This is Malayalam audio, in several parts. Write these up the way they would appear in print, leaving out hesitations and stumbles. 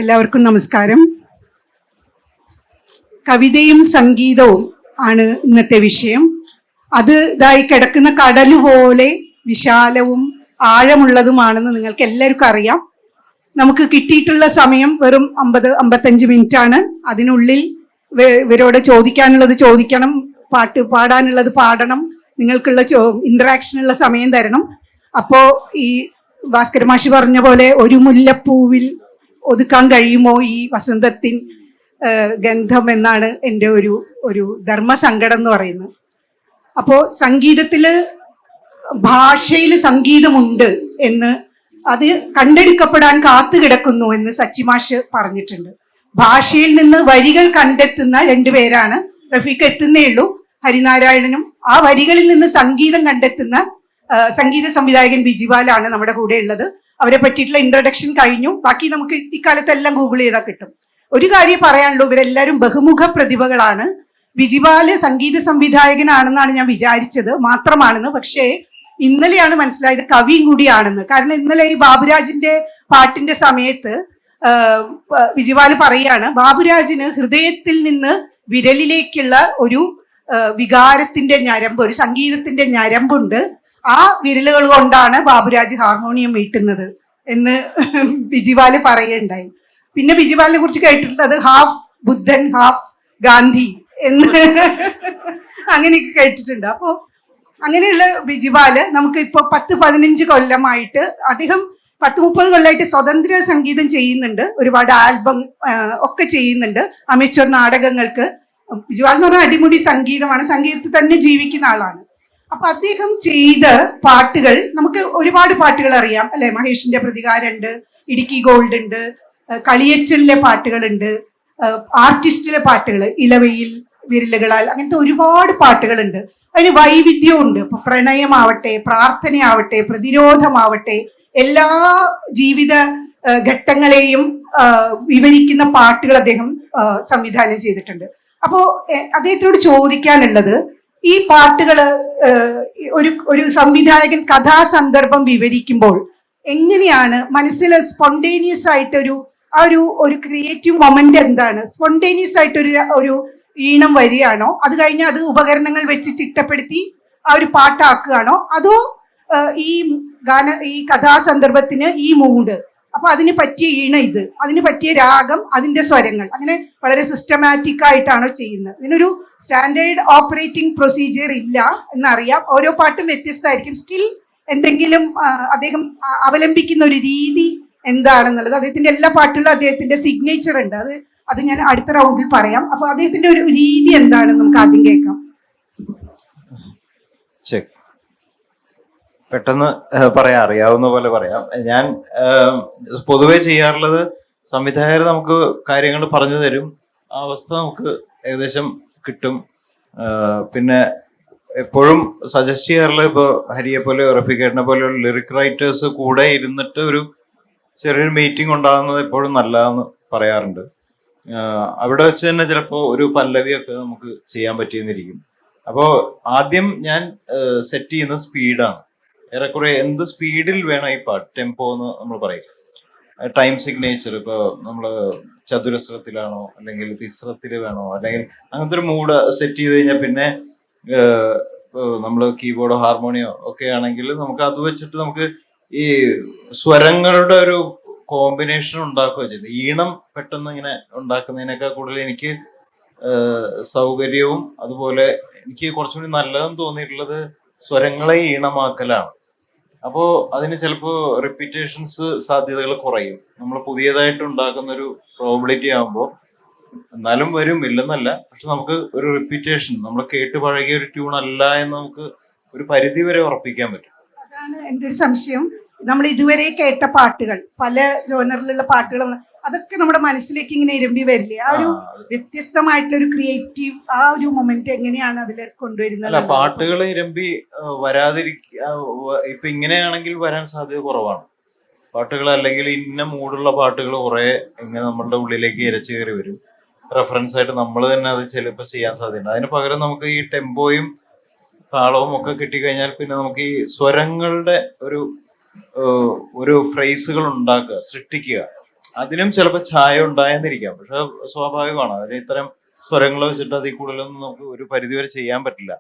എല്ലാവർക്കും നമസ്കാരം. കവിതയും സംഗീതവും ആണ് ഇന്നത്തെ വിഷയം. അത് ഇതായി കിടക്കുന്ന കടൽ പോലെ വിശാലവും ആഴമുള്ളതുമാണെന്ന് നിങ്ങൾക്ക് എല്ലാവർക്കും അറിയാം. നമുക്ക് കിട്ടിയിട്ടുള്ള സമയം വെറും 50-55 മിനിറ്റ് ആണ്. അതിനുള്ളിൽ ഇവരോട് ചോദിക്കാനുള്ളത് ചോദിക്കണം, പാടാനുള്ളത് പാടണം, നിങ്ങൾക്കുള്ള ഇന്ററാക്ഷനുള്ള സമയം തരണം. അപ്പോ ഈ ഭാസ്കര മാഷി പറഞ്ഞ പോലെ ഒരു മുല്ലപ്പൂവിൽ ഒതുക്കാൻ കഴിയുമോ ഈ വസന്തത്തിൻ ഗന്ധം എന്നാണ് എൻ്റെ ഒരു ധർമ്മസങ്കടം എന്ന് പറയുന്നത്. അപ്പോ സംഗീതത്തില് ഭാഷയിൽ സംഗീതമുണ്ട് എന്ന്, അത് കണ്ടെടുക്കപ്പെടാൻ കാത്തു കിടക്കുന്നു എന്ന് സച്ചിമാഷ് പറഞ്ഞിട്ടുണ്ട്. ഭാഷയിൽ നിന്ന് വരികൾ കണ്ടെത്തുന്ന രണ്ടുപേരാണ്. റഫീഖ് എത്തുന്നേ ഉള്ളൂ. ഹരിനാരായണനും ആ വരികളിൽ നിന്ന് സംഗീതം കണ്ടെത്തുന്ന സംഗീത സംവിധായകൻ ബിജിപാലാണ് നമ്മുടെ കൂടെ ഉള്ളത്. അവരെ പറ്റിയിട്ടുള്ള ഇൻട്രൊഡക്ഷൻ കഴിഞ്ഞു. ബാക്കി നമുക്ക് ഇക്കാലത്തെല്ലാം ഗൂഗിൾ ചെയ്താൽ കിട്ടും. ഒരു കാര്യം പറയാനുള്ളൂ, ഇവരെല്ലാവരും ബഹുമുഖ പ്രതിഭകളാണ്. ബിജിപാല് സംഗീത സംവിധായകനാണെന്നാണ് ഞാൻ വിചാരിച്ചത്, മാത്രമാണെന്ന്. പക്ഷേ ഇന്നലെയാണ് മനസ്സിലായത് കവിയും കൂടിയാണെന്ന്. കാരണം ഇന്നലെ ഈ ബാബുരാജിന്റെ പാട്ടിന്റെ സമയത്ത് ബിജിപാല് പറയാണ്, ബാബുരാജിന് ഹൃദയത്തിൽ നിന്ന് വിരലിലേക്കുള്ള ഒരു വികാരത്തിന്റെ ഞരമ്പ്, ഒരു സംഗീതത്തിന്റെ ഞരമ്പുണ്ട്. ആ വിരലുകൾ കൊണ്ടാണ് ബാബുരാജ് ഹാർമോണിയം മീട്ടുന്നത് എന്ന് ബിജിപാല് പറയുകയുണ്ടായി. പിന്നെ ബിജിപാലിനെ കുറിച്ച് കേട്ടിട്ടുള്ളത് ഹാഫ് ബുദ്ധൻ ഹാഫ് ഗാന്ധി എന്ന് അങ്ങനെയൊക്കെ കേട്ടിട്ടുണ്ട്. അപ്പോ അങ്ങനെയുള്ള ബിജിപാല് നമുക്ക് ഇപ്പൊ 10-15 കൊല്ലമായിട്ട്, അദ്ദേഹം 10-30 കൊല്ലമായിട്ട് സ്വതന്ത്ര സംഗീതം ചെയ്യുന്നുണ്ട്. ഒരുപാട് ആൽബം ഒക്കെ ചെയ്യുന്നുണ്ട്, അമേച്വർ നാടകങ്ങൾക്ക്. ബിജിപാൽ എന്ന് പറഞ്ഞാൽ അടിമുടി സംഗീതമാണ്, സംഗീതത്തിൽ തന്നെ ജീവിക്കുന്ന ആളാണ്. അപ്പൊ അദ്ദേഹം ചെയ്ത പാട്ടുകൾ, നമുക്ക് ഒരുപാട് പാട്ടുകൾ അറിയാം അല്ലെ. മഹേഷിന്റെ പ്രതികാരമുണ്ട്, ഇടുക്കി ഗോൾഡ് ഉണ്ട്, കളിയച്ചലിലെ പാട്ടുകളുണ്ട്, ആർട്ടിസ്റ്റിലെ പാട്ടുകൾ, ഇളവയിൽ വിരലുകളാൽ, അങ്ങനത്തെ ഒരുപാട് പാട്ടുകളുണ്ട്. അതിന് വൈവിധ്യമുണ്ട്. ഇപ്പൊ പ്രണയമാവട്ടെ, പ്രാർത്ഥനയാവട്ടെ, പ്രതിരോധമാവട്ടെ, എല്ലാ ജീവിത ഘട്ടങ്ങളെയും വിവരിക്കുന്ന പാട്ടുകൾ അദ്ദേഹം സംവിധാനം ചെയ്തിട്ടുണ്ട്. അപ്പോ അദ്ദേഹത്തോട് ചോദിക്കാനുള്ളത്, ഈ പാട്ടുകള് ഒരു സംവിധായകൻ കഥാസന്ദർഭം വിവരിക്കുമ്പോൾ എങ്ങനെയാണ് മനസ്സിൽ സ്പോണ്ടേനിയസ് ആയിട്ടൊരു ഒരു ക്രിയേറ്റീവ് മൊമെന്റ് എന്താണ്? സ്പോണ്ടേനിയസ് ആയിട്ടൊരു ഈണം വരികയാണോ, അത് കഴിഞ്ഞാൽ അത് ഉപകരണങ്ങൾ വെച്ച് ചിട്ടപ്പെടുത്തി ആ ഒരു പാട്ടാക്കുകയാണോ, അതോ ഈ കഥാസന്ദർഭത്തിന് ഈ മൂഡ്, അപ്പൊ അതിന് പറ്റിയ ഈണ ഇത്, അതിന് പറ്റിയ രാഗം, അതിന്റെ സ്വരങ്ങൾ, അങ്ങനെ വളരെ സിസ്റ്റമാറ്റിക് ആയിട്ടാണോ ചെയ്യുന്നത്? ഇതിനൊരു സ്റ്റാൻഡേർഡ് ഓപ്പറേറ്റിംഗ് പ്രൊസീജിയർ ഇല്ല എന്നറിയാം. ഓരോ പാട്ടും വ്യത്യസ്തമായിരിക്കും. സ്റ്റിൽ എന്തെങ്കിലും അദ്ദേഹം അവലംബിക്കുന്ന ഒരു രീതി എന്താണെന്നുള്ളത്, അദ്ദേഹത്തിന്റെ എല്ലാ പാട്ടുകളും അദ്ദേഹത്തിന്റെ സിഗ്നേച്ചർ ഉണ്ട്. അത് ഞാൻ അടുത്ത റൗണ്ടിൽ പറയാം. അപ്പൊ അദ്ദേഹത്തിന്റെ ഒരു രീതി എന്താണെന്ന് നമുക്ക് ആദ്യം കേൾക്കാം. പെട്ടെന്ന് പറയാം, അറിയാവുന്ന പോലെ പറയാം. ഞാൻ പൊതുവെ ചെയ്യാറുള്ളത്, സംവിധായകർ നമുക്ക് കാര്യങ്ങൾ പറഞ്ഞു തരും, ആ അവസ്ഥ നമുക്ക് ഏകദേശം കിട്ടും. പിന്നെ എപ്പോഴും സജസ്റ്റ് ചെയ്യാറുള്ളത്, ഇപ്പോൾ ഹരിയെ പോലെ, റഫീഖേട്ടനെ പോലെയുള്ള ലിറിക് റൈറ്റേഴ്സ് കൂടെ ഇരുന്നിട്ട് ഒരു ചെറിയൊരു മീറ്റിംഗ് ഉണ്ടാകുന്നത് എപ്പോഴും നല്ലതെന്ന് പറയാറുണ്ട്. അവിടെ വെച്ച് തന്നെ ചിലപ്പോൾ ഒരു പല്ലവിയൊക്കെ നമുക്ക് ചെയ്യാൻ പറ്റിയെന്നിരിക്കും. അപ്പോൾ ആദ്യം ഞാൻ സെറ്റ് ചെയ്യുന്നത് സ്പീഡാണ്. ഏറെക്കുറെ എന്ത് സ്പീഡിൽ വേണം ഈ പാട്ട്, ടെമ്പോ എന്ന് നമ്മൾ പറയും. ടൈം സിഗ്നേച്ചർ, ഇപ്പോൾ നമ്മൾ ചതുരസ്രത്തിലാണോ അല്ലെങ്കിൽ തിസ്രത്തിൽ വേണോ, അല്ലെങ്കിൽ അങ്ങനത്തെ ഒരു മൂഡ് സെറ്റ് ചെയ്ത് കഴിഞ്ഞാൽ പിന്നെ നമ്മൾ കീബോർഡോ ഹാർമോണിയോ ഒക്കെ ആണെങ്കിൽ നമുക്ക് അത് വെച്ചിട്ട് നമുക്ക് ഈ സ്വരങ്ങളുടെ ഒരു കോമ്പിനേഷൻ ഉണ്ടാക്കുക ചെയ്ത് ഈണം പെട്ടെന്ന് ഇങ്ങനെ ഉണ്ടാക്കുന്നതിനേക്കാൾ കൂടുതൽ എനിക്ക് സൗകര്യവും അതുപോലെ എനിക്ക് കുറച്ചുകൂടി നല്ലതെന്ന് തോന്നിയിട്ടുള്ളത് സ്വരങ്ങളെ ഈണമാക്കലാണ്. അപ്പോൾ അതിന് ചിലപ്പോൾ റിപ്പീറ്റേഷൻസ് സാധ്യതകൾ കുറയും. നമ്മൾ പുതിയതായിട്ട് ഉണ്ടാക്കുന്ന ഒരു പ്രോബിലിറ്റി ആകുമ്പോൾ എന്നാലും വരും, ഇല്ലെന്നല്ല. പക്ഷെ നമുക്ക് ഒരു റിപ്പീറ്റേഷൻ, നമ്മൾ കേട്ട് പഴകിയ ഒരു ട്യൂൺ അല്ല എന്ന് നമുക്ക് ഒരു പരിധി വരെ ഉറപ്പിക്കാൻ പറ്റും. അതാണ് എൻ്റെ ഒരു സംശയം. നമ്മൾ ഇതുവരെ കേട്ട പാട്ടുകൾ, പല ജോണറിലുള്ള പാട്ടുകൾ, അതൊക്കെ നമ്മുടെ മനസ്സിലേക്ക് ഇങ്ങനെ ഇരമ്പി വരില്ലേ? ആ ഒരു വ്യത്യസ്തമായിട്ടുള്ള ഒരു ക്രിയേറ്റീവ് ആ ഒരു മൊമെന്റ് എങ്ങനെയാണ് അതിൽ കൊണ്ടുവരുന്നത്? അല്ല, പാട്ടുകൾ ഇരമ്പി ഇപ്പൊ ഇങ്ങനെയാണെങ്കിൽ വരാൻ സാധ്യത കുറവാണ്. പാട്ടുകൾ അല്ലെങ്കിൽ ഇന്ന മൂടുള്ള പാട്ടുകൾ കുറെ ഇങ്ങനെ നമ്മളുടെ ഉള്ളിലേക്ക് ഇരച്ചു കയറി വരും. റെഫറൻസ് ആയിട്ട് നമ്മൾ തന്നെ അത് ചിലപ്പോൾ ചെയ്യാൻ സാധ്യതയുണ്ട്. അതിന് പകരം നമുക്ക് ഈ ടെമ്പോയും താളവും ഒക്കെ കിട്ടിക്കഴിഞ്ഞാൽ പിന്നെ നമുക്ക് ഈ സ്വരങ്ങളുടെ ഒരു ഫ്രേസുകൾ ഉണ്ടാക്കുക, സൃഷ്ടിക്കുക. അതിനും ചിലപ്പോൾ ചായ ഉണ്ടായെന്നിരിക്കാം, പക്ഷെ സ്വാഭാവികമാണ്. അതിന് ഇത്തരം സ്വരങ്ങൾ വെച്ചിട്ട് അതിൽ കൂടുതലൊന്നും നമുക്ക് ഒരു പരിധിവരെ ചെയ്യാൻ പറ്റില്ല.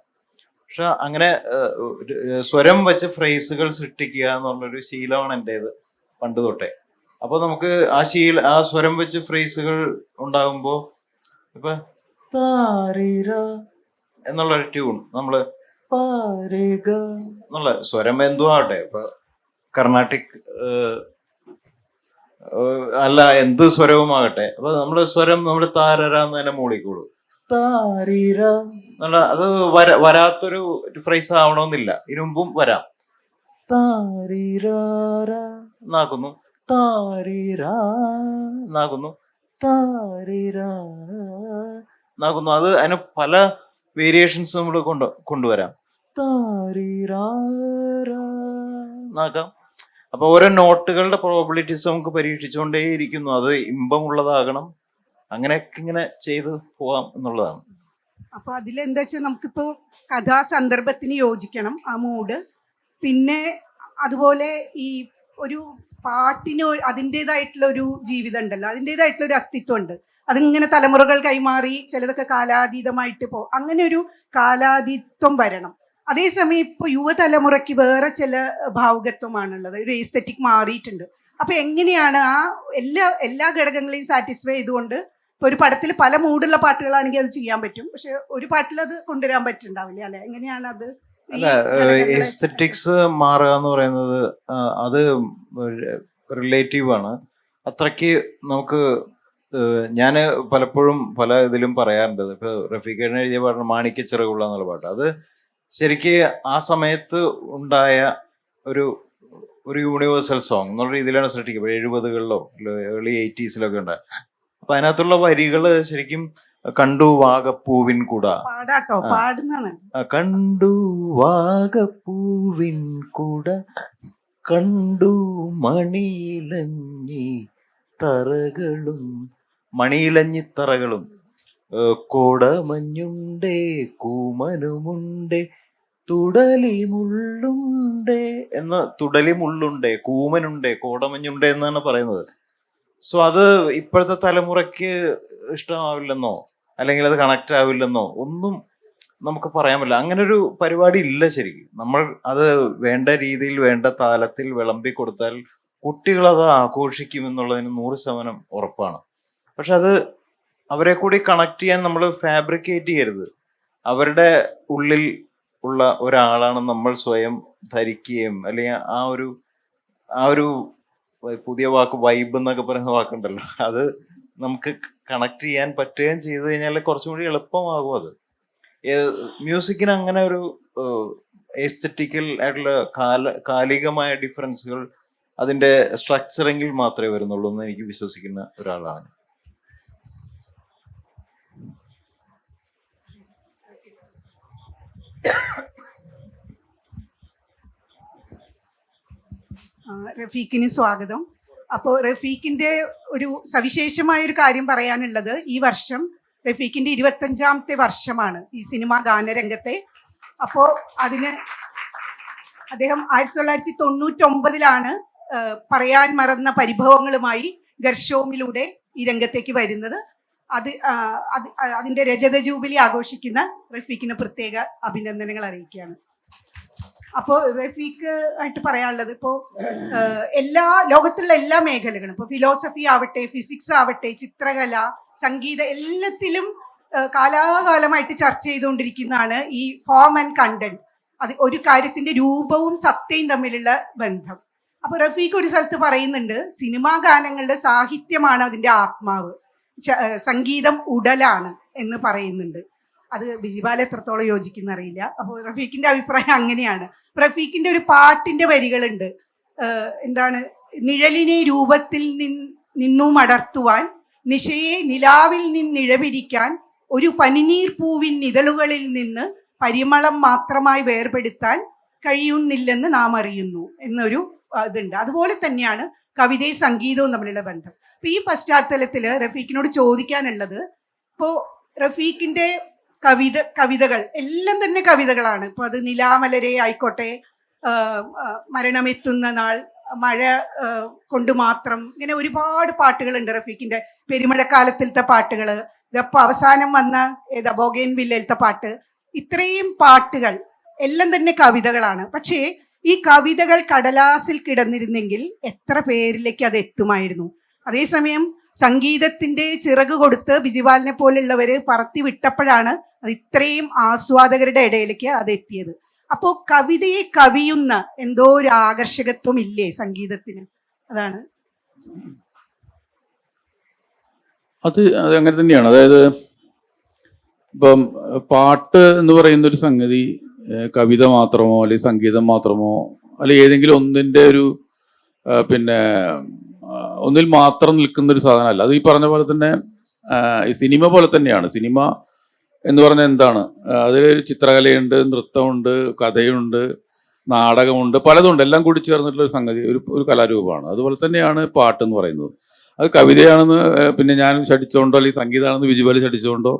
പക്ഷെ അങ്ങനെ സ്വരം വെച്ച് ഫ്രേസുകൾ സൃഷ്ടിക്കുക എന്നുള്ളൊരു ശീലമാണ് എൻ്റേത് പണ്ട് തൊട്ടേ. അപ്പൊ നമുക്ക് ആ സ്വരം വെച്ച് ഫ്രേസുകൾ ഉണ്ടാകുമ്പോൾ ഇപ്പൊ താരീര എന്നുള്ളൊരു ട്യൂൺ നമ്മള് പാരേഗ എന്നുള്ള സ്വരം എന്തോ ആവട്ടെ, ഇപ്പൊ കർണാട്ടിക് അല്ല എന്ത് സ്വരവുമാകട്ടെ, അപ്പൊ നമ്മള് സ്വരം നമ്മള് താരര എന്ന് തന്നെ മൂളിക്കോളൂ. താരീര എന്നുള്ള അത് വരാത്തൊരു ഫ്രേസ് ആവണമെന്നില്ല, ഇരുമ്പും വരാം. താരീരാര എന്നാക്കുന്നു, താരീരാ എന്നാക്കുന്നു, താരീരാ എന്നാക്കുന്നു. അത് അതിന് പല വേരിയേഷൻസ് നമ്മൾ കൊണ്ടുവരാം. താരീരാക്കാം. അപ്പൊ ഓരോ നോട്ടുകളുടെ പ്രോബിലിറ്റീസ് നമുക്ക് പരീക്ഷിച്ചുകൊണ്ടേയിരിക്കുന്നു. അത് ഇമ്പമുള്ളതാകണം, അങ്ങനെയൊക്കെ ഇങ്ങനെ ചെയ്ത് പോവാം എന്നുള്ളതാണ്. അപ്പൊ അതിലെന്താ വെച്ചാൽ നമുക്കിപ്പോ കഥാസന്ദർഭത്തിന് യോജിക്കണം ആ മൂഡ്. പിന്നെ അതുപോലെ ഈ ഒരു പാട്ടിന് അതിൻ്റെതായിട്ടുള്ള ഒരു ജീവിതം ഉണ്ടല്ലോ, അതിൻ്റെതായിട്ടുള്ള ഒരു അസ്തിത്വം ഉണ്ട്. അതിങ്ങനെ തലമുറകൾ കൈമാറി ചിലതൊക്കെ കാലാതീതമായിട്ട് അങ്ങനെ ഒരു കാലാതീത്വം വരണം. അതേസമയം ഇപ്പോൾ യുവതലമുറയ്ക്ക് വേറെ ചില ഭാവുകത്വമാണുള്ളത്, ഒരു എസ്തെറ്റിക് മാറിയിട്ടുണ്ട്. അപ്പൊ എങ്ങനെയാണ് ആ എല്ലാ ഘടകങ്ങളെയും സാറ്റിസ്ഫൈ ചെയ്തുകൊണ്ട് ഇപ്പൊ ഒരു പടത്തിൽ പല മൂഡുള്ള പാട്ടുകളാണെങ്കിൽ അത് ചെയ്യാൻ പറ്റും, പക്ഷെ ഒരു പാട്ടിൽ അത് കൊണ്ടുവരാൻ പറ്റുന്നുണ്ടാവില്ല അല്ലെ? എങ്ങനെയാണ് അത്? അല്ല, എസ്തെറ്റിക്സ് മാറുക എന്ന് പറയുന്നത് അത് റിലേറ്റീവ് ആണ്. അത്രയ്ക്ക് നമുക്ക് ഞാൻ പലപ്പോഴും പല ഇതിലും പറയാറുണ്ട്. ഇപ്പൊ റഫീഖേട്ടൻ എഴുതിയ പാട്ടാണ് മാണിക്യച്ചിറകുള്ള എന്നുള്ള പാട്ട്. അത് ശരിക്ക് ആ സമയത്ത് ഉണ്ടായ ഒരു യൂണിവേഴ്സൽ സോങ് എന്നുള്ള രീതിയിലാണ് സൃഷ്ടിക്കുക. 70കളിലോ ഏർലി 80s ഉണ്ടായ. അപ്പൊ അതിനകത്തുള്ള വരികള് ശരിക്കും കണ്ടു വാഗപ്പൂവിൻ കൂട, കണ്ടു വാഗപ്പൂവിൻ കൂട, കണ്ടു മണിയിലഞ്ഞി തറകളും, മണിയിലഞ്ഞിത്തറകളും, കോടമഞ്ഞുണ്ടേ കൂമനുമുണ്ടേ തുടലിമുള്ളുണ്ടേ എന്ന, തുടലിമുള്ളുണ്ടേ കൂമനുണ്ടേ കോടമഞ്ഞുണ്ടേ എന്നാണ് പറയുന്നത്. സോ അത് ഇപ്പോഴത്തെ തലമുറയ്ക്ക് ഇഷ്ടമാവില്ലെന്നോ അല്ലെങ്കിൽ അത് കണക്ട് ആവില്ലെന്നോ ഒന്നും നമുക്ക് പറയാൻ പറ്റില്ല. അങ്ങനെ ഒരു പരിപാടി ഇല്ല ശരിക്കും. നമ്മൾ അത് വേണ്ട രീതിയിൽ വേണ്ട താലത്തിൽ വിളമ്പി കൊടുത്താൽ കുട്ടികൾ അത് ആഘോഷിക്കും എന്നുള്ളതിന് 100% ഉറപ്പാണ്. പക്ഷെ അത് അവരെ കൂടി കണക്ട് ചെയ്യാൻ നമ്മൾ ഫാബ്രിക്കേറ്റ് ചെയ്യരുത്. അവരുടെ ഉള്ളിൽ ഉള്ള ഒരാളാണ് നമ്മൾ സ്വയം ധരിക്കുകയും, അല്ലെങ്കിൽ ആ ഒരു പുതിയ വാക്ക് വൈബ് എന്നൊക്കെ പറയുന്ന വാക്കുണ്ടല്ലോ, അത് നമുക്ക് കണക്ട് ചെയ്യാൻ പറ്റുകയും ചെയ്തു കഴിഞ്ഞാൽ കുറച്ചും കൂടി എളുപ്പമാകും. അത് മ്യൂസിക്കിന് അങ്ങനെ ഒരു എസ്തെറ്റിക്കൽ ആയിട്ടുള്ള കാലികമായ ഡിഫറൻസുകൾ അതിന്റെ സ്ട്രക്ചറിങ്ങിൽ മാത്രമേ വരുന്നുള്ളൂ എന്ന് എനിക്ക് വിശ്വസിക്കുന്ന ഒരാളാണ്. റഫീഖിന് സ്വാഗതം. അപ്പോൾ റഫീഖിന്റെ ഒരു സവിശേഷമായ ഒരു കാര്യം പറയാനുള്ളത്, ഈ വർഷം റഫീഖിന്റെ 25ാമത്തെ വർഷമാണ് ഈ സിനിമാ ഗാനരംഗത്തെ. അപ്പോൾ അതിന് അദ്ദേഹം 1999 പറയാൻ മറന്ന പരിഭവങ്ങളുമായി ഗർഷോമിലൂടെ ഈ രംഗത്തേക്ക് വരുന്നത്. അതിന്റെ രജത ജൂബിലി ആഘോഷിക്കുന്ന റഫീഖിന് പ്രത്യേക അഭിനന്ദനങ്ങൾ അറിയിക്കുകയാണ്. അപ്പോൾ റഫീഖ് ആയിട്ട് പറയാനുള്ളത്, ഇപ്പോൾ ലോകത്തുള്ള എല്ലാ മേഖലകളും, ഇപ്പോൾ ഫിലോസഫി ആവട്ടെ, ഫിസിക്സ് ആവട്ടെ, ചിത്രകല, സംഗീതം, എല്ലാത്തിലും കാലാകാലമായിട്ട് ചർച്ച ചെയ്തുകൊണ്ടിരിക്കുന്നതാണ് ഈ ഫോം ആൻഡ് കണ്ടന്റ്. അത് ഒരു കാര്യത്തിന്റെ രൂപവും സത്തയും തമ്മിലുള്ള ബന്ധം. അപ്പൊ റഫീഖ് ഒരു സ്ഥലത്ത് പറയുന്നുണ്ട്, സിനിമാ ഗാനങ്ങളുടെ സാഹിത്യമാണ് അതിന്റെ ആത്മാവ്, സംഗീതം ഉടലാണ് എന്ന് പറയുന്നുണ്ട്. അത് ബിജിബാൽ എത്രത്തോളം യോജിക്കുന്ന അറിയില്ല. അപ്പോൾ റഫീഖിന്റെ അഭിപ്രായം അങ്ങനെയാണ്. റഫീഖിന്റെ ഒരു പാട്ടിന്റെ വരികളുണ്ട്, എന്താണ്, നിഴലിനെ രൂപത്തിൽ നിന്നും അടർത്തുവാൻ, നിശയെ നിലാവിൽ നിന്നിഴപിരിക്കാൻ, ഒരു പനിനീർ പൂവിൻ ഇതളുകളിൽ നിന്ന് പരിമളം മാത്രമായി വേർപെടുത്താൻ കഴിയുന്നില്ലെന്ന് നാം അറിയുന്നു എന്നൊരു ഇതുണ്ട്. അതുപോലെ തന്നെയാണ് കവിതയും സംഗീതവും തമ്മിലുള്ള ബന്ധം. അപ്പൊ ഈ പശ്ചാത്തലത്തിൽ റഫീഖിനോട് ചോദിക്കാനുള്ളത്, ഇപ്പോൾ റഫീഖിന്റെ കവിതകൾ എല്ലാം തന്നെ കവിതകളാണ്. ഇപ്പൊ അത് നിലാമലരെ ആയിക്കോട്ടെ, മരണമെത്തുന്ന നാൾ, മഴ കൊണ്ട് മാത്രം, ഇങ്ങനെ ഒരുപാട് പാട്ടുകളുണ്ട് റഫീഖിന്റെ. പെരുമഴക്കാലത്തിലത്തെ പാട്ടുകൾ, ഇതപ്പോൾ അവസാനം വന്ന ഏതാ ബോഗൈൻ വില്ലയിലത്തെ പാട്ട്, ഇത്രയും പാട്ടുകൾ എല്ലാം തന്നെ കവിതകളാണ്. പക്ഷേ ഈ കവിതകൾ കടലാസിൽ കിടന്നിരുന്നെങ്കിൽ എത്ര പേരിലേക്ക് അത് എത്തുമായിരുന്നു. അതേസമയം സംഗീതത്തിന്റെ ചിറക് കൊടുത്ത് ബിജിപാലിനെ പോലുള്ളവര് പറത്തി വിട്ടപ്പോഴാണ് അത് ഇത്രയും ആസ്വാദകരുടെ ഇടയിലേക്ക് അത് എത്തിയത്. അപ്പോ കവിതയെ കവിയുന്ന എന്തോ ഒരു ആകർഷകത്വം ഇല്ലേ സംഗീതത്തിന്? അതാണ്. അത് അങ്ങനെ തന്നെയാണ്. അതായത് ഇപ്പം പാട്ട് എന്ന് പറയുന്ന ഒരു സംഗതി കവിത മാത്രമോ അല്ലെങ്കിൽ സംഗീതം മാത്രമോ അല്ലെങ്കിൽ ഏതെങ്കിലും ഒന്നിൻ്റെ ഒരു പിന്നെ ഒന്നിൽ മാത്രം നിൽക്കുന്ന ഒരു സാധനമല്ല. അത് ഈ പറഞ്ഞ പോലെ തന്നെ ഈ സിനിമ പോലെ തന്നെയാണ്. സിനിമ എന്ന് പറഞ്ഞാൽ എന്താണ്? അതിലൊരു ചിത്രകലയുണ്ട്, നൃത്തമുണ്ട്, കഥയുണ്ട്, നാടകമുണ്ട്, പലതുണ്ട്. എല്ലാം കൂടി ചേർന്നിട്ടുള്ള ഒരു സംഗതി, ഒരു കലാരൂപമാണ്. അതുപോലെ തന്നെയാണ് പാട്ട് എന്ന് പറയുന്നത്. അത് കവിതയാണെന്ന് പിന്നെ ഞാൻ ശഠിച്ചുകൊണ്ടോ അല്ലെങ്കിൽ സംഗീതമാണെന്ന് ബിജുപാൽ ശഠിച്ചുകൊണ്ടോ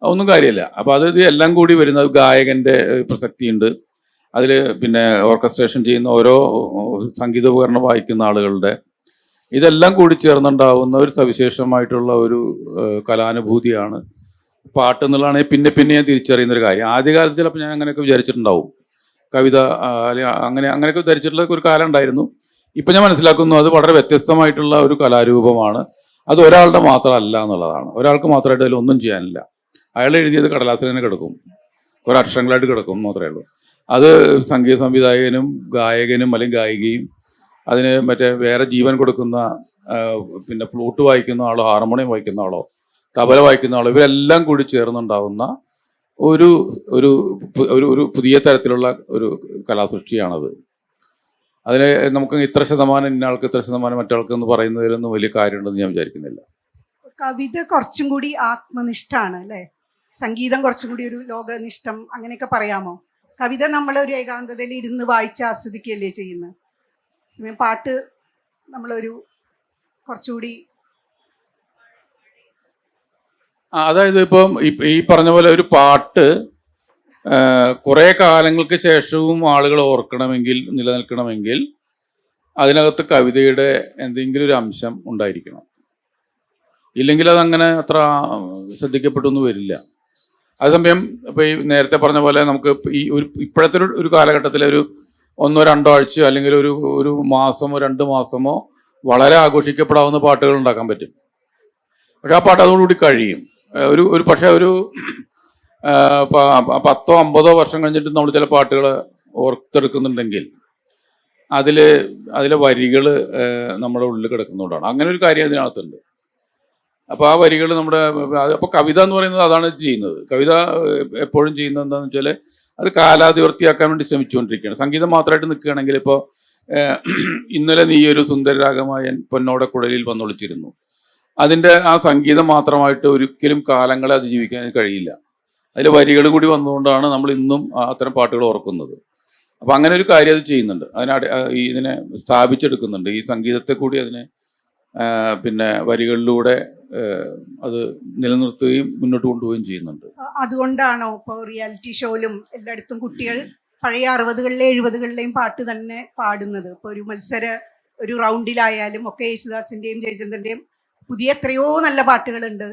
ഒന്നും കാര്യമില്ല. അപ്പോൾ അത് എല്ലാം കൂടി വരുന്ന ഗായകൻ്റെ പ്രസക്തിയുണ്ട്. അതിൽ പിന്നെ ഓർക്കസ്ട്രേഷൻ ചെയ്യുന്ന ഓരോ സംഗീതോപകരണം വായിക്കുന്ന ആളുകളുടെ ഇതെല്ലാം കൂടി ചേർന്നുണ്ടാവുന്ന ഒരു സവിശേഷമായിട്ടുള്ള ഒരു കലാനുഭൂതിയാണ് പാട്ട് എന്നുള്ളതാണ് പിന്നെ ഞാൻ തിരിച്ചറിയുന്ന ഒരു കാര്യം. ആദ്യകാലത്ത് ചിലപ്പോൾ ഞാൻ അങ്ങനെയൊക്കെ വിചാരിച്ചിട്ടുണ്ടാവും, കവിത അങ്ങനെയൊക്കെ ധരിച്ചിട്ടുള്ള ഒരു കാലം ഉണ്ടായിരുന്നു. ഇപ്പം ഞാൻ മനസ്സിലാക്കുന്നു അത് വളരെ വ്യത്യസ്തമായിട്ടുള്ള ഒരു കലാരൂപമാണ്. അത് ഒരാളുടെ മാത്രമല്ല എന്നുള്ളതാണ്. ഒരാൾക്ക് മാത്രമായിട്ട് അതിലൊന്നും ചെയ്യാനില്ല. അയാൾ എഴുതിയത് കടലാസിൽ തന്നെ കിടക്കും, കുറെ അക്ഷരങ്ങളായിട്ട് കിടക്കും മാത്രമേ ഉള്ളൂ. അത് സംഗീത സംവിധായകനും ഗായകനും അല്ലെങ്കിൽ ഗായികയും അതിന് മറ്റേ വേറെ ജീവൻ കൊടുക്കുന്ന പിന്നെ ഫ്ലൂട്ട് വായിക്കുന്ന ആളോ ഹാർമോണിയം വായിക്കുന്ന ആളോ തബല വായിക്കുന്ന ആളോ ഇവരെല്ലാം കൂടി ചേർന്നുണ്ടാവുന്ന ഒരു ഒരു ഒരു പുതിയ തരത്തിലുള്ള ഒരു കലാസൃഷ്ടിയാണത്. അതിന് നമുക്ക് ഇത്ര ശതമാനം ഇന്നയാൾക്ക് ഇത്ര ശതമാനം മറ്റാൾക്ക് എന്ന് പറയുന്നതിലൊന്നും വലിയ കാര്യമുണ്ടെന്ന് ഞാൻ വിചാരിക്കുന്നില്ല. കവിത കുറച്ചും കൂടി ആത്മനിഷ്ഠാണ് അല്ലേ? സംഗീതം കുറച്ചും കൂടി ഒരു ലോകനിഷ്ഠം, അങ്ങനെയൊക്കെ പറയാമോ? കവിത നമ്മൾ ഒരു ഏകാന്തതയിൽ ഇരുന്ന് വായിച്ച് ആസ്വദിക്കുകയല്ലേ ചെയ്യുന്നത്. സമയം പാട്ട് നമ്മളൊരു കുറച്ചുകൂടി അതായത് ഇപ്പം ഈ പറഞ്ഞ പോലെ ഒരു പാട്ട് കുറേ കാലങ്ങൾക്ക് ശേഷവും ആളുകൾ ഓർക്കണമെങ്കിൽ നിലനിൽക്കണമെങ്കിൽ അതിനകത്ത് കവിതയുടെ എന്തെങ്കിലും ഒരു അംശം ഉണ്ടായിരിക്കണം. ഇല്ലെങ്കിൽ അതങ്ങനെ അത്ര ശ്രദ്ധിക്കപ്പെട്ടൊന്നും വരില്ല. അതേസമയം ഇപ്പോൾ ഈ നേരത്തെ പറഞ്ഞ പോലെ നമുക്ക് ഈ ഇപ്പോഴത്തെ ഒരു കാലഘട്ടത്തിലെ ഒരു 1-2 ആഴ്ചയോ അല്ലെങ്കിൽ ഒരു മാസമോ 2 മാസമോ വളരെ ആഘോഷിക്കപ്പെടാവുന്ന പാട്ടുകൾ ഉണ്ടാക്കാൻ പറ്റും. പക്ഷെ ആ പാട്ട് അതോടുകൂടി കഴിയും. പക്ഷേ ഒരു 10-50 വർഷം കഴിഞ്ഞിട്ട് നമ്മൾ ചില പാട്ടുകൾ ഓർത്തെടുക്കുന്നുണ്ടെങ്കിൽ അതിലെ വരികൾ നമ്മുടെ ഉള്ളിൽ കിടക്കുന്നതുകൊണ്ടാണ്. അങ്ങനെ ഒരു കാര്യം അതിനകത്തുണ്ട്. അപ്പോൾ ആ വരികൾ അപ്പോൾ കവിത എന്ന് പറയുന്നത് അതാണ് ചെയ്യുന്നത്. കവിത എപ്പോഴും ചെയ്യുന്നത് എന്താണെന്ന് വെച്ചാൽ അത് കാലാതിവർത്തിയാക്കാൻ വേണ്ടി ശ്രമിച്ചുകൊണ്ടിരിക്കുകയാണ്. സംഗീതം മാത്രമായിട്ട് നിൽക്കുകയാണെങ്കിൽ ഇപ്പോൾ ഇന്നലെ നീ ഒരു സുന്ദരരാഗമായ പൊന്നോടെ കുഴലിൽ വന്നൊളിച്ചിരുന്നു, അതിൻ്റെ ആ സംഗീതം മാത്രമായിട്ട് ഒരിക്കലും കാലങ്ങളെ അതിജീവിക്കാൻ കഴിയില്ല. അതിൽ വരികൾ കൂടി വന്നുകൊണ്ടാണ് നമ്മൾ ഇന്നും അത്തരം പാട്ടുകൾ ഓർക്കുന്നത്. അപ്പം അങ്ങനെ ഒരു കാര്യം അത് ചെയ്യുന്നുണ്ട്. ഇതിനെ സ്ഥാപിച്ചെടുക്കുന്നുണ്ട്. ഈ സംഗീതത്തെ കൂടി അതിനെ പിന്നെ വരികളിലൂടെ അത് നിലനിർത്തുകയും മുന്നോട്ട് കൊണ്ടുപോവുകയും ചെയ്യുന്നുണ്ട്. അതുകൊണ്ടാണോ ഇപ്പോൾ റിയാലിറ്റി ഷോയിലും എല്ലായിടത്തും കുട്ടികൾ പഴയ 60-കളിലെ 70-കളിലെയും പാട്ട് തന്നെ പാടുന്നത്? ഇപ്പോൾ ഒരു റൗണ്ടിലായാലും ഒക്കെ യേശുദാസിന്റെയും ജയചന്ദ്രന്റെയും പുതിയ എത്രയോ നല്ല പാട്ടുകളുണ്ട്.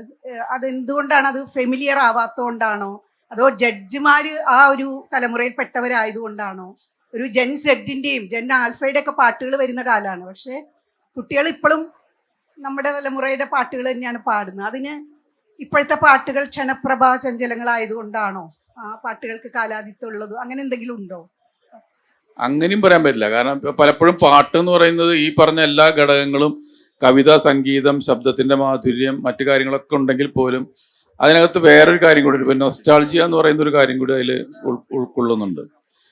അതെന്തുകൊണ്ടാണ്? അത് ഫെമിലിയർ ആവാത്തതുകൊണ്ടാണോ? അതോ ജഡ്ജിമാര് ആ ഒരു തലമുറയിൽപ്പെട്ടവരായതുകൊണ്ടാണോ? ഒരു ജെൻ സെഡിന്റെയും ജെൻ ആൽഫയുടെ ഒക്കെ പാട്ടുകൾ വരുന്ന കാലമാണ്. പക്ഷെ കുട്ടികൾ ഇപ്പോഴും നമ്മുടെ തലമുറയുടെ പാട്ടുകൾ തന്നെയാണ് പാടുന്നത്. അതിന് ഇപ്പോഴത്തെ പാട്ടുകൾ ക്ഷണപ്രഭ ചഞ്ചലങ്ങളായതുകൊണ്ടാണോ ആ പാട്ടുകൾക്ക് കാലാതിഥ്യം ഉള്ളത്? അങ്ങനെ എന്തെങ്കിലും ഉണ്ടോ? അങ്ങനെയും പറയാൻ പറ്റില്ല. കാരണം പലപ്പോഴും പാട്ട് എന്ന് പറയുന്നത് ഈ പറഞ്ഞ എല്ലാ ഘടകങ്ങളും കവിത, സംഗീതം, ശബ്ദത്തിന്റെ മാധുര്യം, മറ്റു കാര്യങ്ങളൊക്കെ ഉണ്ടെങ്കിൽ പോലും അതിനകത്ത് വേറൊരു കാര്യം കൂടി, ഇപ്പം നൊസ്റ്റാൾജിയ എന്ന് പറയുന്ന ഒരു കാര്യം കൂടി അതിൽ ഉൾക്കൊള്ളുന്നുണ്ട്.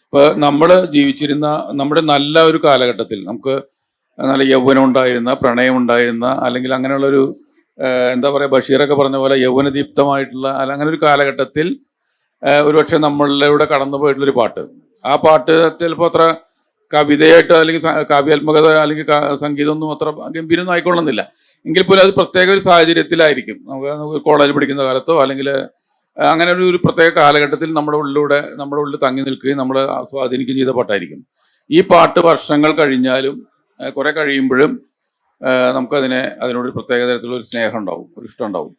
ഇപ്പോൾ നമ്മൾ ജീവിച്ചിരുന്ന നമ്മുടെ നല്ല ഒരു കാലഘട്ടത്തിൽ നമുക്ക് നല്ല യൗവനം ഉണ്ടായിരുന്ന, പ്രണയം ഉണ്ടായിരുന്ന, അല്ലെങ്കിൽ അങ്ങനെയുള്ളൊരു എന്താ പറയുക, ബഷീറൊക്കെ പറഞ്ഞ പോലെ യൗവനദീപ്തമായിട്ടുള്ള അങ്ങനെ ഒരു കാലഘട്ടത്തിൽ ഒരുപക്ഷെ നമ്മളിലൂടെ കടന്നു പോയിട്ടുള്ളൊരു പാട്ട്, ആ പാട്ട് ചിലപ്പോൾ അത്ര കവിതയായിട്ട് അല്ലെങ്കിൽ കാവ്യാത്മകത അല്ലെങ്കിൽ സംഗീതമൊന്നും അത്ര ഗംഭീരമൊന്നും ആയിക്കൊള്ളുന്നില്ല. എങ്കിൽ പോലും അത് പ്രത്യേക ഒരു സാഹചര്യത്തിലായിരിക്കും. നമുക്ക് കോളേജിൽ പഠിക്കുന്ന കാലത്തോ അല്ലെങ്കിൽ അങ്ങനെ ഒരു പ്രത്യേക കാലഘട്ടത്തിൽ നമ്മുടെ ഉള്ളിൽ തങ്ങി നിൽക്കുകയും നമ്മളെ സ്വാധീനിക്കുകയും ചെയ്ത പാട്ടായിരിക്കും. ഈ പാട്ട് വർഷങ്ങൾ കഴിഞ്ഞാലും കുറെ കഴിയുമ്പോഴും നമുക്കതിനെ അതിനോട് പ്രത്യേക തരത്തിലുള്ള ഒരു സ്നേഹം ഉണ്ടാവും, ഒരു ഇഷ്ടം ഉണ്ടാവും.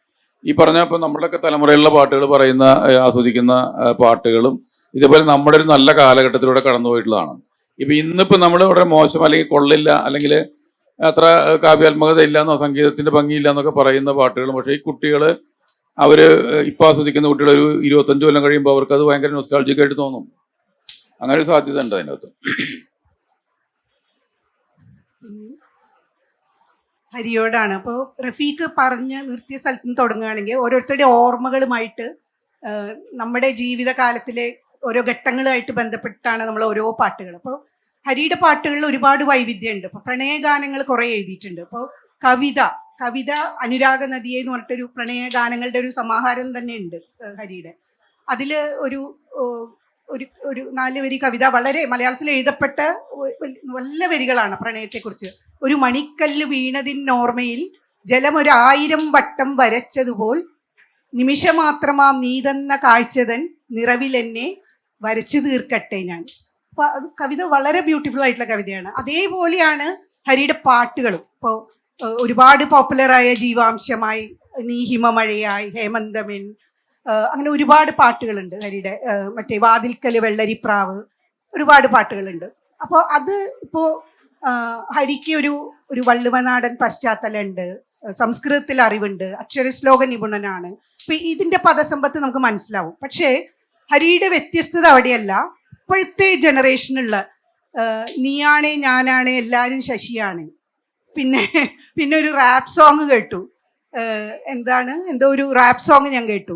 ഈ പറഞ്ഞ ഇപ്പം നമ്മുടെയൊക്കെ തലമുറയിലുള്ള പാട്ടുകൾ പറയുന്ന ആസ്വദിക്കുന്ന പാട്ടുകളും ഇതേപോലെ നമ്മുടെ ഒരു നല്ല കാലഘട്ടത്തിലൂടെ കടന്നു പോയിട്ടുള്ളതാണ്. ഇപ്പം ഇന്നിപ്പോൾ നമ്മൾ വളരെ മോശം അല്ലെങ്കിൽ കൊള്ളില്ല അല്ലെങ്കിൽ അത്ര കാവ്യാത്മകത ഇല്ലാന്നോ സംഗീതത്തിൻ്റെ ഭംഗിയില്ല എന്നൊക്കെ പറയുന്ന പാട്ടുകളും, പക്ഷേ ഈ കുട്ടികൾ അവർ ഇപ്പം ആസ്വദിക്കുന്ന കുട്ടികൾ ഒരു 25 കൊല്ലം കഴിയുമ്പോൾ അവർക്ക് അത് ഭയങ്കര നൊസ്റ്റാൾജിക് ആയിട്ട് തോന്നും. അങ്ങനെ ഒരു സാധ്യത ഉണ്ട് അതിനകത്ത്. ഹരിയോടാണ്. അപ്പോൾ റഫീഖ് പറഞ്ഞ് നിർത്തിയ സ്ഥലത്ത് നിന്ന് തുടങ്ങുകയാണെങ്കിൽ ഓരോരുത്തരുടെ ഓർമ്മകളുമായിട്ട് നമ്മുടെ ജീവിതകാലത്തിലെ ഓരോ ഘട്ടങ്ങളുമായിട്ട് ബന്ധപ്പെട്ടാണ് നമ്മൾ ഓരോ പാട്ടുകൾ. അപ്പോൾ ഹരിയുടെ പാട്ടുകളിൽ ഒരുപാട് വൈവിധ്യമുണ്ട്. ഇപ്പോൾ പ്രണയഗാനങ്ങൾ കുറേ എഴുതിയിട്ടുണ്ട്. അപ്പോൾ കവിത അനുരാഗ നദിയെ എന്ന് പറഞ്ഞിട്ടൊരു പ്രണയഗാനങ്ങളുടെ ഒരു സമാഹാരം തന്നെ ഉണ്ട് ഹരിയുടെ. അതിൽ ഒരു ഒരു ഒരു 4 വരി കവിത വളരെ മലയാളത്തിൽ എഴുതപ്പെട്ട നല്ല വരികളാണ് പ്രണയത്തെക്കുറിച്ച്. ഒരു മണിക്കല്ല് വീണതിനോർമ്മയിൽ ജലം 1000 വട്ടം വരച്ചതുപോൽ നിമിഷമാത്രമാം നീതന്ന കാഴ്ചതൻ നിറവിലെന്നെ വരച്ചു തീർക്കട്ടെ ഞാൻ. അപ്പൊ അത് കവിത വളരെ ബ്യൂട്ടിഫുൾ ആയിട്ടുള്ള കവിതയാണ്. അതേപോലെയാണ് ഹരിയുടെ പാട്ടുകളും. ഇപ്പോൾ ഒരുപാട് പോപ്പുലറായ ജീവാംശമായി, നീ ഹിമമഴയായി, ഹേമന്തമെൻ, അങ്ങനെ ഒരുപാട് പാട്ടുകളുണ്ട് ഹരിയുടെ. മറ്റേ വാതിൽക്കല് വെള്ളരിപ്രാവ്, ഒരുപാട് പാട്ടുകളുണ്ട്. അപ്പോൾ അത് ഇപ്പോൾ ഹരിക്ക് ഒരു വള്ളുവനാടൻ പശ്ചാത്തലമുണ്ട്, സംസ്കൃതത്തിൽ അറിവുണ്ട്, അക്ഷരശ്ലോക നിപുണനാണ്. അപ്പം ഇതിൻ്റെ പദസമ്പത്ത് നമുക്ക് മനസ്സിലാവും. പക്ഷേ ഹരിയുടെ വ്യത്യസ്തത അവിടെയല്ല. ഇപ്പോഴത്തെ ജനറേഷനുള്ള നീയാണേ ഞാനാണേ എല്ലാവരും ശശിയാണ്. പിന്നെ ഒരു റാപ്പ് സോങ് കേട്ടു, എന്തോ ഒരു റാപ്പ് സോങ് ഞാൻ കേട്ടു.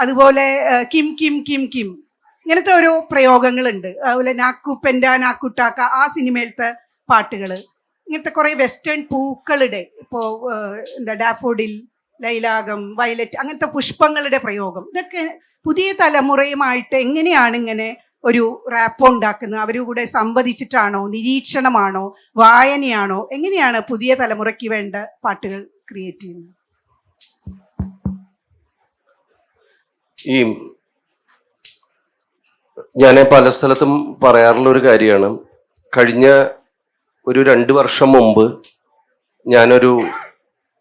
അതുപോലെ കിം കിം കിം കിം ഇങ്ങനത്തെ ഓരോ പ്രയോഗങ്ങളുണ്ട്. അതുപോലെ നാക്കുപ്പെൻ്റെ നാക്കുട്ടാക്ക, ആ സിനിമയിലത്തെ പാട്ടുകൾ, ഇങ്ങനത്തെ കുറേ വെസ്റ്റേൺ പൂക്കളുടെ, ഇപ്പോൾ ഡാഫോഡിൽ, ലൈലാകം, വയലറ്റ്, അങ്ങനത്തെ പുഷ്പങ്ങളുടെ പ്രയോഗം, ഇതൊക്കെ പുതിയ തലമുറയുമായിട്ട് എങ്ങനെയാണ് ഇങ്ങനെ ഒരു റാപ്പ് ഉണ്ടാക്കുന്നത്? അവരും കൂടെ സംവദിച്ചിട്ടാണോ, നിരീക്ഷണമാണോ, വായനയാണോ, എങ്ങനെയാണ് പുതിയ തലമുറയ്ക്ക് വേണ്ട പാട്ടുകൾ ക്രിയേറ്റ് ചെയ്യുന്നത്? ഞാൻ പല സ്ഥലത്തും പറയാറുള്ള ഒരു കാര്യമാണ്. കഴിഞ്ഞ ഒരു 2 വർഷം മുമ്പ് ഞാനൊരു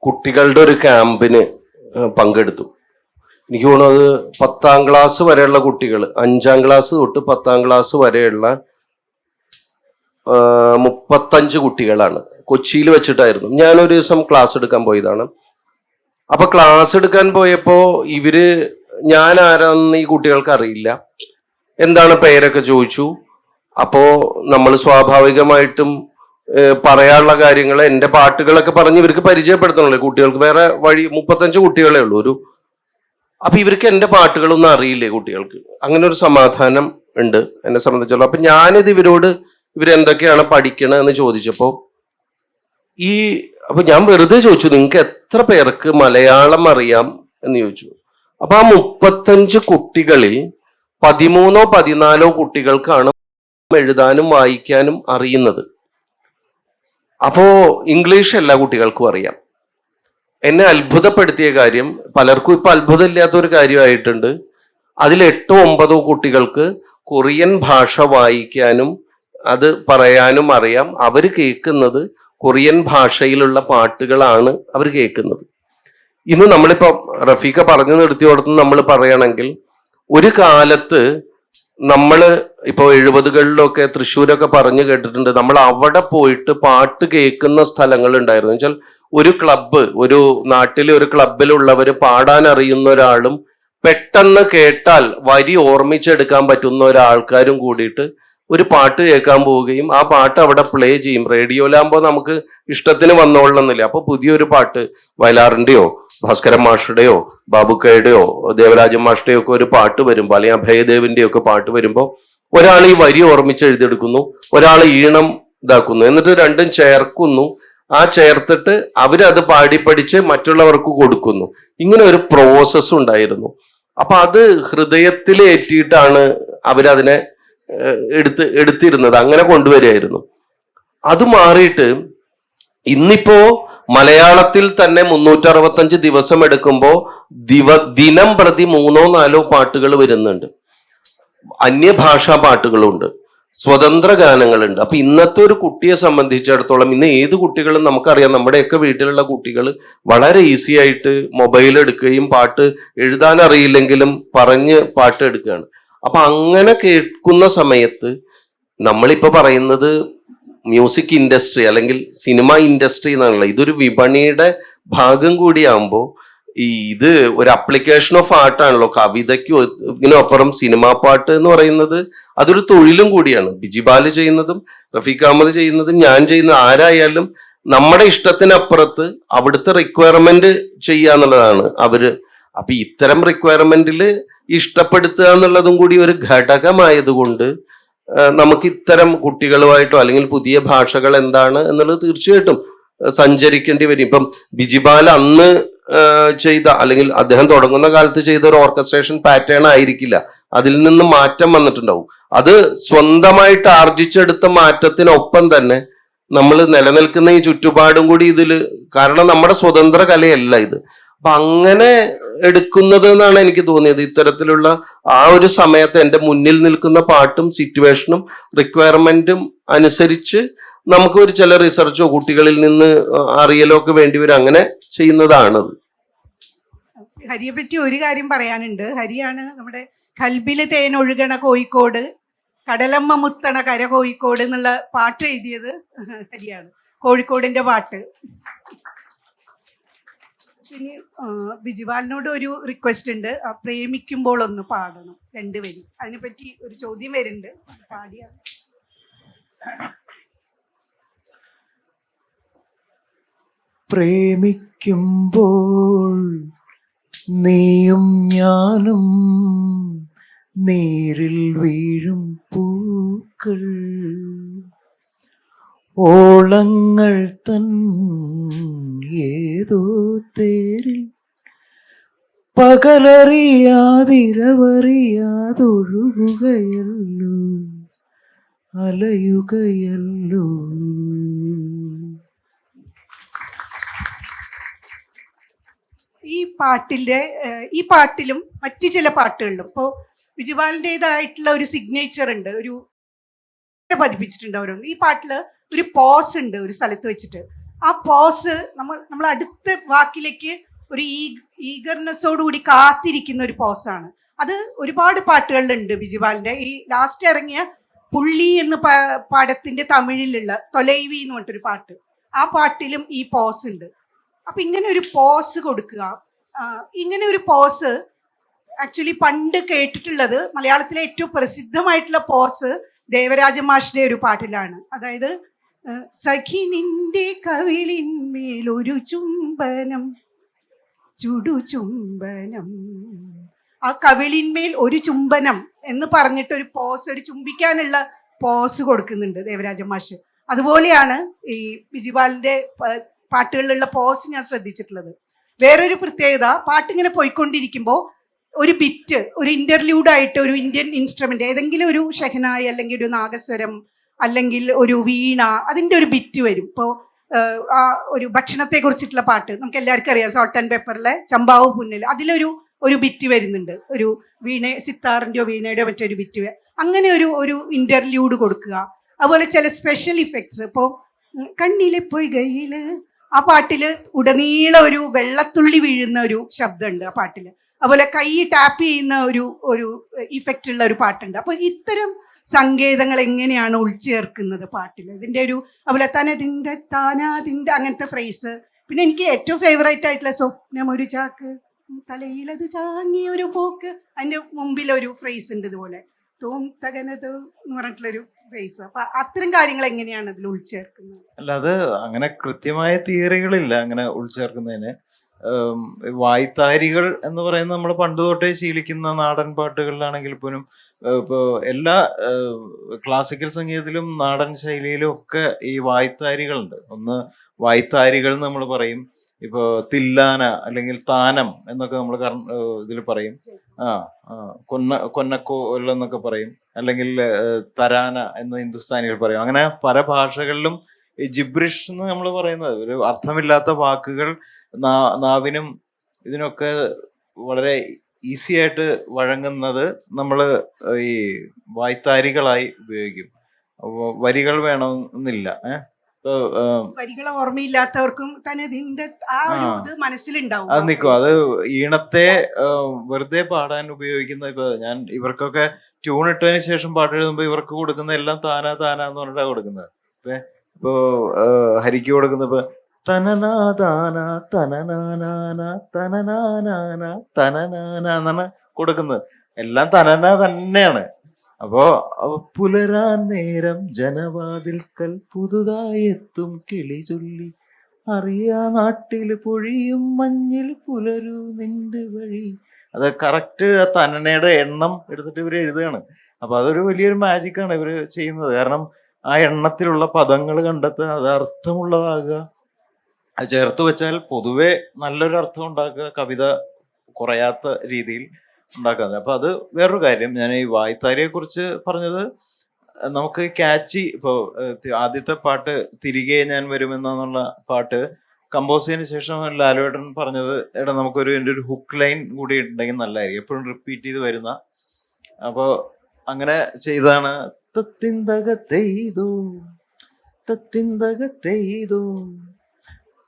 കുട്ടികളുടെ ഒരു ക്യാമ്പിന് പങ്കെടുത്തു. എനിക്ക് തോന്നുന്നത് 10ാം ക്ലാസ് വരെയുള്ള കുട്ടികൾ, 5ാം ക്ലാസ് തൊട്ട് 10ാം ക്ലാസ് വരെയുള്ള 35 കുട്ടികളാണ്. കൊച്ചിയിൽ വെച്ചിട്ടായിരുന്നു. ഞാനൊരു ദിവസം ക്ലാസ് എടുക്കാൻ പോയതാണ്. അപ്പൊ ക്ലാസ് എടുക്കാൻ പോയപ്പോ ഞാൻ ആരാന്ന് ഈ കുട്ടികൾക്ക് അറിയില്ല. എന്താണ് പേരൊക്കെ ചോദിച്ചു. അപ്പോ നമ്മൾ സ്വാഭാവികമായിട്ടും പറയാനുള്ള കാര്യങ്ങൾ, എൻ്റെ പാട്ടുകളൊക്കെ പറഞ്ഞ് ഇവർക്ക് പരിചയപ്പെടുത്തണല്ലോ കുട്ടികൾക്ക്. വേറെ വഴി 35 കുട്ടികളേ ഉള്ളൂ. അപ്പൊ ഇവർക്ക് എൻ്റെ പാട്ടുകളൊന്നും അറിയില്ലേ കുട്ടികൾക്ക്. അങ്ങനെ ഒരു സമാധാനം ഉണ്ട് എന്നെ സംബന്ധിച്ചുള്ള. അപ്പൊ ഞാനിത് ഇവരെന്തൊക്കെയാണ് പഠിക്കണതെന്ന് ചോദിച്ചപ്പോ അപ്പൊ ഞാൻ വെറുതെ ചോദിച്ചു, നിങ്ങൾക്ക് എത്ര പേർക്ക് മലയാളം അറിയാം എന്ന് ചോദിച്ചു. അപ്പൊ ആ 35 കുട്ടികളിൽ 13ഓ 14ഓ കുട്ടികൾക്കാണ് എഴുതാനും വായിക്കാനും അറിയുന്നത്. അപ്പോ ഇംഗ്ലീഷ് എല്ലാ കുട്ടികൾക്കും അറിയാം. എന്നെ അത്ഭുതപ്പെടുത്തിയ കാര്യം, പലർക്കും ഇപ്പൊ അത്ഭുതമില്ലാത്തൊരു കാര്യമായിട്ടുണ്ട്, അതിൽ 8ഓ 9ഓ കുട്ടികൾക്ക് കൊറിയൻ ഭാഷ വായിക്കാനും അത് പറയാനും അറിയാം. അവർ കേൾക്കുന്നത് കൊറിയൻ ഭാഷയിലുള്ള പാട്ടുകളാണ് അവർ കേൾക്കുന്നത്. ഇന്ന് നമ്മളിപ്പോ റഫീഖ പറഞ്ഞു നിർത്തിയോടത്ത് നമ്മൾ പറയണമെങ്കിൽ, ഒരു കാലത്ത് ഇപ്പോൾ 70കളിലൊക്കെ തൃശ്ശൂരൊക്കെ പറഞ്ഞു കേട്ടിട്ടുണ്ട്, നമ്മൾ അവിടെ പോയിട്ട് പാട്ട് കേൾക്കുന്ന സ്ഥലങ്ങൾ ഉണ്ടായിരുന്നു. വെച്ചാൽ ഒരു ക്ലബ്ബ്, ഒരു നാട്ടിലെ ഒരു ക്ലബിലുള്ളവർ പാടാൻ അറിയുന്ന ഒരാളും പെട്ടെന്ന് കേട്ടാൽ വരി ഓർമ്മിച്ചെടുക്കാൻ പറ്റുന്ന ഒരാൾക്കാരും കൂടിയിട്ട് ഒരു പാട്ട് കേൾക്കാൻ പോവുകയും ആ പാട്ട് അവിടെ പ്ലേ ചെയ്യും. റേഡിയോയിലാകുമ്പോൾ നമുക്ക് ഇഷ്ടത്തിന് വന്നോളണമെന്നില്ല. അപ്പൊ പുതിയൊരു പാട്ട് വയലാറിന്റെയോ ഭാസ്കരൻ മാഷുടെയോ ബാബുക്കയുടെയോ ദേവരാജൻ മാഷുടെയോ ഒക്കെ ഒരു പാട്ട് വരുമ്പോൾ, അല്ലെങ്കിൽ അഭയദേവിന്റെ ഒക്കെ പാട്ട് വരുമ്പോൾ ഒരാൾ ഈ വരി ഓർമ്മിച്ച് എഴുതിയെടുക്കുന്നു, ഒരാൾ ഈണം ഇതാക്കുന്നു, എന്നിട്ട് രണ്ടും ചേർക്കുന്നു. ആ ചേർത്തിട്ട് അവരത് പാടിപ്പടിച്ച് മറ്റുള്ളവർക്ക് കൊടുക്കുന്നു. ഇങ്ങനെ ഒരു പ്രോസസ്സ് ഉണ്ടായിരുന്നു. അപ്പൊ അത് ഹൃദയത്തിൽ ഏറ്റിയിട്ടാണ് അവരതിനെ എടുത്തിരുന്നത്. അങ്ങനെ കൊണ്ടുവരികയായിരുന്നു. അത് മാറിയിട്ട് ഇന്നിപ്പോ മലയാളത്തിൽ തന്നെ 365 ദിവസം എടുക്കുമ്പോൾ ദിനം പ്രതി 3ഓ 4ഓ പാട്ടുകൾ വരുന്നുണ്ട്. അന്യഭാഷാ പാട്ടുകളുണ്ട്. സ്വതന്ത്ര ഗാനങ്ങളുണ്ട്. അപ്പൊ ഇന്നത്തെ ഒരു കുട്ടിയെ സംബന്ധിച്ചിടത്തോളം, ഇന്ന് ഏത് കുട്ടികളും നമുക്കറിയാം, നമ്മുടെയൊക്കെ വീട്ടിലുള്ള കുട്ടികൾ വളരെ ഈസി ആയിട്ട് മൊബൈൽ എടുക്കുകയും പാട്ട് എഴുതാൻ അറിയില്ലെങ്കിലും പറഞ്ഞ് പാട്ട് എടുക്കുകയാണ്. അപ്പൊ അങ്ങനെ കേൾക്കുന്ന സമയത്ത് നമ്മളിപ്പോ പറയുന്നത് മ്യൂസിക് ഇൻഡസ്ട്രി അല്ലെങ്കിൽ സിനിമ ഇൻഡസ്ട്രി എന്നുള്ള ഇതൊരു വിപണിയുടെ ഭാഗം കൂടിയാകുമ്പോൾ ഇത് ഒരു അപ്ലിക്കേഷൻ ഓഫ് ആർട്ടാണല്ലോ. കവിതയ്ക്കും ഇതിനപ്പുറം സിനിമാ പാട്ട് എന്ന് പറയുന്നത് അതൊരു തൊഴിലും കൂടിയാണ്. ബിജിബാല് ചെയ്യുന്നതും റഫീഖ് അഹമ്മദ് ചെയ്യുന്നതും ഞാൻ ചെയ്യുന്ന ആരായാലും നമ്മുടെ ഇഷ്ടത്തിനപ്പുറത്ത് അവിടുത്തെ റിക്വയർമെന്റ് ചെയ്യുക എന്നുള്ളതാണ് അവര്. അപ്പൊ ഇത്തരം റിക്വയർമെന്റിൽ ഇഷ്ടപ്പെടുത്തുക എന്നുള്ളതും കൂടി ഒരു ഘടകമായതുകൊണ്ട് നമുക്ക് ഇത്തരം കുട്ടികളുമായിട്ടോ അല്ലെങ്കിൽ പുതിയ ഭാഷകൾ എന്താണ് എന്നുള്ളത് തീർച്ചയായിട്ടും സഞ്ചരിക്കേണ്ടി വരും. ഇപ്പം ബിജിബാൽ അന്ന് ചെയ്ത അല്ലെങ്കിൽ അദ്ദേഹം തുടങ്ങുന്ന കാലത്ത് ചെയ്ത ഒരു ഓർക്കസ്ട്രേഷൻ പാറ്റേൺ ആയിരിക്കില്ല, അതിൽ നിന്ന് മാറ്റം വന്നിട്ടുണ്ടാവും. അത് സ്വന്തമായിട്ട് ആർജിച്ചെടുത്ത മാറ്റത്തിനൊപ്പം തന്നെ നമ്മൾ നിലനിൽക്കുന്ന ഈ ചുറ്റുപാടും കൂടി ഇതിൽ, കാരണം നമ്മുടെ സ്വതന്ത്ര കലയല്ല ഇത്. അപ്പൊ അങ്ങനെ എടുക്കുന്നത് എന്നാണ് എനിക്ക് തോന്നിയത്. ഇത്തരത്തിലുള്ള ആ ഒരു സമയത്ത് എൻ്റെ മുന്നിൽ നിൽക്കുന്ന പാട്ടും സിറ്റുവേഷനും റിക്വയർമെന്റും അനുസരിച്ച് നമുക്ക് ഒരു ചില റിസർച്ചോ കുട്ടികളിൽ നിന്ന് അറിയലോ ഒക്കെ വേണ്ടി വരും. അങ്ങനെ ചെയ്യുന്നതാണത്. ഹരിയെ പറ്റി ഒരു കാര്യം പറയാനുണ്ട്. ഹരിയാണ് നമ്മുടെ കൽബില് തേനൊഴുകണ കോഴിക്കോട്, കടലമ്മ മുത്തണ കര കോഴിക്കോട് എന്നുള്ള പാട്ട് എഴുതിയത് ഹരിയാണ്, കോഴിക്കോടിന്റെ പാട്ട്. പിന്നെ ബിജിബാലിനോട് ഒരു റിക്വസ്റ്റ് ഉണ്ട്, പ്രേമിക്കുമ്പോൾ ഒന്ന് പാടണം 2 വരി. അതിനെപ്പറ്റി ഒരു ചോദ്യം വരുന്നുണ്ട്, പാടിയാണ്. പ്രേമിക്കുമ്പോൾ നീയും ഞാനും നീരിൽ വീഴും പൂക്കൾ, ഓളങ്ങൾ തൻ ഏതോ തേരിൽ പകലറിയാതിരവറിയാതൊഴുകുകയല്ലോ, അലയുകയല്ലോ. ഈ പാട്ടിലും മറ്റു ചില പാട്ടുകളിലും ഇപ്പോൾ ബിജിബാലിൻ്റെതായിട്ടുള്ള ഒരു സിഗ്നേച്ചർ ഉണ്ട്, ഒരു പതിപ്പിച്ചിട്ടുണ്ട് ഓരോന്ന്. ഈ പാട്ടിൽ ഒരു പോസ് ഉണ്ട് ഒരു സ്ഥലത്ത് വെച്ചിട്ട്. ആ പോസ് നമ്മൾ അടുത്ത വാക്കിലേക്ക് ഒരു ഈഗർനെസ്സോടുകൂടി കാത്തിരിക്കുന്ന ഒരു പോസാണ്. അത് ഒരുപാട് പാട്ടുകളിലുണ്ട് ബിജിബാലിൻ്റെ. ഈ ലാസ്റ്റ് ഇറങ്ങിയ പുള്ളി എന്ന പാടത്തിന്റെ തമിഴിലുള്ള തൊലൈവി എന്ന് പറഞ്ഞിട്ടൊരു പാട്ട്, ആ പാട്ടിലും ഈ പോസ് ഉണ്ട്. അപ്പൊ ഇങ്ങനെ ഒരു പോസ് കൊടുക്കുക, ഇങ്ങനെ ഒരു പോസ് ആക്ച്വലി പണ്ട് കേട്ടിട്ടുള്ളത് മലയാളത്തിലെ ഏറ്റവും പ്രസിദ്ധമായിട്ടുള്ള പോസ് ദേവരാജ മാഷിന്റെ ഒരു പാട്ടിലാണ്. അതായത് സഖി നിന്റെ കവിളിന്മേൽ ഒരു ചുംബനം, ചുടുചുംബനം, ആ കവിളിന്മേൽ ഒരു ചുംബനം എന്ന് പറഞ്ഞിട്ട് ഒരു പോസ്, ഒരു ചുംബിക്കാനുള്ള പോസ് കൊടുക്കുന്നുണ്ട് ദേവരാജ മാഷ്. അതുപോലെയാണ് ഈ ബിജിബാലിന്റെ പാട്ടുകളിലുള്ള പോസ് ഞാൻ ശ്രദ്ധിച്ചിട്ടുള്ളത്. വേറൊരു പ്രത്യേകത, പാട്ടിങ്ങനെ പോയിക്കൊണ്ടിരിക്കുമ്പോൾ ഒരു ബിറ്റ്, ഒരു ഇന്റർലൂഡായിട്ട് ഒരു ഇന്ത്യൻ ഇൻസ്ട്രുമെന്റ്, ഏതെങ്കിലും ഒരു ഷെഹനായി അല്ലെങ്കിൽ ഒരു നാഗസ്വരം അല്ലെങ്കിൽ ഒരു വീണ, അതിൻ്റെ ഒരു ബിറ്റ് വരും. ഇപ്പോൾ ആ ഒരു ഭക്ഷണത്തെ കുറിച്ചിട്ടുള്ള പാട്ട് നമുക്ക് എല്ലാവർക്കും അറിയാം, സോൾട്ട് ആൻഡ് പെപ്പറിലെ ചമ്പാവ് പുന്നിൽ, അതിലൊരു ബിറ്റ് വരുന്നുണ്ട്, ഒരു സിത്താറിൻ്റെയോ വീണയുടെയോ മറ്റൊരു ബിറ്റ്. അങ്ങനെ ഒരു ഇന്റർലൂഡ് കൊടുക്കുക. അതുപോലെ ചില സ്പെഷ്യൽ ഇഫക്ട്സ്, ഇപ്പോൾ കണ്ണിലെ പൊയ്കയിൽ, ആ പാട്ടിൽ ഉടനീളം ഒരു വെള്ളത്തുള്ളി വീഴുന്ന ഒരു ശബ്ദമുണ്ട് ആ പാട്ടിൽ. അതുപോലെ കൈ ടാപ്പ് ചെയ്യുന്ന ഒരു ഇഫക്റ്റ് ഉള്ള ഒരു പാട്ടുണ്ട്. അപ്പോൾ ഇത്തരം സങ്കേതങ്ങൾ എങ്ങനെയാണ് ഉൾച്ചേർക്കുന്നത് പാട്ടിൽ, ഇതിൻ്റെ അതുപോലെ താനാതിൻ്റെ അങ്ങനത്തെ ഫ്രേസ്. പിന്നെ എനിക്ക് ഏറ്റവും ഫേവറേറ്റ് ആയിട്ടുള്ള സ്വപ്നം ഒരു ചാക്ക് തലയിലത് ചാങ്ങിയ ഒരു പോക്ക്, അതിൻ്റെ മുമ്പിലൊരു ഫ്രേസ് ഉണ്ട് ഇതുപോലെ തോം തകനത് എന്ന് പറഞ്ഞിട്ടുള്ളൊരു ഫ്രേസ്. അപ്പൊ അത്തരം കാര്യങ്ങൾ എങ്ങനെയാണ് അതിൽ ഉൾച്ചേർക്കുന്നത്? അല്ല, അത് അങ്ങനെ കൃത്യമായ തിയറികളില്ല അങ്ങനെ ഉൾച്ചേർക്കുന്നതിന്. വായ്ത്താരികൾ എന്ന് പറയുന്നത് നമ്മൾ പണ്ട് തൊട്ടേ ശീലിക്കുന്ന നാടൻ പാട്ടുകളിലാണെങ്കിൽ പോലും ഇപ്പോൾ എല്ലാ ക്ലാസിക്കൽ സംഗീതത്തിലും നാടൻ ശൈലിയിലും ഒക്കെ ഈ വായ്ത്താരികളുണ്ട്. ഒന്ന് വായ്ത്താരികൾ എന്ന് നമ്മൾ പറയും, ഇപ്പോൾ തില്ലാന അല്ലെങ്കിൽ താനം എന്നൊക്കെ നമ്മൾ ഇതിൽ പറയും. കൊന്നക്കോൽ എന്നൊക്കെ പറയും, അല്ലെങ്കിൽ തരാന എന്ന് ഹിന്ദുസ്ഥാനികൾ പറയും. അങ്ങനെ പല ഭാഷകളിലും ഈ ജിബ്രിഷ് എന്ന് നമ്മൾ പറയുന്നത് ഒരു അർത്ഥമില്ലാത്ത വാക്കുകൾ നാവിനും ഇതിനൊക്കെ വളരെ ഈസി ആയിട്ട് വഴങ്ങുന്നത് നമ്മൾ ഈ വായ്ത്താരികളായി ഉപയോഗിക്കും. വരികൾ വേണമെന്നില്ല. ഇപ്പൊ വരികൾ ഓർമ്മയില്ലാത്തവർക്കും തന്നെ ഇതിന്റെ ആ ഒരു ഇത് മനസ്സിലുണ്ടാവും. അത് നിൽക്കും. അത് ഈണത്തെ വെറുതെ പാടാൻ ഉപയോഗിക്കുന്ന, ഇപ്പൊ ഞാൻ ഇവർക്കൊക്കെ ട്യൂൺ ഇട്ടതിന് ശേഷം പാട്ട് എഴുതുമ്പോൾ ഇവർക്ക് കൊടുക്കുന്ന എല്ലാം താനാ താനാ എന്ന് പറഞ്ഞിട്ടാണ് കൊടുക്കുന്നത്. ഇപ്പോ ഹരിക്ക് കൊടുക്കുന്ന ഇപ്പൊ തനനാ താനാ തനനാനാന തനനാനാന തനനാന എന്നാണ് കൊടുക്കുന്നത്. എല്ലാം തനന തന്നെയാണ്. അപ്പോ പുലരാൻ നേരം ജനവാതിൽക്കൽ പുതുതായി എത്തും കിളി ചൊല്ലി അറിയാ നാട്ടില് പൊഴിയും മഞ്ഞിൽ പുലരൂ നിന്റെ വഴി. അത് കറക്റ്റ് ആ തനനയുടെ എണ്ണം എടുത്തിട്ട് ഇവർ എഴുതുകയാണ്. അപ്പൊ അതൊരു വലിയൊരു മാജിക്കാണ് ഇവര് ചെയ്യുന്നത്. കാരണം ആ എണ്ണത്തിലുള്ള പദങ്ങൾ കണ്ടെത്തുക, അത് അർത്ഥമുള്ളതാകുക, അത് ചേർത്ത് വെച്ചാൽ പൊതുവെ നല്ലൊരു അർത്ഥം ഉണ്ടാക്കുക, കവിത കുറയാത്ത രീതിയിൽ ഉണ്ടാക്കുന്നത്. അപ്പൊ അത് വേറൊരു കാര്യം. ഞാൻ ഈ വായ്ത്താരിയെ കുറിച്ച് പറഞ്ഞത്, നമുക്ക് ക്യാച്ചി, ഇപ്പോൾ ആദ്യത്തെ പാട്ട് തിരികെ ഞാൻ വരുമെന്നുള്ള പാട്ട് കമ്പോസ് ചെയ്തതിന് ശേഷം ലാലുവേട്ടൻ പറഞ്ഞത്, എടാ നമുക്കൊരു എൻ്റെ ഒരു ഹുക്ക് ലൈൻ കൂടി ഉണ്ടെങ്കിൽ നല്ലതായിരിക്കും, എപ്പോഴും റിപ്പീറ്റ് ചെയ്ത് വരുന്ന. അപ്പോൾ അങ്ങനെ ചെയ്താണ്. തത്തിന്തകത്തെയ്തോ തത്തിന്തകത്തെയ്തോ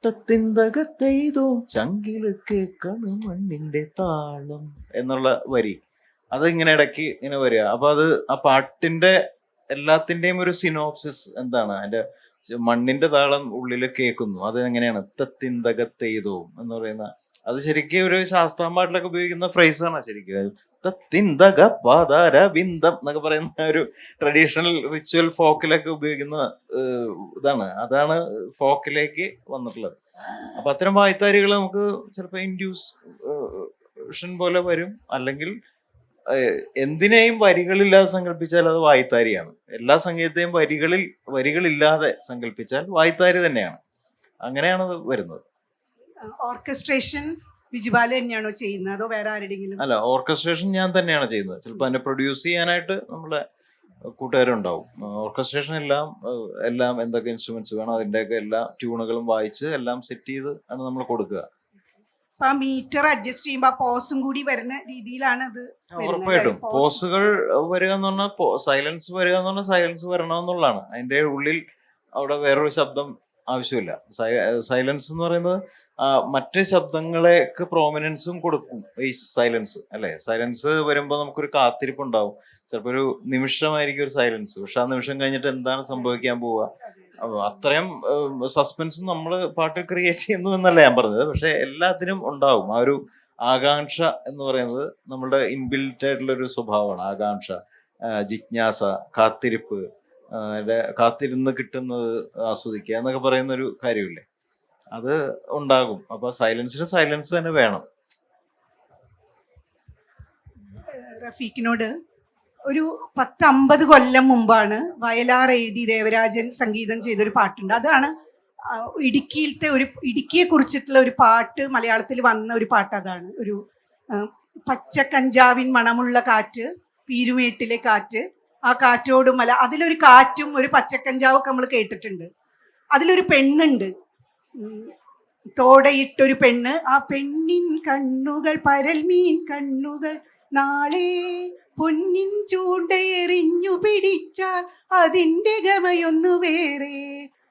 തത്തിന്തകത്തെയ്തോ ചങ്കില് കേൾക്കണം മണ്ണിന്റെ താളം എന്നുള്ള വരി. അത് ഇങ്ങനെ ഇടയ്ക്ക് ഇങ്ങനെ വരിക. അപ്പൊ അത് ആ പാട്ടിന്റെ എല്ലാത്തിന്റെയും ഒരു സിനോപ്സിസ് എന്താണ്, അതിന്റെ മണ്ണിന്റെ താളം ഉള്ളിൽ കേൾക്കുന്നു. അത് എങ്ങനെയാണ് തത്തിന്തകത്തെയ്തോ എന്ന് പറയുന്ന, അത് ശരിക്കും ഒരു ശാസ്ത്രം പാട്ടിലൊക്കെ ഉപയോഗിക്കുന്ന ഫ്രേസാണ് ശരിക്കും. തത്തിന്തക പാതാര ബിന്ദം എന്നൊക്കെ പറയുന്ന ഒരു ട്രഡീഷണൽ റിച്വൽ ഫോക്കിലൊക്കെ ഉപയോഗിക്കുന്ന ഇതാണ്. അതാണ് ഫോക്കിലേക്ക് വന്നിട്ടുള്ളത്. അപ്പൊ അത്തരം വായ്ത്താരികൾ നമുക്ക് ചിലപ്പോൾ ഇൻഡ്യൂഷൻ പോലെ വരും. അല്ലെങ്കിൽ എന്തിനേയും വരികളില്ലാതെ സങ്കല്പിച്ചാൽ അത് വായ്ത്താരിയാണ്. എല്ലാ സംഗീതത്തെയും വരികളില്ലാതെ സങ്കല്പിച്ചാൽ വായ്ത്താരി തന്നെയാണ്. അങ്ങനെയാണ് അത് വരുന്നത്. ഓർക്കസ്ട്രേഷൻ ബിജുബാല തന്നെയാണോ ചെയ്യുന്നത്, അതോ വേറെ ആരുടെയെങ്കിലും? അല്ല, ഓർക്കസ്ട്രേഷൻ ഞാൻ തന്നെയാണ് ചെയ്യുന്നത്. ചിലപ്പോൾ അതിനെ പ്രൊഡ്യൂസ് ചെയ്യാനായിട്ട് നമ്മളെ കൂട്ടുകാരുണ്ടാവും. ഓർക്കസ്ട്രേഷൻ എല്ലാം എന്തൊക്കെ ഇൻസ്ട്രുമെന്റ്സ് വേണം അതിൻ്റെയൊക്കെ എല്ലാ ട്യൂണുകളും വായിച്ച് എല്ലാം സെറ്റ് ചെയ്ത് ആണ് നമ്മൾ കൊടുക്കുക. ആ മീറ്റർ അഡ്ജസ്റ്റ് ചെയ്യുമ്പോൾ ആ പോസും കൂടി വരുന്ന രീതിയിലാണ് അത്. ഉറപ്പായിട്ടും പോസുകൾ വരിക എന്ന് പറഞ്ഞാൽ, സൈലൻസ് വരിക എന്ന് പറഞ്ഞാൽ സൈലൻസ് വരണമെന്നുള്ളതാണ്. അതിന്റെ ഉള്ളിൽ അവിടെ വേറൊരു ശബ്ദം ആവശ്യമില്ല. സൈലൻസ് എന്ന് പറയുന്നത് മറ്റ് ശബ്ദങ്ങളെക്ക് പ്രോമിനൻസും കൊടുക്കും ഈ സൈലൻസ്, അല്ലെ? സൈലൻസ് വരുമ്പോൾ നമുക്കൊരു കാത്തിരിപ്പ് ഉണ്ടാവും. ചിലപ്പോൾ ഒരു നിമിഷമായിരിക്കും ഒരു സൈലൻസ്, പക്ഷെ ആ നിമിഷം കഴിഞ്ഞിട്ട് എന്താണ് സംഭവിക്കാൻ പോവുക, അത്രയും സസ്പെൻസും നമ്മൾ പാട്ട് ക്രിയേറ്റ് ചെയ്യുന്നു എന്നല്ല ഞാൻ പറഞ്ഞത്. പക്ഷെ എല്ലാത്തിനും ഉണ്ടാവും ആ ഒരു ആകാംക്ഷ എന്ന് പറയുന്നത്. നമ്മളുടെ ഇൻബിൽറ്റ് ആയിട്ടുള്ള ഒരു സ്വഭാവമാണ് ആകാംക്ഷ, ജിജ്ഞാസ, കാത്തിരിപ്പ്, കാത്തിരുന്ന് കിട്ടുന്നത് ആസ്വദിക്കുക എന്നൊക്കെ പറയുന്ന ഒരു കാര്യമില്ലേ, അത് ഉണ്ടാകും. അപ്പൊ സൈലൻസിന് സൈലൻസ് തന്നെ വേണം. റഫീഖിനോട് ഒരു 10-50 കൊല്ലം മുമ്പാണ് വയലാർ എഴുതി ദേവരാജൻ സംഗീതം ചെയ്തൊരു പാട്ടുണ്ട്. അതാണ് ഇടുക്കിയെ കുറിച്ചിട്ടുള്ള ഒരു പാട്ട് മലയാളത്തിൽ വന്ന ഒരു പാട്ട്. അതാണ് ഒരു പച്ചക്കഞ്ചാവിൻ മണമുള്ള കാറ്റ്, പീരുമേട്ടിലെ കാറ്റ്, ആ കാറ്റോടും അതിലൊരു കാറ്റും ഒരു പച്ചക്കഞ്ചാവൊക്കെ നമ്മൾ കേട്ടിട്ടുണ്ട്. അതിലൊരു പെണ്ണുണ്ട്, തോടയിട്ടൊരു പെണ്ണ്. ആ പെണ്ണിൻ കണ്ണുകൾ പരൽമീൻ കണ്ണുകൾ, നാളെ പൊന്നിൻ ചൂണ്ടയെറിഞ്ഞു പിടിച്ചാൽ അതിൻ്റെ ഗമയൊന്നു വേറെ.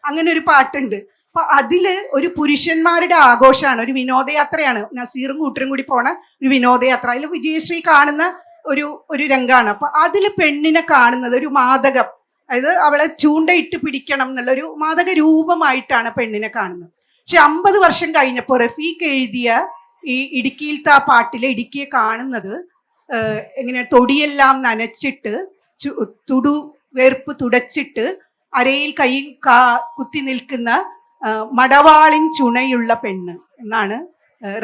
അങ്ങനെ ഒരു പാട്ടുണ്ട്. അപ്പൊ അതില് ഒരു പുരുഷന്മാരുടെ ആഘോഷമാണ്, ഒരു വിനോദയാത്രയാണ്. നസീറും കൂട്ടരും കൂടി പോണ ഒരു വിനോദയാത്ര. അതിൽ വിജയശ്രീ കാണുന്ന ഒരു രംഗമാണ്. അപ്പൊ അതില് പെണ്ണിനെ കാണുന്നത് ഒരു മാദകം, അതായത് അവളെ ചൂണ്ടയിട്ട് പിടിക്കണം എന്നുള്ളൊരു മാദക രൂപമായിട്ടാണ് പെണ്ണിനെ കാണുന്നത്. പക്ഷെ 50 വർഷം കഴിഞ്ഞപ്പോൾ റഫീഖ് എഴുതിയ ഈ ഇടുക്കിയിലത്തെ ആ പാട്ടിലെ ഇടുക്കിയെ കാണുന്നത് എങ്ങനെ, തൊടിയെല്ലാം നനച്ചിട്ട് വേർപ്പ് തുടച്ചിട്ട് അരയിൽ കൈയും കുത്തി നിൽക്കുന്ന മടവാളിൻ ചുണയുള്ള പെണ്ണ് എന്നാണ്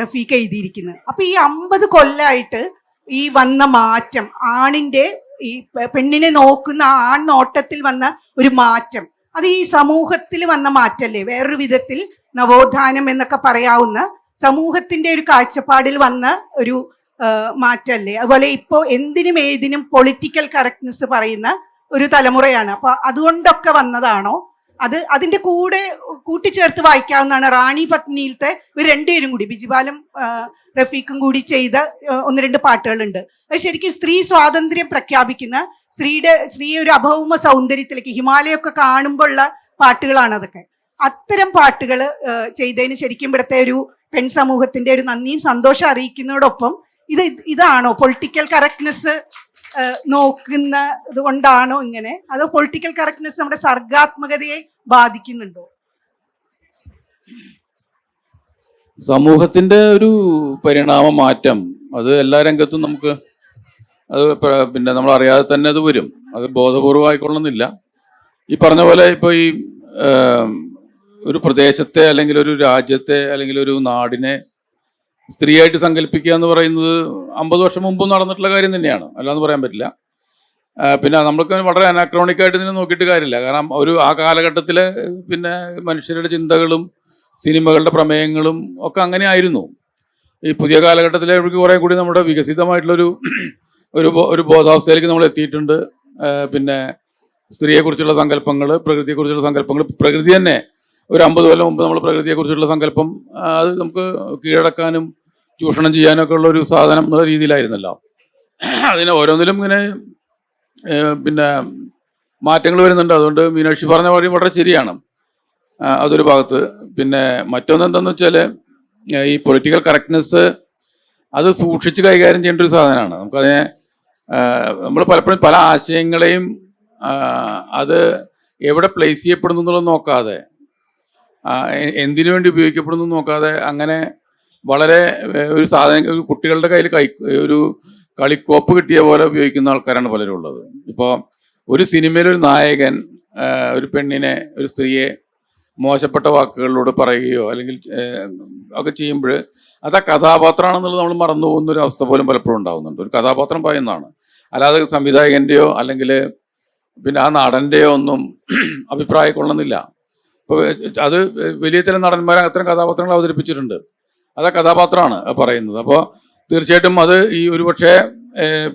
റഫീഖ് എഴുതിയിരിക്കുന്നത്. അപ്പൊ ഈ 50 കൊല്ലമായിട്ട് ഈ വന്ന മാറ്റം, ആണിന്റെ ഈ പെണ്ണിനെ നോക്കുന്ന ആൺ നോട്ടത്തിൽ വന്ന ഒരു മാറ്റം, അത് ഈ സമൂഹത്തിൽ വന്ന മാറ്റല്ലേ? വേറൊരു വിധത്തിൽ നവോത്ഥാനം എന്നൊക്കെ പറയാവുന്ന സമൂഹത്തിന്റെ ഒരു കാഴ്ചപ്പാടിൽ വന്ന ഒരു മാറ്റല്ലേ? അതുപോലെ ഇപ്പോൾ എന്തിനും ഏതിനും പൊളിറ്റിക്കൽ കറക്റ്റ്നെസ് പറയുന്ന ഒരു തലമുറയാണ്. അപ്പൊ അതുകൊണ്ടൊക്കെ വന്നതാണോ, അതിന്റെ കൂടെ കൂട്ടിച്ചേർത്ത് വായിക്കാവുന്നതാണ് റാണി പത്നിയിലത്തെ ഇവർ രണ്ടുപേരും കൂടി ബിജിപാലും റഫീഖും കൂടി ചെയ്ത 1-2 പാട്ടുകളുണ്ട്. അത് ശരിക്കും സ്ത്രീ സ്വാതന്ത്ര്യം പ്രഖ്യാപിക്കുന്ന സ്ത്രീ ഒരു അഭൗമ സൗന്ദര്യത്തിലേക്ക് ഹിമാലയൊക്കെ കാണുമ്പോൾ ഉള്ള പാട്ടുകളാണ് അതൊക്കെ. അത്തരം പാട്ടുകൾ ചെയ്തതിന് ശരിക്കും ഇവിടുത്തെ ഒരു പെൺ സമൂഹത്തിന്റെ ഒരു നന്ദിയും സന്തോഷം അറിയിക്കുന്നതോടൊപ്പം ഇതാണോ പൊളിറ്റിക്കൽ കറക്റ്റ്നെസ് നോക്കുന്നത് കൊണ്ടാണോ ഇങ്ങനെ, അതോ പൊളിറ്റിക്കൽ കറക്റ്റ്നെസ് നമ്മുടെ സർഗാത്മകതയെ ബാധിക്കുന്നുണ്ടോ? സമൂഹത്തിന്റെ ഒരു പരിണാമ മാറ്റം അത് എല്ലാ രംഗത്തും നമുക്ക് അത് പിന്നെ നമ്മൾ അറിയാതെ തന്നെ അത് വരും. അത് ബോധപൂർവം ആയിക്കൊള്ളുന്നില്ല. ഈ പറഞ്ഞ പോലെ ഇപ്പോൾ ഈ ഒരു പ്രദേശത്തെ അല്ലെങ്കിൽ ഒരു രാജ്യത്തെ അല്ലെങ്കിൽ ഒരു നാടിനെ സ്ത്രീയായിട്ട് സങ്കല്പിക്കുക എന്ന് പറയുന്നത് 50 വർഷം മുമ്പ് നടന്നിട്ടുള്ള കാര്യം തന്നെയാണ്, അല്ലാന്ന് പറയാൻ പറ്റില്ല. പിന്നെ നമ്മൾക്ക് വളരെ അനാക്രോണിക്കായിട്ട് ഇതിനെ നോക്കിയിട്ട് കാര്യമില്ല. കാരണം ആ കാലഘട്ടത്തിലെ പിന്നെ മനുഷ്യരുടെ ചിന്തകളും സിനിമകളുടെ പ്രമേയങ്ങളും ഒക്കെ അങ്ങനെ ആയിരുന്നു. ഈ പുതിയ കാലഘട്ടത്തിലേക്ക് കുറേ കൂടി നമ്മുടെ വികസിതമായിട്ടുള്ളൊരു ഒരു ബോധാവസ്ഥയിലേക്ക് നമ്മൾ എത്തിയിട്ടുണ്ട്. പിന്നെ സ്ത്രീയെക്കുറിച്ചുള്ള സങ്കല്പങ്ങൾ, പ്രകൃതിയെക്കുറിച്ചുള്ള സങ്കല്പങ്ങൾ, പ്രകൃതി തന്നെ ഒരു 50 കൊല്ലം മുമ്പ് നമ്മൾ പ്രകൃതിയെക്കുറിച്ചുള്ള സങ്കല്പം അത് നമുക്ക് കീഴടക്കാനും ചൂഷണം ചെയ്യാനും ഒക്കെ ഉള്ള ഒരു സാധനം എന്നുള്ള രീതിയിലായിരുന്നല്ലോ. അതിന് ഓരോന്നിലും ഇങ്ങനെ പിന്നെ മാറ്റങ്ങൾ വരുന്നുണ്ട്. അതുകൊണ്ട് മീനാക്ഷി പറഞ്ഞ കാര്യം വളരെ ശരിയാണ്, അതൊരു ഭാഗത്ത്. പിന്നെ മറ്റൊന്ന് എന്താണെന്ന് വെച്ചാൽ ഈ പൊളിറ്റിക്കൽ കറക്റ്റ്നെസ് അത് സൂക്ഷിച്ച് കൈകാര്യം ചെയ്യേണ്ട ഒരു സാധനമാണ്. നമുക്കതിനെ നമ്മൾ പലപ്പോഴും പല ആശയങ്ങളെയും അത് എവിടെ പ്ലേസ് ചെയ്യപ്പെടുന്നു എന്നുള്ളത് നോക്കാതെ, എന്തിനു വേണ്ടി ഉപയോഗിക്കപ്പെടുന്നു നോക്കാതെ അങ്ങനെ വളരെ ഒരു സാധനം കുട്ടികളുടെ കയ്യിൽ ഒരു കളിക്കോപ്പ് കിട്ടിയ പോലെ ഉപയോഗിക്കുന്ന ആൾക്കാരാണ് പലരും ഉള്ളത്. ഇപ്പോൾ ഒരു സിനിമയിലൊരു നായകൻ ഒരു പെണ്ണിനെ, ഒരു സ്ത്രീയെ മോശപ്പെട്ട വാക്കുകളിലൂടെ പറയുകയോ അല്ലെങ്കിൽ ഒക്കെ ചെയ്യുമ്പോൾ അത് ആ കഥാപാത്രമാണെന്നുള്ളത് നമ്മൾ മറന്നു പോകുന്ന ഒരു അവസ്ഥ പോലും പലപ്പോഴും ഉണ്ടാകുന്നുണ്ട്. ഒരു കഥാപാത്രം പറയുന്നതാണ്, അല്ലാതെ സംവിധായകൻ്റെയോ അല്ലെങ്കിൽ പിന്നെ ആ നടൻ്റെയോ ഒന്നും അഭിപ്രായം കൊള്ളുന്നില്ല. ഇപ്പോൾ അത് വലിയ ചില നടന്മാർ അത്തരം കഥാപാത്രങ്ങൾ അവതരിപ്പിച്ചിട്ടുണ്ട്, അത് ആ കഥാപാത്രമാണ് പറയുന്നത്. അപ്പോൾ തീർച്ചയായിട്ടും അത് ഈ ഒരുപക്ഷെ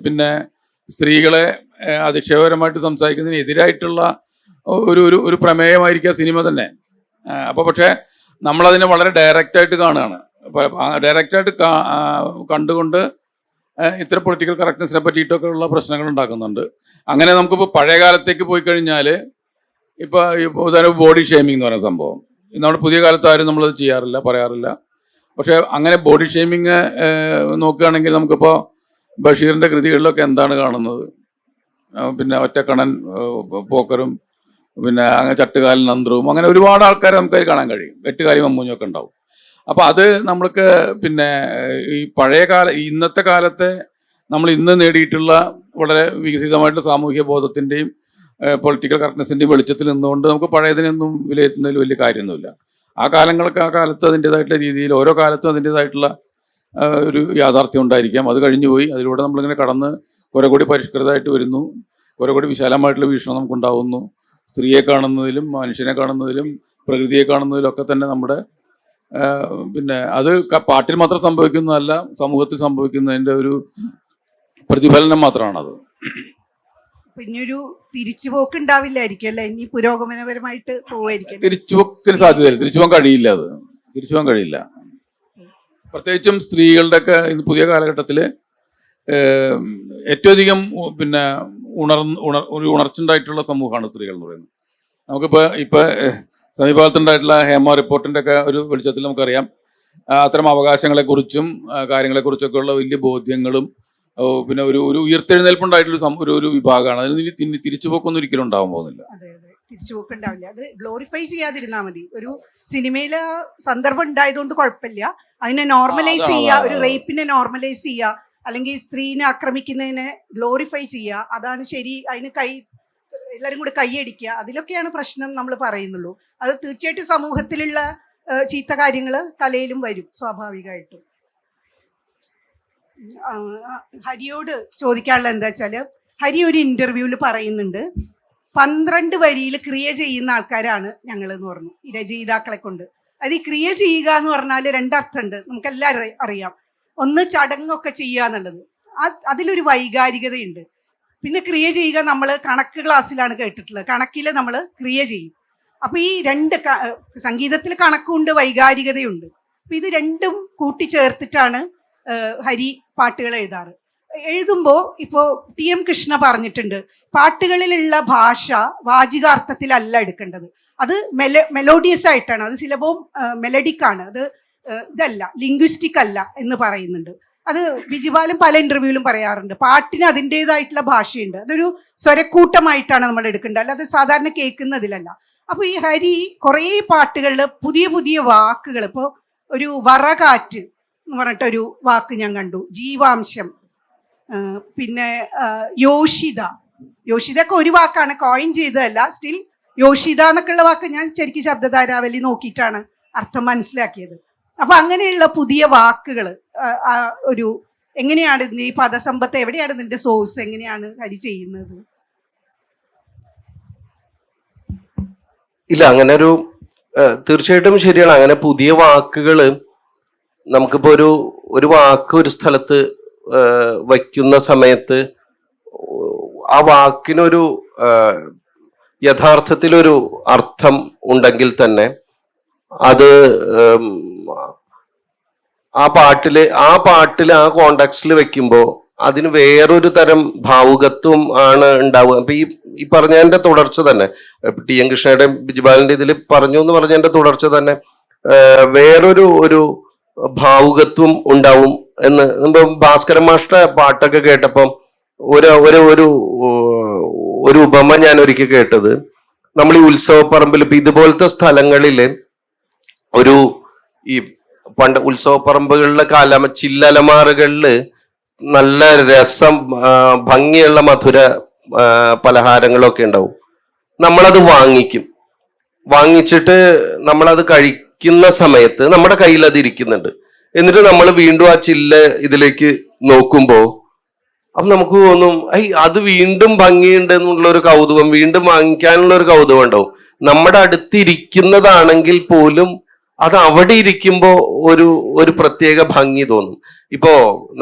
പിന്നെ സ്ത്രീകളെ അധിക്ഷേപകരമായിട്ട് സംസാരിക്കുന്നതിന് എതിരായിട്ടുള്ള ഒരു പ്രമേയമായിരിക്കും സിനിമ തന്നെ. അപ്പോൾ പക്ഷേ നമ്മളതിനെ വളരെ ഡയറക്റ്റായിട്ട് കാണുകയാണ്. ഡയറക്റ്റായിട്ട് കണ്ടുകൊണ്ട് ഇത്തരം പൊളിറ്റിക്കൽ കറക്റ്റ്നെസ്സിനെ പറ്റിയിട്ടൊക്കെ ഉള്ള പ്രശ്നങ്ങൾ ഉണ്ടാക്കുന്നുണ്ട്. അങ്ങനെ നമുക്കിപ്പോൾ പഴയ കാലത്തേക്ക് പോയി കഴിഞ്ഞാൽ ഇപ്പോൾ ഉദാഹരണം ബോഡി ഷേമിംഗ് എന്ന് പറയുന്ന സംഭവം നമ്മുടെ പുതിയ കാലത്ത് ആരും നമ്മളത് ചെയ്യാറില്ല, പറയാറില്ല. പക്ഷേ അങ്ങനെ ബോഡി ഷേമിങ് നോക്കുകയാണെങ്കിൽ നമുക്കിപ്പോൾ ബഷീറിൻ്റെ കൃതികളിലൊക്കെ എന്താണ് കാണുന്നത്? പിന്നെ ഒറ്റക്കണൻ പോക്കറും പിന്നെ അങ്ങനെ ചട്ടുകാലൻ നന്ത്രവും അങ്ങനെ ഒരുപാട് ആൾക്കാരെ നമുക്കതിൽ കാണാൻ കഴിയും. എട്ടുകാലി മമ്മൂഞ്ഞൊക്കെ ഉണ്ടാവും. അപ്പോൾ അത് നമ്മൾക്ക് പിന്നെ ഈ ഇന്നത്തെ കാലത്തെ നമ്മൾ ഇന്ന് നേടിയിട്ടുള്ള വളരെ വികസിതമായിട്ടുള്ള സാമൂഹ്യ ബോധത്തിൻ്റെയും പൊളിറ്റിക്കൽ കറക്റ്റ്നെസ്സിൻ്റെയും വെളിച്ചത്തിൽ നിന്നുകൊണ്ട് നമുക്ക് പഴയതിനൊന്നും വിലയിരുത്തുന്നതിൽ വലിയ കാര്യമൊന്നുമില്ല. ആ കാലങ്ങൾക്ക് ആ കാലത്ത് അതിൻ്റേതായിട്ടുള്ള രീതിയിൽ ഓരോ കാലത്തും അതിൻ്റേതായിട്ടുള്ള ഒരു യാഥാർത്ഥ്യം ഉണ്ടായിരിക്കാം. അത് കഴിഞ്ഞു പോയി. അതിലൂടെ നമ്മളിങ്ങനെ കടന്ന് കുറെ കൂടി പരിഷ്കൃതമായിട്ട് വരുന്നു, കുറെ കൂടി വിശാലമായിട്ടുള്ള വീക്ഷണം നമുക്കുണ്ടാവുന്നു. സ്ത്രീയെ കാണുന്നതിലും മനുഷ്യനെ കാണുന്നതിലും പ്രകൃതിയെ കാണുന്നതിലും ഒക്കെ തന്നെ നമ്മുടെ പിന്നെ അത് പാട്ടിൽ മാത്രം സംഭവിക്കുന്നതല്ല, സമൂഹത്തിൽ സംഭവിക്കുന്നതിൻ്റെ ഒരു പ്രതിഫലനം മാത്രമാണത്. പിന്നൊരു തിരിച്ചുപോക്ക് ഉണ്ടാവില്ലായിരിക്കും അല്ലെ? ഇനി പുരോഗമനപരമായിട്ട് പോവായിരിക്കും. തിരിച്ചുപോക്കിന് സാധ്യതയില്ല, തിരിച്ചുപോകാൻ കഴിയില്ല. അത് തിരിച്ചുപോകാൻ കഴിയില്ല. പ്രത്യേകിച്ചും സ്ത്രീകളുടെ ഒക്കെ ഇന്ന് പുതിയ കാലഘട്ടത്തിൽ ഏറ്റവും അധികം പിന്നെ ഒരു ഉണർച്ചുണ്ടായിട്ടുള്ള സമൂഹമാണ് സ്ത്രീകൾ എന്ന് പറയുന്നത്. നമുക്കിപ്പോൾ സമീപകാലത്തുണ്ടായിട്ടുള്ള ഹേമ റിപ്പോർട്ടിൻ്റെ ഒക്കെ ഒരു വെളിച്ചത്തിൽ നമുക്കറിയാം അത്തരം അവകാശങ്ങളെക്കുറിച്ചും കാര്യങ്ങളെക്കുറിച്ചൊക്കെ ഉള്ള വലിയ ബോധ്യങ്ങളും പിന്നെ ഒരു ഉയർത്തെഴുന്നേൽപ്പുണ്ടായിട്ടുള്ള ഒരു വിഭാഗമാണ്. അതിന് തിരിച്ചുപോക്കൊന്നും ഒരിക്കലും ഉണ്ടാവാൻ പോകുന്നില്ല. അതെ, തിരിച്ചുപോക്ക് ഉണ്ടാവില്ല. അത് ഗ്ലോറിഫൈ ചെയ്യാതിരുന്നാൽ മതി. ഒരു സിനിമയിലെ സന്ദർഭം ഉണ്ടായതുകൊണ്ട് കുഴപ്പമില്ല, അതിനെ നോർമലൈസ് ചെയ്യുക, ഒരു റേപ്പിനെ നോർമലൈസ് ചെയ്യുക, അല്ലെങ്കിൽ സ്ത്രീനെ ആക്രമിക്കുന്നതിനെ ഗ്ലോറിഫൈ ചെയ്യുക, അതാണ് ശരി. അതിന് എല്ലാവരും കൂടി കൈയടിക്കുക, അതിലൊക്കെയാണ് പ്രശ്നം നമ്മൾ പറയുന്നുള്ളൂ. അത് തീർച്ചയായിട്ടും സമൂഹത്തിലുള്ള ചീത്ത കാര്യങ്ങൾ കലയിലും വരും സ്വാഭാവികമായിട്ടും. ഹരിയോട് ചോദിക്കാനുള്ള എന്താ വെച്ചാൽ, ഹരി ഒരു ഇന്റർവ്യൂവിൽ പറയുന്നുണ്ട് 12 വരിയിൽ ക്രിയ ചെയ്യുന്ന ആൾക്കാരാണ് ഞങ്ങൾ എന്ന് പറഞ്ഞു, ഈ രചയിതാക്കളെ കൊണ്ട്. അത് ഈ ക്രിയ ചെയ്യുക എന്ന് പറഞ്ഞാൽ രണ്ടർത്ഥമുണ്ട്, നമുക്കെല്ലാവരും അറിയാം. ഒന്ന് ചടങ്ങൊക്കെ ചെയ്യുക എന്നുള്ളത്, അതിലൊരു വൈകാരികതയുണ്ട്. പിന്നെ ക്രിയ ചെയ്യുക നമ്മൾ കണക്ക് ക്ലാസ്സിലാണ് കേട്ടിട്ടുള്ളത്, കണക്കിൽ നമ്മൾ ക്രിയ ചെയ്യും. അപ്പൊ ഈ സംഗീതത്തിൽ കണക്കുണ്ട്, വൈകാരികതയുണ്ട്. അപ്പൊ ഇത് രണ്ടും കൂട്ടിച്ചേർത്തിട്ടാണ് ഹരി പാട്ടുകൾ എഴുതുമ്പോൾ ഇപ്പോ TM കൃഷ്ണ പറഞ്ഞിട്ടുണ്ട്, പാട്ടുകളിലുള്ള ഭാഷ വാചികാർത്ഥത്തിലല്ല എടുക്കേണ്ടത്, അത് മെലോഡിയസ് ആയിട്ടാണ്, അത് സിലബവും മെലഡിക്കാണ്, അത് ഇതല്ല ലിംഗ്വിസ്റ്റിക് അല്ല എന്ന് പറയുന്നുണ്ട്. അത് ബിജിപാലും പല ഇന്റർവ്യൂവിലും പറയാറുണ്ട്. പാട്ടിന് അതിൻ്റെതായിട്ടുള്ള ഭാഷയുണ്ട്, അതൊരു സ്വരക്കൂട്ടമായിട്ടാണ് നമ്മൾ എടുക്കേണ്ടത്, അല്ലാതെ സാധാരണ കേൾക്കുന്നതിലല്ല. അപ്പൊ ഈ ഹരി കുറേ പാട്ടുകളിൽ പുതിയ പുതിയ വാക്കുകൾ, ഇപ്പോൾ ഒരു വറകാറ്റ് എന്ന് പറഞ്ഞിട്ടൊരു വാക്ക് ഞാൻ കണ്ടു, ജീവാംശം, പിന്നെ യോഷിതൊക്കെ ഒരു വാക്കാണ്, കോയിൻ ചെയ്തതല്ല, സ്റ്റിൽ യോഷിത എന്നൊക്കെയുള്ള വാക്ക് ഞാൻ ശരിക്കും ശബ്ദധാരാവലി നോക്കിയിട്ടാണ് അർത്ഥം മനസ്സിലാക്കിയത്. അപ്പൊ അങ്ങനെയുള്ള പുതിയ വാക്കുകൾ ഒരു എങ്ങനെയാണ് ഈ പദസമ്പത്ത്, എവിടെയാണ് ഇതിന്റെ സോഴ്സ്, എങ്ങനെയാണ് ഹരി ചെയ്യുന്നത്? ഇല്ല, അങ്ങനെ തീർച്ചയായിട്ടും ശരിയാണ്. അങ്ങനെ പുതിയ വാക്കുകൾ നമുക്കിപ്പോ ഒരു വാക്ക് ഒരു സ്ഥലത്ത് വയ്ക്കുന്ന സമയത്ത് ആ വാക്കിനൊരു യഥാർത്ഥത്തിലൊരു അർത്ഥം ഉണ്ടെങ്കിൽ തന്നെ അത് ആ പാട്ടില് ആ കോണ്ടെക്സ്റ്റിൽ വെക്കുമ്പോൾ അതിന് വേറൊരു തരം ഭാവുകത്വം ആണ് ഉണ്ടാവുക. അപ്പൊ ഈ പറഞ്ഞതിന്റെ തുടർച്ച തന്നെ TM കൃഷ്ണയുടെ ബിജിപാലിന്റെ ഇതിൽ പറഞ്ഞു എന്ന് പറഞ്ഞതിന്റെ തുടർച്ച തന്നെ വേറൊരു ഭാവുകത്വം ഉണ്ടാവും എന്ന് ഭാസ്കരൻ മാഷ്ട പാട്ടൊക്കെ കേട്ടപ്പം ഒരു ഉപമ ഞാൻ ഒരിക്കൽ കേട്ടത്, നമ്മൾ ഈ ഉത്സവപ്പറമ്പിൽ ഇപ്പൊ ഇതുപോലത്തെ സ്ഥലങ്ങളില് ഈ പണ്ട് ഉത്സവപ്പറമ്പുകളിലെ ചില്ലലമാറുകളില് നല്ല രസം ഭംഗിയുള്ള മധുര പലഹാരങ്ങളൊക്കെ ഉണ്ടാവും. നമ്മളത് വാങ്ങിച്ചിട്ട് നമ്മളത് കഴിക്കുന്ന സമയത്ത് നമ്മുടെ കയ്യിൽ അത് ഇരിക്കുന്നുണ്ട്. എന്നിട്ട് നമ്മൾ വീണ്ടും ആ ചില്ല് ഇതിലേക്ക് നോക്കുമ്പോ അപ്പൊ നമുക്ക് തോന്നും അത് വീണ്ടും ഭംഗിയുണ്ട് എന്നുള്ള ഒരു കൗതുകം, വീണ്ടും വാങ്ങിക്കാനുള്ള ഒരു കൗതുകം ഉണ്ടാവും. നമ്മുടെ അടുത്തിരിക്കുന്നതാണെങ്കിൽ പോലും അത് അവിടെ ഇരിക്കുമ്പോ ഒരു പ്രത്യേക ഭംഗി തോന്നും. ഇപ്പോ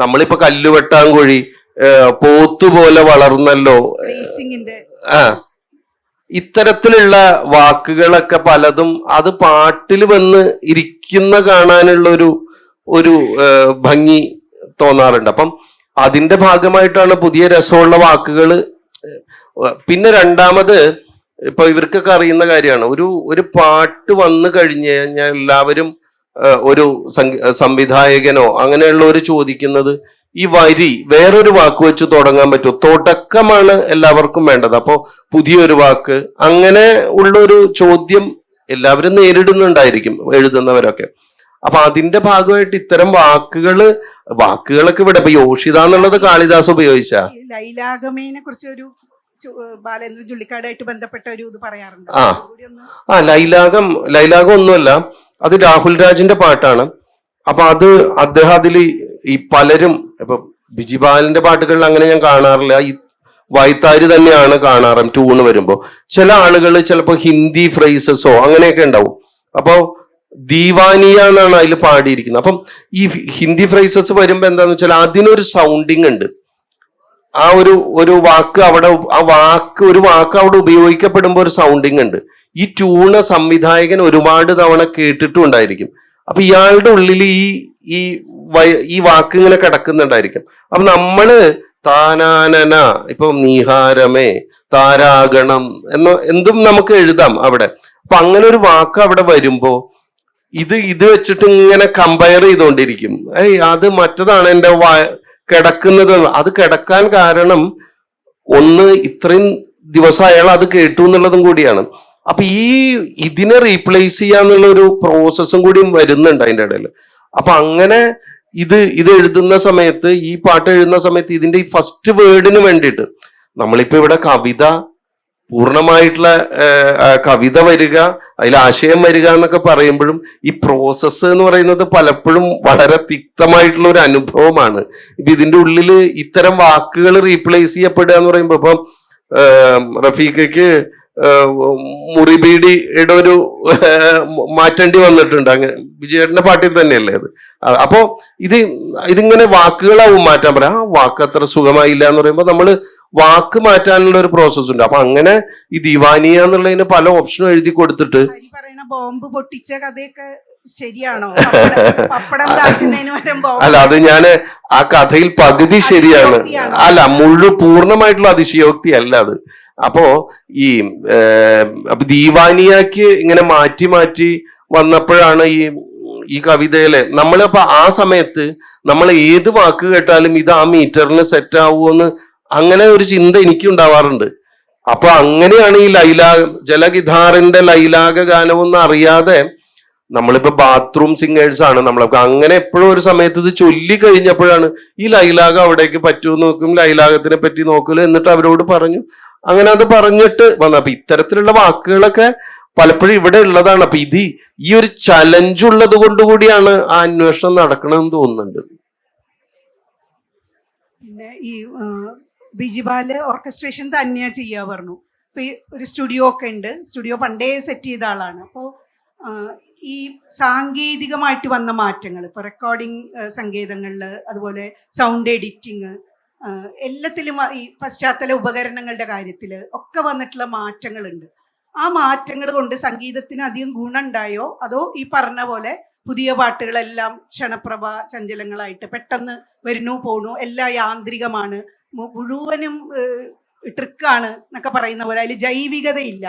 നമ്മളിപ്പോ കല്ലുവെട്ടാങ്കുഴി പോത്തുപോലെ വളർന്നല്ലോ, ഇത്തരത്തിലുള്ള വാക്കുകളൊക്കെ പലതും അത് പാട്ടിൽ വന്ന് ഇരിക്കുന്ന കാണാനുള്ള ഒരു ഭംഗി തോന്നാറുണ്ട്. അപ്പം അതിന്റെ ഭാഗമായിട്ടാണ് പുതിയ രസമുള്ള വാക്കുകൾ. പിന്നെ രണ്ടാമത് ഇപ്പൊ ഇവർക്കൊക്കെ അറിയുന്ന കാര്യമാണ്, ഒരു പാട്ട് വന്നു കഴിഞ്ഞു കഴിഞ്ഞാൽ എല്ലാവരും ഒരു സംവിധായകനോ അങ്ങനെയുള്ളവർ ചോദിക്കുന്നത് ഈ വരി വേറൊരു വാക്ക് വെച്ച് തുടങ്ങാൻ പറ്റുമോ, തുടക്കമാണ് എല്ലാവർക്കും വേണ്ടത്. അപ്പോ പുതിയൊരു വാക്ക്, അങ്ങനെ ഉള്ളൊരു ചോദ്യം എല്ലാവരും നേരിടുന്നുണ്ടായിരിക്കും എഴുതുന്നവരൊക്കെ. അപ്പൊ അതിന്റെ ഭാഗമായിട്ട് ഇത്തരം വാക്കുകളൊക്കെ ഇവിടെ ഇപ്പൊ യോഷിത എന്നുള്ളത് കാളിദാസ് ഉപയോഗിച്ച ലൈലാഗമേനെ കുറിച്ച് ഒരു ബാലേന്ദ്രൻ ചുള്ളിക്കാടായിട്ട് ബന്ധപ്പെട്ട ഒരു ഇത് പറയാറുണ്ട്. ലൈലാകം ഒന്നുമല്ല, അത് രാഹുൽ രാജിന്റെ പാട്ടാണ്. അപ്പൊ അദ്ദേഹം അതിൽ ഈ പലരും ഇപ്പൊ ബിജിപാലിന്റെ പാട്ടുകളിൽ അങ്ങനെ ഞാൻ കാണാറില്ല, ഈ വായ്ത്താരി തന്നെയാണ് കാണാറ് ട്യൂണ് വരുമ്പോ. ചില ആളുകൾ ചിലപ്പോ ഹിന്ദി ഫ്രേസസോ അങ്ങനെയൊക്കെ ഉണ്ടാവും. അപ്പോ ദീവാനിയ എന്നാണ് അതിൽ പാടിയിരിക്കുന്നത്. അപ്പം ഈ ഹിന്ദി ഫ്രേസസ് വരുമ്പോ എന്താന്ന് വെച്ചാൽ അതിനൊരു സൗണ്ടിങ് ഉണ്ട്. ആ ഒരു വാക്ക് അവിടെ ഒരു വാക്ക് അവിടെ ഉപയോഗിക്കപ്പെടുമ്പോൾ ഒരു സൗണ്ടിങ് ഉണ്ട്. ഈ ട്യൂണ് സംവിധായകൻ ഒരുപാട് തവണ കേട്ടിട്ടുണ്ടായിരിക്കും. അപ്പൊ ഇയാളുടെ ഉള്ളിൽ ഈ വാക്ക് ഇങ്ങനെ കിടക്കുന്നുണ്ടായിരിക്കും. അപ്പൊ നമ്മള് താനാനന, ഇപ്പൊ നീഹാരമേ, താരാഗണം എന്തും നമുക്ക് എഴുതാം അവിടെ. അപ്പൊ അങ്ങനെ ഒരു വാക്ക് അവിടെ വരുമ്പോ ഇത് വെച്ചിട്ട് ഇങ്ങനെ കമ്പയർ ചെയ്തുകൊണ്ടിരിക്കും. അത് മറ്റതാണ് എൻ്റെ കിടക്കുന്നത്. അത് കിടക്കാൻ കാരണം ഒന്ന് ഇത്രയും ദിവസം അയാൾ അത് കേട്ടു എന്നുള്ളതും കൂടിയാണ്. അപ്പൊ ഇതിനെ റീപ്ലേസ് ചെയ്യാന്നുള്ള ഒരു പ്രോസസ്സും കൂടി വരുന്നുണ്ട് അതിൻ്റെ ഇടയിൽ. അപ്പൊ അങ്ങനെ ഇത് എഴുതുന്ന സമയത്ത്, ഈ പാട്ട് എഴുതുന്ന സമയത്ത് ഇതിന്റെ ഈ ഫസ്റ്റ് വേർഡിന് വേണ്ടിയിട്ട് നമ്മളിപ്പോ ഇവിടെ കവിത പൂർണ്ണമായിട്ടുള്ള കവിത വരിക, അതിൽ ആശയം വരിക എന്നൊക്കെ പറയുമ്പോഴും ഈ പ്രോസസ്സ് എന്ന് പറയുന്നത് പലപ്പോഴും വളരെ തിക്തമായിട്ടുള്ള ഒരു അനുഭവമാണ്. ഇപ്പൊ ഇതിന്റെ ഉള്ളിൽ ഇത്തരം വാക്കുകൾ റീപ്ലേസ് ചെയ്യപ്പെടുക എന്ന് പറയുമ്പോ ഇപ്പം റഫീഖയ്ക്ക് മുറിബീഡിയുടെ ഒരു മാറ്റേണ്ടി വന്നിട്ടുണ്ട്. അങ്ങനെ വിജയേട്ടന്റെ പാട്ടിൽ തന്നെയല്ലേ അത്. അപ്പോ ഇതിങ്ങനെ വാക്കുകളാവും മാറ്റാൻ പറയാം. ആ വാക്ക് അത്ര സുഖമായില്ല എന്ന് പറയുമ്പോൾ നമ്മൾ വാക്ക് മാറ്റാനുള്ള ഒരു പ്രോസസ് ഉണ്ട്. അപ്പൊ അങ്ങനെ ഈ ദിവാനിയ എന്നുള്ളതിന് പല ഓപ്ഷനും എഴുതി കൊടുത്തിട്ട് ഹരി പറയണ ബോംബ് പൊട്ടിച്ച കഥയൊക്കെ ശരിയാണോ? പപ്പടം കാച്ചുന്നതിന് പകരം അല്ല, അത് ഞാന് ആ കഥയിൽ പകുതി ശരിയാണ്. അല്ല, പൂർണ്ണമായിട്ടുള്ള അതിശയോക്തി അല്ല അത്. അപ്പോ ഈ അപ്പൊ ദീവാനിയാക്ക് ഇങ്ങനെ മാറ്റി മാറ്റി വന്നപ്പോഴാണ് ഈ കവിതയിലെ നമ്മളിപ്പോ ആ സമയത്ത് നമ്മൾ ഏത് വാക്ക് കേട്ടാലും ഇത് ആ മീറ്ററിന് സെറ്റ് ആവുമെന്ന് അങ്ങനെ ഒരു ചിന്ത എനിക്ക് ഉണ്ടാവാറുണ്ട്. അപ്പൊ അങ്ങനെയാണ് ഈ ജലഗിധാറിന്റെ ലൈലാക ഗാനമൊന്നും അറിയാതെ നമ്മളിപ്പോ ബാത്റൂം സിംഗേഴ്സ് ആണ് നമ്മളൊക്കെ. അങ്ങനെ എപ്പോഴും ഒരു സമയത്ത് ഇത് ചൊല്ലി കഴിഞ്ഞപ്പോഴാണ് ഈ ലൈലാകം അവിടേക്ക് പറ്റുമോ നോക്കും, ലൈലാകത്തിനെ പറ്റി നോക്കല്, എന്നിട്ട് അവരോട് പറഞ്ഞു. അങ്ങനെ അത് പറഞ്ഞിട്ട് വന്നു. അപ്പൊ ഇത്തരത്തിലുള്ള വാക്കുകളൊക്കെ പലപ്പോഴും ഇവിടെ ഉള്ളതാണ്. അപ്പൊ ഈ ഒരു ചലഞ്ച് ഉള്ളത് കൊണ്ടുകൂടിയാണ് ആ അന്വേഷണം നടക്കണമെന്ന് തോന്നുന്നുണ്ട്. പിന്നെ ഈ ബിജിബാല് ഓർക്കസ്ട്രേഷൻ തന്നെയാ ചെയ്യാ പറഞ്ഞു. ഇപ്പൊ ഈ ഒരു സ്റ്റുഡിയോ ഒക്കെ ഉണ്ട്, സ്റ്റുഡിയോ പണ്ടേ സെറ്റ് ചെയ്ത ആളാണ്. അപ്പോൾ ഈ സാങ്കേതികമായിട്ട് വന്ന മാറ്റങ്ങൾ, ഇപ്പോൾ റെക്കോർഡിംഗ് സംഗീതങ്ങളിൽ, അതുപോലെ സൗണ്ട് എഡിറ്റിങ്, എല്ലാത്തിലും ഈ പശ്ചാത്തല ഉപകരണങ്ങളുടെ കാര്യത്തിൽ ഒക്കെ വന്നിട്ടുള്ള മാറ്റങ്ങളുണ്ട്. ആ മാറ്റങ്ങൾ കൊണ്ട് സംഗീതത്തിന് അധികം ഗുണമുണ്ടായോ, അതോ ഈ പറഞ്ഞ പോലെ പുതിയ പാട്ടുകളെല്ലാം ക്ഷണപ്രഭ ചഞ്ചലങ്ങളായിട്ട് പെട്ടെന്ന് വരുന്നു പോണു, എല്ലാം യാന്ത്രികമാണ്, മുഴുവനും ട്രിക്കാണ് എന്നൊക്കെ പറയുന്ന പോലെ അതിൽ ജൈവികതയില്ല,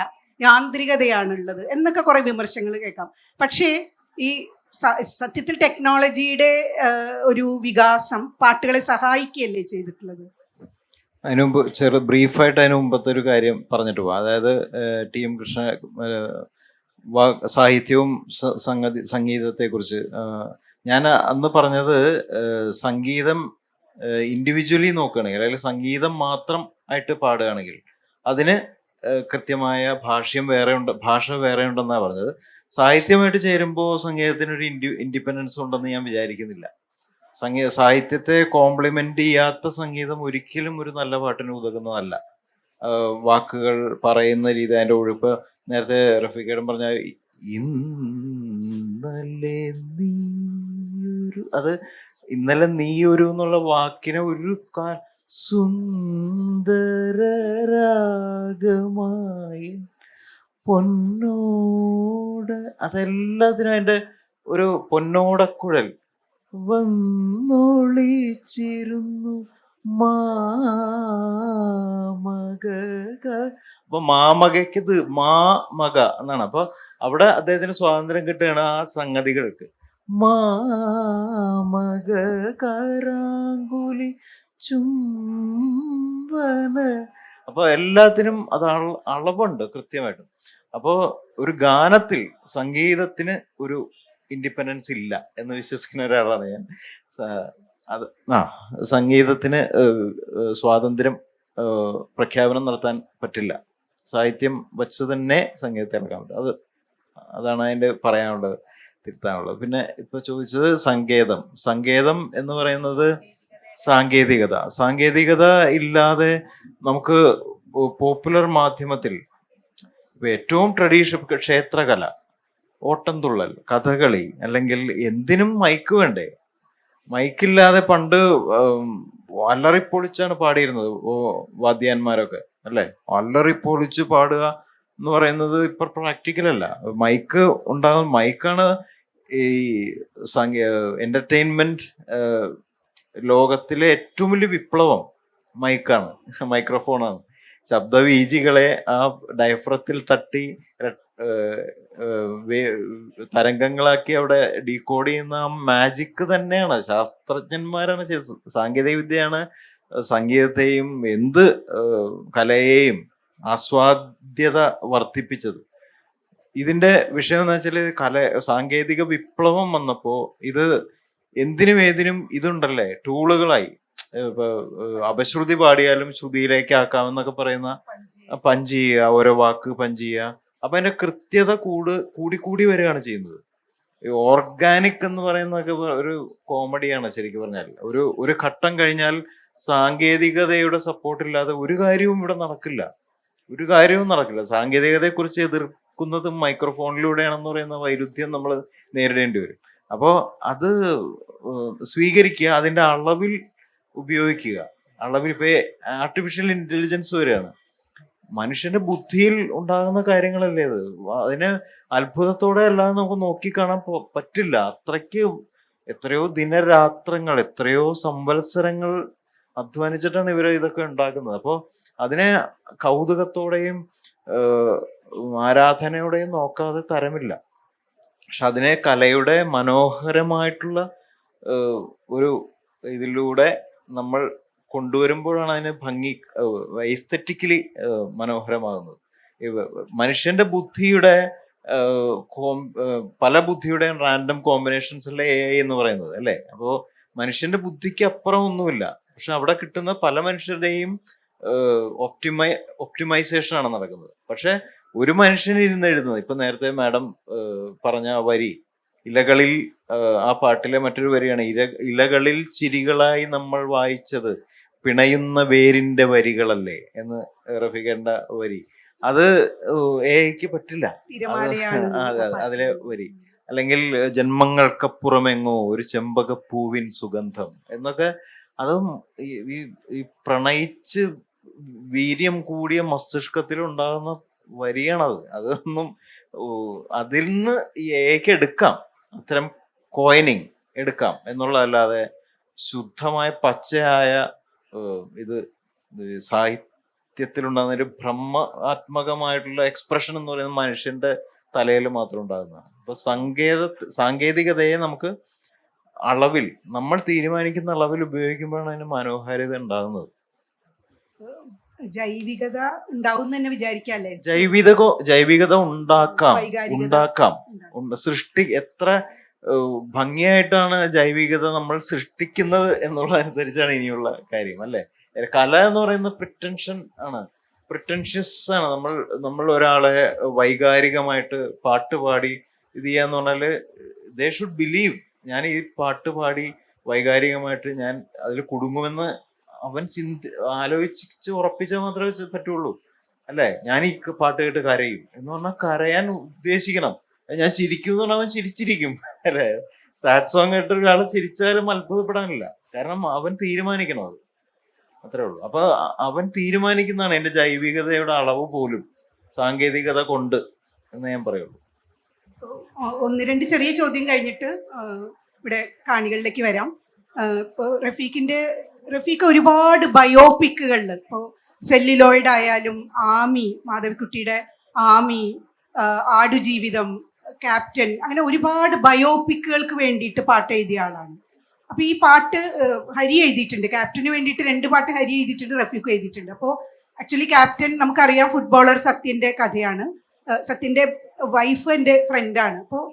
യാന്ത്രികതയാണുള്ളത് എന്നൊക്കെ കുറെ വിമർശനങ്ങൾ കേൾക്കാം. പക്ഷേ ഈ സത്യത്തിൽ ടെക്നോളജിയുടെ ഒരു വികാസം പാട്ടുകളെ സഹായിക്കുകയല്ലേ ചെയ്തിട്ടുള്ളത്? അതിനു മുമ്പ് ബ്രീഫായിട്ട് അതിനു മുമ്പത്തെ ഒരു കാര്യം പറഞ്ഞിട്ട് പോവാം. അതായത് ടി.എം. കൃഷ്ണ സാഹിത്യവും സംഗീതത്തെക്കുറിച്ച് ഞാൻ അന്ന് പറഞ്ഞത്, സംഗീതം ഇൻഡിവിജ്വലി നോക്കുകയാണെങ്കിൽ, അല്ലെങ്കിൽ സംഗീതം മാത്രം ആയിട്ട് പാടുകയാണെങ്കിൽ അതിന് കൃത്യമായ ഭാഷ വേറെ ഉണ്ടെന്നാണ് പറഞ്ഞത്. സാഹിത്യമായിട്ട് ചേരുമ്പോൾ സംഗീതത്തിനൊരു ഇൻഡിപെൻഡൻസ് ഉണ്ടെന്ന് ഞാൻ വിചാരിക്കുന്നില്ല. സാഹിത്യത്തെ കോംപ്ലിമെന്റ് ചെയ്യാത്ത സംഗീതം ഒരിക്കലും ഒരു നല്ല പാട്ടിന് ഉതകുന്നതല്ല. വാക്കുകൾ പറയുന്ന രീതി, അതിൻ്റെ ഒഴുപ്പ്, നേരത്തെ റഫീഖേടൻ പറഞ്ഞ ഇന്നലെ നീയൊരു, അത് ഇന്നലെ നീയൊരു എന്നുള്ള വാക്കിനെ ഒരു സുന്ദരരാഗമായി പൊന്നോട, അതെല്ലാത്തിനും അതിൻ്റെ ഒരു പൊന്നോടക്കുഴൽ വന്നൊളിച്ചിരുന്നു മാമക. അപ്പൊ മാമകയ്ക്ക് ഇത് മാമക എന്നാണ്. അപ്പൊ അവിടെ അദ്ദേഹത്തിന് സ്വാതന്ത്ര്യം കിട്ടുകയാണ് ആ സംഗതികൾക്ക്. മാമക കരാങ്കുലി ചുംബന. അപ്പൊ എല്ലാത്തിനും അത് അളവുണ്ട് കൃത്യമായിട്ടും. അപ്പോ ഒരു ഗാനത്തിൽ സംഗീതത്തിന് ഒരു ഇൻഡിപെൻഡൻസ് ഇല്ല എന്ന് വിശ്വസിക്കുന്ന ഒരാളാണ് ഞാൻ. സംഗീതത്തിന് സ്വാതന്ത്ര്യം പ്രഖ്യാപനം നടത്താൻ പറ്റില്ല. സാഹിത്യം വച്ച് തന്നെ സംഗീതത്തെ ഇറക്കാൻ പറ്റും. അതാണ് അതിൻ്റെ പറയാനുള്ളത്, തിരുത്താനുള്ളത്. പിന്നെ ഇപ്പൊ ചോദിച്ചത് സങ്കേതം എന്ന് പറയുന്നത് സാങ്കേതികത ഇല്ലാതെ നമുക്ക് പോപ്പുലർ മാധ്യമത്തിൽ ഇപ്പൊ ഏറ്റവും ട്രഡീഷണൽ ക്ഷേത്രകല, ഓട്ടംതുള്ളൽ, കഥകളി, അല്ലെങ്കിൽ എന്തിനും മൈക്ക് വേണ്ടേ? മൈക്കില്ലാതെ പണ്ട് അല്ലറിപ്പൊളിച്ചാണ് പാടിയിരുന്നത് വാദ്യാന്മാരൊക്കെ, അല്ലേ? അല്ലറിപ്പൊളിച്ച് പാടുക എന്ന് പറയുന്നത് ഇപ്പൊ പ്രാക്ടിക്കൽ അല്ല. മൈക്ക് ഉണ്ടാകും. മൈക്കാണ് ഈ എന്റർടൈൻമെന്റ് ലോകത്തിലെ ഏറ്റവും വലിയ വിപ്ലവം. മൈക്കാണ്, മൈക്രോഫോണാണ്. ശബ്ദവീചികളെ ആ ഡയഫ്രത്തിൽ തട്ടി തരംഗങ്ങളാക്കി അവിടെ ഡീകോഡ് ചെയ്യുന്ന ആ മാജിക് തന്നെയാണ്. ശാസ്ത്രജ്ഞന്മാരാണ്, സാങ്കേതിക വിദ്യയാണ് സംഗീതത്തെയും എന്ത് കലയെയും ആസ്വാദ്യത വർദ്ധിപ്പിച്ചത്. ഇതിന്റെ വിഷയം എന്ന് വെച്ചാൽ സാങ്കേതിക വിപ്ലവം വന്നപ്പോ ഇത് എന്തിനും ഏതിനും ഇതുണ്ടല്ലേ, ടൂളുകളായി. അപശ്രുതി പാടിയാലും ശ്രുതിയിലേക്ക് ആക്കാമെന്നൊക്കെ പറയുന്ന പഞ്ച് ചെയ്യുക, ഓരോ വാക്ക് പഞ്ച് ചെയ്യുക. അപ്പൊ അതിന്റെ കൃത്യത കൂടി വരികയാണ് ചെയ്യുന്നത്. ഓർഗാനിക് എന്ന് പറയുന്നതൊക്കെ ഒരു കോമഡിയാണ് ശരിക്കും പറഞ്ഞാൽ. ഒരു ഘട്ടം കഴിഞ്ഞാൽ സാങ്കേതികതയുടെ സപ്പോർട്ടില്ലാതെ ഒരു കാര്യവും ഇവിടെ നടക്കില്ല. സാങ്കേതികതയെ കുറിച്ച് എതിർക്കുന്നതും മൈക്രോഫോണിലൂടെയാണെന്ന് പറയുന്ന വൈരുദ്ധ്യം നമ്മൾ നേരിടേണ്ടി വരും. അപ്പോൾ അത് സ്വീകരിക്കുക, അതിന്റെ അളവിൽ ഉപയോഗിക്കുക. അളവിൽ ഇപ്പൊ ആർട്ടിഫിഷ്യൽ ഇന്റലിജൻസ് വരികയാണ്. മനുഷ്യന്റെ ബുദ്ധിയിൽ ഉണ്ടാകുന്ന കാര്യങ്ങളല്ലേ അത്. അതിനെ അത്ഭുതത്തോടെ അല്ലാതെ നമുക്ക് നോക്കിക്കാണാൻ പറ്റില്ല. അത്രയ്ക്ക് എത്രയോ ദിനരാത്രങ്ങൾ, എത്രയോ സംവത്സരങ്ങൾ അധ്വാനിച്ചിട്ടാണ് ഇവര് ഇതൊക്കെ ഉണ്ടാക്കുന്നത്. അപ്പോൾ അതിനെ കൗതുകത്തോടെയും ആരാധനയോടെയും നോക്കാതെ തരമില്ല. പക്ഷെ അതിനെ കലയുടെ മനോഹരമായിട്ടുള്ള ഒരു ഇതിലൂടെ നമ്മൾ കൊണ്ടുവരുമ്പോഴാണ് അതിന് ഭംഗി, എസ്തെറ്റിക്കലി മനോഹരമാകുന്നത്. മനുഷ്യന്റെ ബുദ്ധിയുടെ പല ബുദ്ധിയുടെയും റാൻഡം കോമ്പിനേഷൻസ് അല്ലേ AI എന്ന് പറയുന്നത് അല്ലേ. അപ്പോ മനുഷ്യന്റെ ബുദ്ധിക്ക് അപ്പുറം ഒന്നുമില്ല. പക്ഷെ അവിടെ കിട്ടുന്ന പല മനുഷ്യരുടെയും ഒപ്റ്റിമൈസേഷൻ ആണ് നടക്കുന്നത്. പക്ഷെ ഒരു മനുഷ്യൻ ഇരുന്ന് എഴുതുന്നത്, ഇപ്പൊ നേരത്തെ മാഡം പറഞ്ഞ വരി, ഇലകളിൽ, ആ പാട്ടിലെ മറ്റൊരു വരിയാണ്, ഇലകളിൽ ചിരികളായി നമ്മൾ വായിച്ചത് പിണയുന്ന വേരിന്റെ വരികളല്ലേ എന്ന് റഫീഖേണ്ട വരി. അത് AI-ക്ക് പറ്റില്ല. അതിലെ വരി, അല്ലെങ്കിൽ ജന്മങ്ങൾക്കപ്പുറമെങ്ങോ ഒരു ചെമ്പകപ്പൂവിൻ സുഗന്ധം എന്നൊക്കെ, അതും ഈ പ്രണയിച്ച് വീര്യം കൂടിയ മസ്തിഷ്കത്തിൽ ഉണ്ടാകുന്ന വരിയാണത്. അതൊന്നും അതിൽ നിന്ന് ഈ AI-ക്ക് എടുക്കാം, അത്തരം കോയിനിങ് എടുക്കാം എന്നുള്ളതല്ലാതെ ശുദ്ധമായ പച്ചയായ ഇത് സാഹിത്യത്തിലുണ്ടാകുന്ന ഒരു ഭ്രമാത്മകമായിട്ടുള്ള എക്സ്പ്രഷൻ എന്ന് പറയുന്നത് മനുഷ്യന്റെ തലയിൽ മാത്രം ഉണ്ടാകുന്നതാണ്. അപ്പൊ സാങ്കേതികതയെ നമുക്ക് അളവിൽ, നമ്മൾ തീരുമാനിക്കുന്ന അളവിൽ ഉപയോഗിക്കുമ്പോഴാണ് അതിന് മനോഹാരിത ഉണ്ടാകുന്നത്. ജൈവികത ഉണ്ടാവും തന്നെ വിചാരിക്കാല്ലേ. ജൈവികത ഉണ്ടാക്കാം. സൃഷ്ടി എത്ര ഭംഗിയായിട്ടാണ് ജൈവികത നമ്മൾ സൃഷ്ടിക്കുന്നത് എന്നുള്ളതനുസരിച്ചാണ് ഇനിയുള്ള കാര്യം അല്ലേ. കല എന്ന് പറയുന്ന പ്രിറ്റൻഷൻ ആണ്, പ്രിറ്റൻഷ്യസ് ആണ്. നമ്മൾ ഒരാളെ വൈകാരികമായിട്ട് പാട്ട് പാടി ഇത് ചെയ്യാന്ന് പറഞ്ഞാല് ദേ ഷുഡ് ബിലീവ്, ഞാൻ ഈ പാട്ട് പാടി വൈകാരികമായിട്ട് ഞാൻ അതിൽ കുടുങ്ങുമെന്ന് അവൻ ആലോചിച്ച് ഉറപ്പിച്ചാൽ മാത്രമേ പറ്റുള്ളൂ അല്ലേ. ഞാൻ ഈ പാട്ട് കേട്ട് കരയും എന്ന് പറഞ്ഞാൽ കരയാൻ ഉദ്ദേശിക്കണം. ഞാൻ ചിരിക്കും എന്ന് പറഞ്ഞാൽ അവൻ ചിരിച്ചിരിക്കും അല്ലേ. സാഡ് സോങ് കേട്ട് ഒരാൾ ചിരിച്ചാലും അത്ഭുതപ്പെടാനില്ല, കാരണം അവൻ തീരുമാനിക്കണം, അത് അത്രേ ഉള്ളൂ. അപ്പൊ അവൻ തീരുമാനിക്കുന്നതാണ് എന്റെ ജൈവികതയുടെ അളവ് പോലും സാങ്കേതികത കൊണ്ട് എന്ന് ഞാൻ പറയുള്ളൂ. ഒന്ന് രണ്ട് ചെറിയ ചോദ്യം കഴിഞ്ഞിട്ട് ഇവിടെ കാണികളിലേക്ക് വരാം. ഇപ്പോൾ റഫീഖ് ഒരുപാട് ബയോപിക്കുകളിൽ, ഇപ്പോൾ സെല്ലിലോയിഡ് ആയാലും ആമി, മാധവിക്കുട്ടിയുടെ ആമി, ആടുജീവിതം, ക്യാപ്റ്റൻ, അങ്ങനെ ഒരുപാട് ബയോപിക്കുകൾക്ക് വേണ്ടിയിട്ട് പാട്ട് എഴുതിയ ആളാണ്. അപ്പൊ ഈ പാട്ട് ഹരി എഴുതിയിട്ടുണ്ട്, ക്യാപ്റ്റന് വേണ്ടിയിട്ട് 2 പാട്ട് ഹരി എഴുതിയിട്ടുണ്ട്, റഫീഖ് എഴുതിയിട്ടുണ്ട്. അപ്പോൾ ആക്ച്വലി ക്യാപ്റ്റൻ നമുക്കറിയാം ഫുട്ബോളർ സത്യന്റെ കഥയാണ്. സത്യന്റെ വൈഫ് എൻ്റെ ഫ്രണ്ടാണ്. അപ്പോൾ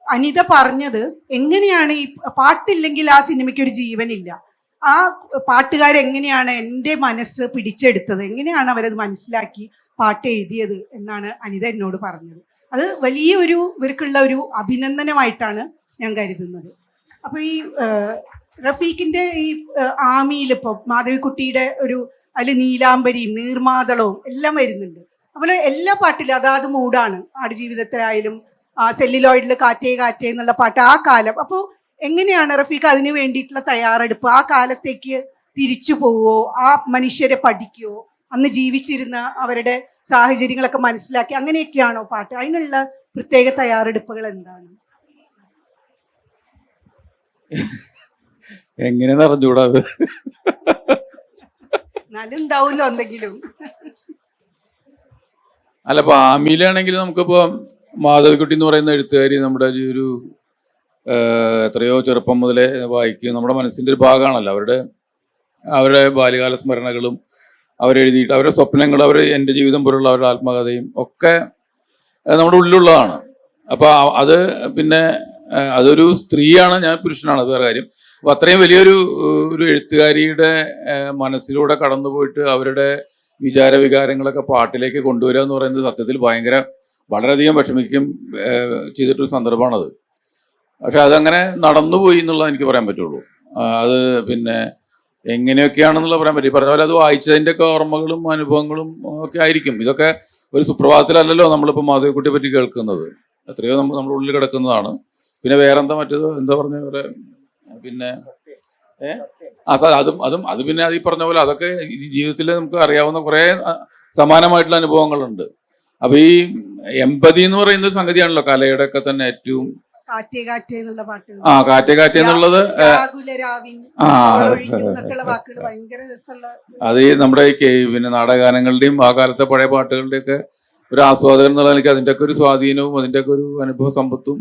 അനിത പറഞ്ഞത് എങ്ങനെയാണ് ഈ പാട്ടില്ലെങ്കിൽ ആ സിനിമയ്ക്ക് ഒരു ജീവനില്ല, ആ പാട്ടുകാരെങ്ങനെയാണ് എൻ്റെ മനസ്സ് പിടിച്ചെടുത്തത്, എങ്ങനെയാണ് അവരത് മനസ്സിലാക്കി പാട്ട് എഴുതിയത് എന്നാണ് അനിത എന്നോട് പറഞ്ഞത്. അത് വലിയൊരു ഇവർക്കുള്ള ഒരു അഭിനന്ദനമായിട്ടാണ് ഞാൻ കരുതുന്നത്. അപ്പൊ ഈ റഫീഖിന്റെ ഈ ആമിയിലിപ്പോൾ മാധവിക്കുട്ടിയുടെ ഒരു അതിൽ നീലാംബരിയും നീർമാതളവും എല്ലാം വരുന്നുണ്ട്. അതുപോലെ എല്ലാ പാട്ടിലും അതാത് മൂഡാണ്. ആടുജീവിതത്തിലായാലും സെല്ലിലോയിഡിൽ കാറ്റേ കാറ്റേ എന്നുള്ള പാട്ട് ആ കാലം. അപ്പോൾ എങ്ങനെയാണ് റഫീഖ് അതിന് വേണ്ടിയിട്ടുള്ള തയ്യാറെടുപ്പ്? ആ കാലത്തേക്ക് തിരിച്ചു പോവോ, ആ മനുഷ്യരെ പഠിക്കുവോ, അന്ന് ജീവിച്ചിരുന്ന അവരുടെ സാഹചര്യങ്ങളൊക്കെ മനസ്സിലാക്കി അങ്ങനെയൊക്കെയാണോ പാട്ട്? അതിനുള്ള പ്രത്യേക തയ്യാറെടുപ്പുകൾ എന്താണ്? എങ്ങനെ അറിഞ്ഞൂടാ അത്? എന്നാലും ഉണ്ടാവുമല്ലോ എന്തെങ്കിലും. അല്ല, ഇപ്പൊ ആമിയിലാണെങ്കിൽ നമുക്കിപ്പോ മാധവിക്കുട്ടി എന്ന് പറയുന്ന എഴുത്തുകാരി നമ്മുടെ ഒരു എത്രയോ ചെറുപ്പം മുതലേ വായിക്കും, നമ്മുടെ മനസ്സിൻ്റെ ഒരു ഭാഗമാണല്ലോ. അവരുടെ ബാല്യകാല സ്മരണകളും അവരെഴുതിയിട്ട് അവരുടെ സ്വപ്നങ്ങൾ, എൻ്റെ ജീവിതം പോലുള്ള അവരുടെ ആത്മകഥയും ഒക്കെ നമ്മുടെ ഉള്ളിലുള്ളതാണ്. അപ്പോൾ അത് പിന്നെ അതൊരു സ്ത്രീയാണ്, ഞാൻ പുരുഷനാണ്, അത് വേറെ കാര്യം. അപ്പോൾ അത്രയും വലിയൊരു എഴുത്തുകാരിയുടെ മനസ്സിലൂടെ കടന്നു പോയിട്ട് അവരുടെ വികാരങ്ങളൊക്കെ പാട്ടിലേക്ക് കൊണ്ടുവരിക എന്ന് പറയുന്നത് സത്യത്തിൽ വളരെയധികം വിഷമിക്കും ചെയ്തിട്ടൊരു സന്ദർഭമാണത്. പക്ഷെ അതങ്ങനെ നടന്നുപോയി എന്നുള്ളത് എനിക്ക് പറയാൻ പറ്റുള്ളൂ. അത് പിന്നെ എങ്ങനെയൊക്കെയാണെന്നുള്ള പറയാൻ പറ്റും. പറഞ്ഞ പോലെ അത് വായിച്ചതിൻ്റെ ഒക്കെ ഓർമ്മകളും അനുഭവങ്ങളും ഒക്കെ ആയിരിക്കും. ഇതൊക്കെ ഒരു സുപ്രഭാതത്തിലല്ലല്ലോ നമ്മളിപ്പോൾ മാധവിക്കുട്ടിയെ പറ്റി കേൾക്കുന്നത്, എത്രയോ നമ്മുടെ ഉള്ളിൽ കിടക്കുന്നതാണ്. പിന്നെ വേറെന്താ മറ്റേത് എന്താ പറഞ്ഞ പോലെ പിന്നെ അത് പിന്നെ അത് ഈ പറഞ്ഞ പോലെ അതൊക്കെ ജീവിതത്തിൽ നമുക്ക് അറിയാവുന്ന കുറെ സമാനമായിട്ടുള്ള അനുഭവങ്ങളുണ്ട്. അപ്പൊ ഈ എമ്പതി എന്ന് പറയുന്ന ഒരു സംഗതിയാണല്ലോ കലയുടെ ഒക്കെ തന്നെ ഏറ്റവും. കാറ്റേ കാറ്റേ എന്നുള്ള പാട്ട്, കാറ്റേ കാറ്റേ എന്നുള്ളത് വാക്കുകൾ ഭയങ്കര രസമുള്ള. അത് ഈ നമ്മുടെ പിന്നെ നാടകഗാനങ്ങളുടെയും ആ കാലത്തെ പഴയ പാട്ടുകളുടെയും ഒക്കെ ഒരു ആസ്വാദകൻ എന്നുള്ള എനിക്ക് അതിൻ്റെ ഒക്കെ ഒരു സ്വാധീനവും അതിൻ്റെ ഒക്കെ ഒരു അനുഭവ സമ്പത്തും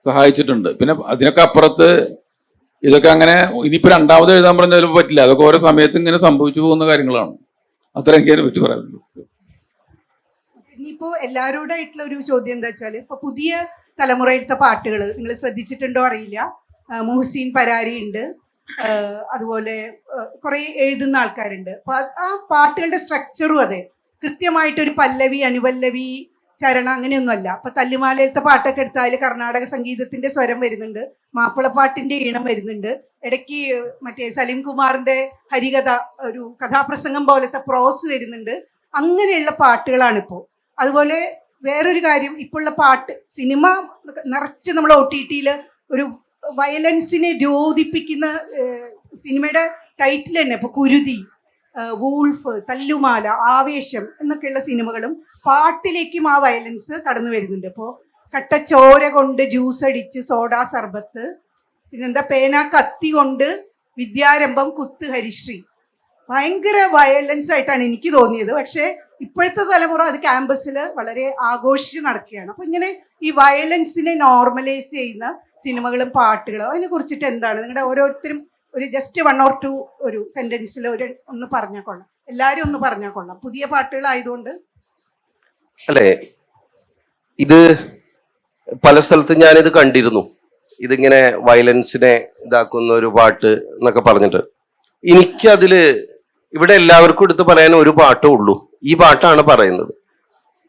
സഹായിച്ചിട്ടുണ്ട്. പിന്നെ അതിനൊക്കെ അപ്പുറത്ത് ഇതൊക്കെ അങ്ങനെ ഇനിയിപ്പോ രണ്ടാമത് എഴുതാൻ പറഞ്ഞാൽ ചിലപ്പോൾ പറ്റില്ല. അതൊക്കെ ഓരോ സമയത്ത് ഇങ്ങനെ സംഭവിച്ചു പോകുന്ന കാര്യങ്ങളാണ്. അത്ര എനിക്ക് അതിനെ പറ്റി പറയാനുള്ളൂ. ഇനിയിപ്പോ എല്ലാവരോടായിട്ടുള്ള ഒരു ചോദ്യം എന്താ വെച്ചാൽ, ഇപ്പൊ പുതിയ തലമുറയിലത്തെ പാട്ടുകൾ നിങ്ങൾ ശ്രദ്ധിച്ചിട്ടുണ്ടോ അറിയില്ല. മുഹ്സീൻ പരാരി ഉണ്ട്, അതുപോലെ കുറെ എഴുതുന്ന ആൾക്കാരുണ്ട്. അപ്പൊ ആ പാട്ടുകളുടെ സ്ട്രക്ചറും അതെ കൃത്യമായിട്ടൊരു പല്ലവി അനുപല്ലവി ചരണ അങ്ങനെയൊന്നുമല്ല. അപ്പൊ തല്ലുമാലയിലത്തെ പാട്ടൊക്കെ എടുത്താൽ കർണാടക സംഗീതത്തിന്റെ സ്വരം വരുന്നുണ്ട്, മാപ്പിളപ്പാട്ടിന്റെ ഈണം വരുന്നുണ്ട്, ഇടയ്ക്ക് മറ്റേ സലീം കുമാറിന്റെ ഹരികഥ ഒരു കഥാപ്രസംഗം പോലത്തെ പ്രോസ് വരുന്നുണ്ട്. അങ്ങനെയുള്ള പാട്ടുകളാണിപ്പോൾ. അതുപോലെ വേറൊരു കാര്യം, ഇപ്പോഴുള്ള പാട്ട് സിനിമ നിറച്ച് നമ്മൾ OTT ഒരു വയലൻസിനെ ദ്യോതിപ്പിക്കുന്ന സിനിമയുടെ ടൈറ്റിൽ തന്നെ ഇപ്പോൾ കുരുതി, വൂൾഫ്, തല്ലുമാല, ആവേശം എന്നൊക്കെയുള്ള സിനിമകളും പാട്ടിലേക്കും ആ വയലൻസ് കടന്നു വരുന്നുണ്ട്. ഇപ്പോൾ കട്ടച്ചോര കൊണ്ട് ജ്യൂസ് അടിച്ച് സോഡാ സർബത്ത്, പിന്നെന്താ പേന കത്തി കൊണ്ട് വിദ്യാരംഭം കുത്ത് ഹരിശ്രീ. ഭയങ്കര വയലൻസ് ആയിട്ടാണ് എനിക്ക് തോന്നിയത്. പക്ഷേ ഇപ്പോഴത്തെ തലമുറ അത് ക്യാമ്പസിൽ വളരെ ആഘോഷിച്ച് നടക്കുകയാണ്. അപ്പൊ ഇങ്ങനെ ഈ വയലൻസിനെ നോർമലൈസ് ചെയ്യുന്ന സിനിമകളും പാട്ടുകളും അതിനെ കുറിച്ചിട്ട് എന്താണ് നിങ്ങളുടെ ഓരോരുത്തരും ഒരു ജസ്റ്റ് 1 or 2 ഒരു സെന്റൻസിൽ ഒന്ന് പറഞ്ഞാൽ കൊള്ളാം. എല്ലാവരും ഒന്ന് പറഞ്ഞാൽ കൊള്ളാം, പുതിയ പാട്ടുകളായതുകൊണ്ട്. അല്ലേ, ഇത് പല സ്ഥലത്തും ഞാനിത് കണ്ടിരുന്നു. ഇതിങ്ങനെ വയലൻസിനെ ഇതാക്കുന്ന ഒരു പാട്ട് എന്നൊക്കെ പറഞ്ഞിട്ട് എനിക്കതില് ഇവിടെ എല്ലാവർക്കും എടുത്ത് പറയാൻ ഒരു പാട്ടേ ഉള്ളൂ. ഈ പാട്ടാണ് പറയുന്നത്.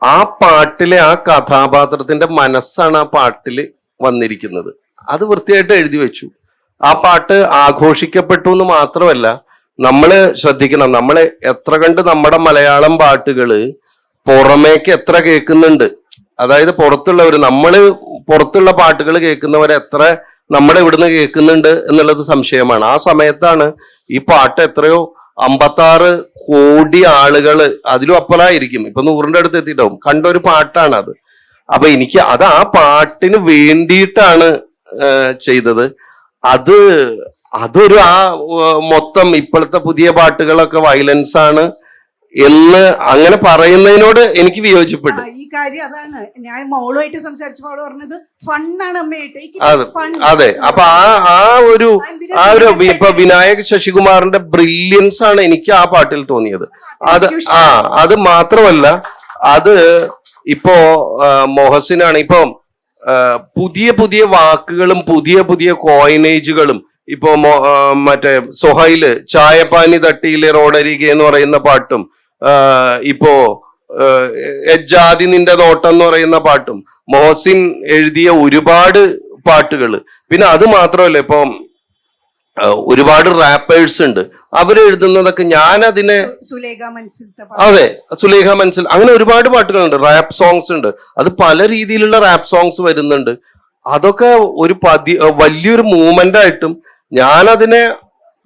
ആ പാട്ടിലെ ആ കഥാപാത്രത്തിന്റെ മനസ്സാണ് ആ പാട്ടിൽ വന്നിരിക്കുന്നത്. അത് വൃത്തിയായിട്ട് എഴുതി വെച്ചു. ആ പാട്ട് ആഘോഷിക്കപ്പെട്ടു എന്ന് മാത്രമല്ല, നമ്മള് ശ്രദ്ധിക്കണം, നമ്മൾ എത്ര കണ്ട് നമ്മുടെ മലയാളം പാട്ടുകള് പുറമേക്ക് എത്ര കേൾക്കുന്നുണ്ട്. അതായത് പുറത്തുള്ളവർ, നമ്മള് പുറത്തുള്ള പാട്ടുകൾ കേൾക്കുന്നവർ എത്ര നമ്മുടെ ഇവിടുന്ന് കേൾക്കുന്നുണ്ട് എന്നുള്ളത് സംശയമാണ്. ആ സമയത്താണ് ഈ പാട്ട് എത്രയോ 56 കോടി ആളുകള് അതിലും അപ്പുറമായിരിക്കും, ഇപ്പൊ 100ന്റെ അടുത്ത് എത്തിയിട്ടുണ്ടാവും, കണ്ടൊരു പാട്ടാണ് അത്. അപ്പൊ എനിക്ക് അത് ആ പാട്ടിന് വേണ്ടിയിട്ടാണ് ചെയ്തത്. അതൊരു മൊത്തം ഇപ്പോഴത്തെ പുതിയ പാട്ടുകളൊക്കെ വയലൻസ് ആണ് എന്ന് അങ്ങനെ പറയുന്നതിനോട് എനിക്ക് വിയോജിപ്പെട്ടു. ഈ കാര്യം അതാണ് ഞാൻ മോളുമായിട്ട് സംസാരിച്ചപ്പോൾ പറഞ്ഞത് ഫണ്ണാണ് അമ്മയായിട്ട്. അതെ, അപ്പൊ ആ ഒരു ഇപ്പൊ വിനായക് ശശികുമാറിന്റെ ബ്രില്യൻസ് ആണ് എനിക്ക് ആ പാട്ടിൽ തോന്നിയത്. അത് മാത്രമല്ല, അത് ഇപ്പോ മൊഹസിനാണ് ഇപ്പൊ പുതിയ പുതിയ വാക്കുകളും പുതിയ പുതിയ കോയിനേജുകളും ഇപ്പോ മറ്റേ സൊഹൈല് ചായപ്പാനി തട്ടിയിലെ റോഡരികെ എന്ന് പറയുന്ന പാട്ടും ഇപ്പോ എജ്ജാതി നിന്റെ നോട്ടം എന്ന് പറയുന്ന പാട്ടും മൊഹസിൻ എഴുതിയ ഒരുപാട് പാട്ടുകൾ. പിന്നെ അത് മാത്രമല്ല, ഇപ്പൊ ഒരുപാട് റാപ്പേഴ്സ് ഉണ്ട്, അവരെഴുതുന്നതൊക്കെ ഞാനതിനെ അതെ സുലേഖ മനസ്സിൽ അങ്ങനെ ഒരുപാട് പാട്ടുകളുണ്ട്, റാപ്പ് സോങ്സ് ഉണ്ട്. അത് പല രീതിയിലുള്ള റാപ്പ് സോങ്സ് വരുന്നുണ്ട്. അതൊക്കെ ഒരു വലിയൊരു മൂവ്മെന്റ് ആയിട്ടും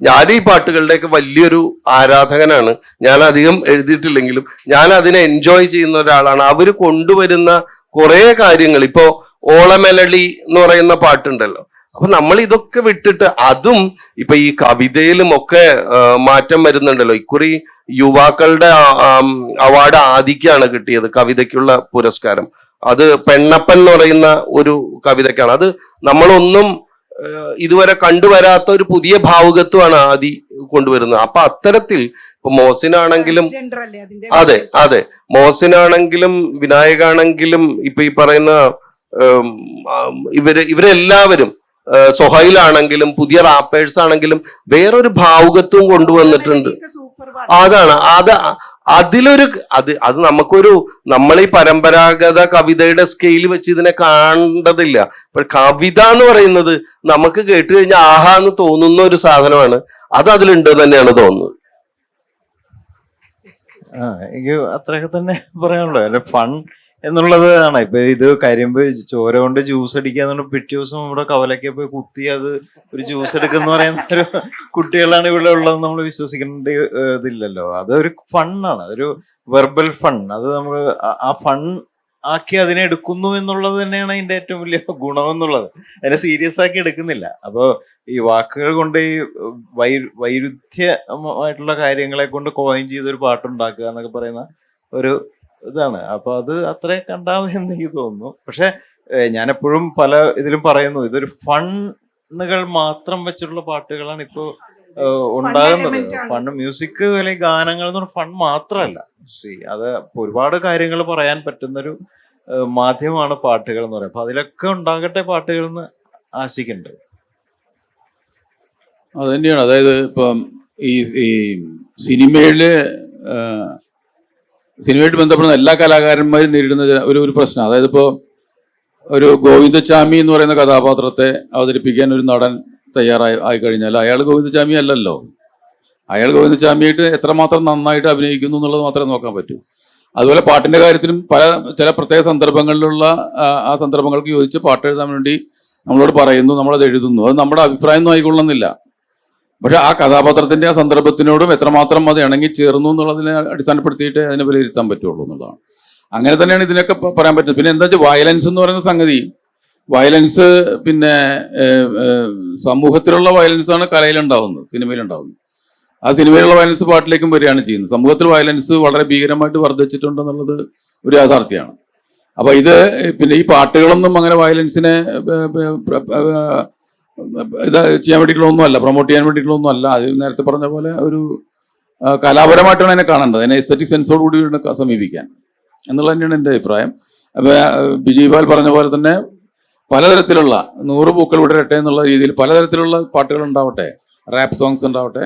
ഞാൻ ഈ പാട്ടുകളുടെയൊക്കെ വലിയൊരു ആരാധകനാണ്. ഞാൻ അധികം എഴുതിയിട്ടില്ലെങ്കിലും ഞാൻ അതിനെ എൻജോയ് ചെയ്യുന്ന ഒരാളാണ്. അവര് കൊണ്ടുവരുന്ന കുറെ കാര്യങ്ങൾ, ഇപ്പോ ഓളമെലഡി എന്ന് പറയുന്ന പാട്ടുണ്ടല്ലോ, അപ്പൊ നമ്മൾ ഇതൊക്കെ വിട്ടിട്ട് അതും ഇപ്പൊ ഈ കവിതയിലും ഒക്കെ മാറ്റം വരുന്നുണ്ടല്ലോ. ഇക്കുറി യുവാക്കളുടെ അവാർഡ് ആദിക്കാണ് കിട്ടിയത്, കവിതയ്ക്കുള്ള പുരസ്കാരം. അത് പെണ്ണപ്പൻ എന്ന് പറയുന്ന ഒരു കവിതയ്ക്കാണ്. അത് നമ്മളൊന്നും ഇതുവരെ കണ്ടുവരാത്ത ഒരു പുതിയ ഭാവുകത്വമാണ് ആദി കൊണ്ടുവരുന്നത്. അപ്പൊ അത്തരത്തിൽ ഇപ്പൊ മോഹസിനാണെങ്കിലും അതെ മോഹസിനാണെങ്കിലും വിനായകാണെങ്കിലും ഇപ്പൊ ഈ പറയുന്ന ഇവരെല്ലാവരും സൊഹൈലാണെങ്കിലും പുതിയ റാപ്പേഴ്സ് ആണെങ്കിലും വേറൊരു ഭാവുകത്വം കൊണ്ടുവന്നിട്ടുണ്ട്. അതാണ് അത് നമുക്കൊരു നമ്മൾ ഈ പരമ്പരാഗത കവിതയുടെ സ്കെയിൽ വെച്ച് ഇതിനെ കാണേണ്ടതില്ല. കവിത എന്ന് പറയുന്നത് നമുക്ക് കേട്ട് കഴിഞ്ഞാൽ ആഹാ എന്ന് തോന്നുന്ന ഒരു സാധനമാണ്. അത് അതിലുണ്ട് തന്നെയാണ് തോന്നുന്നത്. എനിക്ക് അത്രയൊക്കെ തന്നെ പറയാനുള്ളൂ. അല്ലെ, ഫൺ എന്നുള്ളത് ആണ്. ഇപ്പൊ ഇത് കരിമ്പ് ചോര കൊണ്ട് ജ്യൂസ് അടിക്കാന്ന് പിറ്റേ ദിവസം ഇവിടെ കവലയ്ക്ക് പോയി കുത്തി അത് ഒരു ജ്യൂസ് എടുക്കുന്ന പറയുന്ന ഒരു കുട്ടികളാണ് ഇവിടെ ഉള്ളതെന്ന് നമ്മൾ വിശ്വസിക്കേണ്ട ഇതില്ലല്ലോ. അതൊരു ഫണ്ണാണ്, ഒരു വെർബൽ ഫൺ. അത് നമ്മൾ ആ ഫൺ ആക്കി അതിനെ എടുക്കുന്നു എന്നുള്ളത് തന്നെയാണ് അതിന്റെ ഏറ്റവും വലിയ ഗുണം എന്നുള്ളത്. അതിനെ സീരിയസ് ആക്കി എടുക്കുന്നില്ല. അപ്പൊ ഈ വാക്കുകൾ കൊണ്ട് ഈ വൈരുദ്ധ്യമായിട്ടുള്ള കാര്യങ്ങളെ കൊണ്ട് കോയിൻ ചെയ്തൊരു പാട്ടുണ്ടാക്കുക എന്നൊക്കെ പറയുന്ന ഒരു ഇതാണ്. അപ്പൊ അത് അത്രേ കണ്ടാൽ എന്ന് എനിക്ക് തോന്നുന്നു. പക്ഷെ ഞാൻ എപ്പോഴും പല ഇതിലും പറയുന്നു, ഇതൊരു ഫണ്ണുകൾ മാത്രം വെച്ചിട്ടുള്ള പാട്ടുകളാണ് ഇപ്പോ ഉണ്ടാകുന്നത്. element ആണ്. ഫൺ മ്യൂസിക് അല്ലെങ്കിൽ ഗാനങ്ങൾ എന്ന് പറഞ്ഞ ഫൺ മാത്രമല്ല. അത് ഒരുപാട് കാര്യങ്ങൾ പറയാൻ പറ്റുന്നൊരു മാധ്യമമാണ് പാട്ടുകൾ എന്ന് പറയുന്നത്. അപ്പൊ അതിലൊക്കെ ഉണ്ടാകട്ടെ പാട്ടുകൾ എന്ന് ആശിക്കുന്നുണ്ട്. അത് തന്നെയാണ്. അതായത് ഇപ്പം ഈ ഈ സിനിമയില് സിനിമയായിട്ട് ബന്ധപ്പെടുന്ന എല്ലാ കലാകാരന്മാരും നേരിടുന്ന ഒരു പ്രശ്നം, അതായത് ഇപ്പോൾ ഒരു ഗോവിന്ദച്ചാമി എന്ന് പറയുന്ന കഥാപാത്രത്തെ അവതരിപ്പിക്കാൻ ഒരു നടൻ ആയി കഴിഞ്ഞാൽ അയാൾ ഗോവിന്ദച്ചാമി അല്ലല്ലോ. അയാൾ ഗോവിന്ദച്ചാമിയായിട്ട് എത്രമാത്രം നന്നായിട്ട് അഭിനയിക്കുന്നു എന്നുള്ളത് മാത്രമേ നോക്കാൻ പറ്റൂ. അതുപോലെ പാട്ടിൻ്റെ കാര്യത്തിലും ചില പ്രത്യേക സന്ദർഭങ്ങളിലുള്ള ആ സന്ദർഭങ്ങൾക്ക് യോജിച്ച് പാട്ട് എഴുതാൻ വേണ്ടി നമ്മളോട് പറയുന്നു, നമ്മളത് എഴുതുന്നു. അത് നമ്മുടെ അഭിപ്രായം ഒന്നും ആയിക്കൊള്ളുന്നില്ല. പക്ഷെ ആ കഥാപാത്രത്തിന്റെ ആ സന്ദർഭത്തിനോടും എത്രമാത്രം അത് ഇണങ്ങി ചേർന്നു എന്നുള്ളതിനെ അടിസ്ഥാനപ്പെടുത്തിയിട്ട് അതിനെ വിലയിരുത്താൻ പറ്റുള്ളൂ എന്നുള്ളതാണ്. അങ്ങനെ തന്നെയാണ് ഇതിനൊക്കെ പറയാൻ പറ്റുന്നത്. പിന്നെ എന്താ വെച്ചാൽ വയലൻസ് എന്ന് പറയുന്ന സംഗതി, വയലൻസ് പിന്നെ സമൂഹത്തിലുള്ള വയലൻസാണ് കലയിലുണ്ടാവുന്നത്, സിനിമയിലുണ്ടാവുന്നത്. ആ സിനിമയിലുള്ള വയലൻസ് പാട്ടിലേക്കും വരികയാണ് ചെയ്യുന്നത്. സമൂഹത്തിൽ വയലൻസ് വളരെ ഭീകരമായിട്ട് വർദ്ധിച്ചിട്ടുണ്ടെന്നുള്ളത് ഒരു യാഥാർത്ഥ്യമാണ്. അപ്പൊ ഇത് പിന്നെ ഈ പാട്ടുകളൊന്നും അങ്ങനെ വയലൻസിനെ ഇത് ചെയ്യാൻ വേണ്ടിയിട്ടുള്ളതൊന്നും അല്ല, പ്രൊമോട്ട് ചെയ്യാൻ വേണ്ടിയിട്ടുള്ളതൊന്നും അല്ല. അത് നേരത്തെ പറഞ്ഞ പോലെ ഒരു കലാപരമായിട്ടാണ് അതിനെ കാണേണ്ടത്, അതിനെ എസ്തറ്റിക് സെൻസോട് കൂടി സമീപിക്കാൻ എന്നുള്ളത് തന്നെയാണ് എൻ്റെ അഭിപ്രായം. അപ്പോൾ ബിജിപാൽ പറഞ്ഞ പോലെ തന്നെ പലതരത്തിലുള്ള 100 പൂക്കൾ വിടരട്ടെ എന്നുള്ള രീതിയിൽ പലതരത്തിലുള്ള പാട്ടുകൾ ഉണ്ടാവട്ടെ, റാപ്പ് സോങ്സ് ഉണ്ടാവട്ടെ,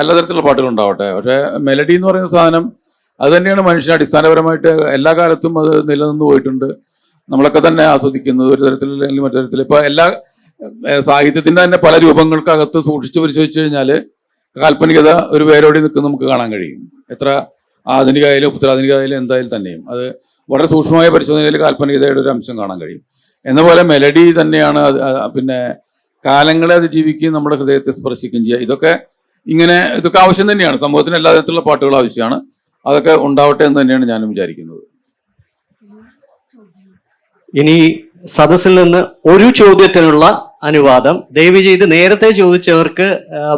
എല്ലാ തരത്തിലുള്ള പാട്ടുകൾ ഉണ്ടാവട്ടെ. പക്ഷേ മെലഡി എന്ന് പറയുന്ന സാധനം അത് തന്നെയാണ് മനുഷ്യനെ അടിസ്ഥാനപരമായിട്ട് എല്ലാ കാലത്തും അത് നിലനിന്ന് പോയിട്ടുണ്ട്. നമ്മളൊക്കെ തന്നെ ആസ്വദിക്കുന്നത് ഒരു തരത്തിൽ അല്ലെങ്കിൽ മറ്റു തരത്തിൽ. ഇപ്പോൾ എല്ലാ സാഹിത്യത്തിൻ്റെ തന്നെ പല രൂപങ്ങൾക്കകത്ത് സൂക്ഷിച്ച് പരിശോധിച്ച് കഴിഞ്ഞാൽ കാൽപ്പനികത ഒരു വേരോടി നിൽക്കുന്ന നമുക്ക് കാണാൻ കഴിയും. എത്ര ആധുനികമായാലും ഉത്തരാധുനികമായാലും എന്തായാലും തന്നെയും അത് വളരെ സൂക്ഷ്മമായ പരിശോധനയിൽ കാൽപ്പനികതയുടെ ഒരു അംശം കാണാൻ കഴിയും. എന്ന പോലെ മെലഡി തന്നെയാണ് പിന്നെ കാലങ്ങളെ അതിജീവിക്കുകയും നമ്മുടെ ഹൃദയത്തെ സ്പർശിക്കുകയും ചെയ്യുക. ഇതൊക്കെ ആവശ്യം തന്നെയാണ്. സമൂഹത്തിന് എല്ലാ തരത്തിലുള്ള പാട്ടുകൾ ആവശ്യമാണ്. അതൊക്കെ ഉണ്ടാവട്ടെ എന്ന് തന്നെയാണ് ഞാനും വിചാരിക്കുന്നത്. ഇനി സദസ്സിൽ നിന്ന് ഒരു ചോദ്യത്തിനുള്ള അനുവാദം ദയവ് ചെയ്ത് നേരത്തെ ചോദിച്ചവർക്ക്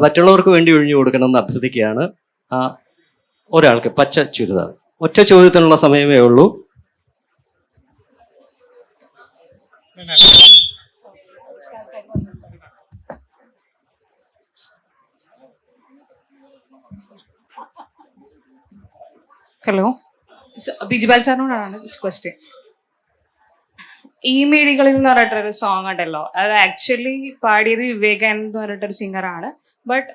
മറ്റുള്ളവർക്ക് വേണ്ടി ഒഴിഞ്ഞു കൊടുക്കണമെന്ന് അഭ്യർത്ഥിക്കുകയാണ്. ഒരാൾക്ക് പച്ച ചുരിദാർ, ഒറ്റ ചോദ്യത്തിനുള്ള സമയമേ ഉള്ളൂ. ഹലോ, ബിജിപാൽ സാറിനോടാണ് ക്വസ്റ്റ്യൻ. ഈ മിഴികളിൽ എന്ന് പറഞ്ഞിട്ടൊരു സോങ് ഉണ്ടല്ലോ, അത് ആക്ച്വലി പാടിയത് വിവേകാനന്ദ് എന്ന് പറഞ്ഞിട്ടൊരു സിംഗറാണ്. ബട്ട്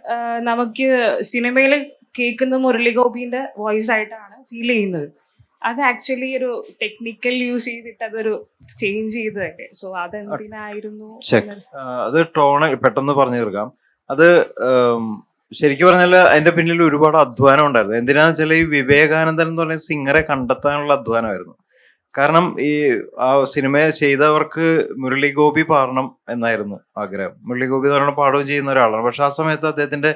നമുക്ക് സിനിമയിൽ കേൾക്കുന്ന മുരളി ഗോപിന്റെ വോയിസ് ആയിട്ടാണ് ഫീൽ ചെയ്യുന്നത്. അത് ആക്ച്വലി ഒരു ടെക്നിക്കൽ യൂസ് ചെയ്തിട്ട് അതൊരു ചേഞ്ച് ചെയ്തതല്ലേ. സോ അതെന്തിനായിരുന്നു? അത് ടോണ് പെട്ടെന്ന് പറഞ്ഞു തീർക്കാം. അത് ശരിക്കും പറഞ്ഞാൽ അതിന്റെ പിന്നിൽ ഒരുപാട് അധ്വാനം ഉണ്ടായിരുന്നു. എന്തിനാന്ന് വെച്ചാൽ ഈ വിവേകാനന്ദൻ എന്ന് പറഞ്ഞ സിംഗറെ കണ്ടെത്താനുള്ള അധ്വാനമായിരുന്നു. കാരണം ഈ ആ സിനിമ ചെയ്തവർക്ക് മുരളി ഗോപി പാടണം എന്നായിരുന്നു ആഗ്രഹം. മുരളി ഗോപി എന്ന് പറയുന്നത് പാടുകയും ചെയ്യുന്ന ഒരാളാണ്. പക്ഷെ ആ സമയത്ത് അദ്ദേഹത്തിന്റെ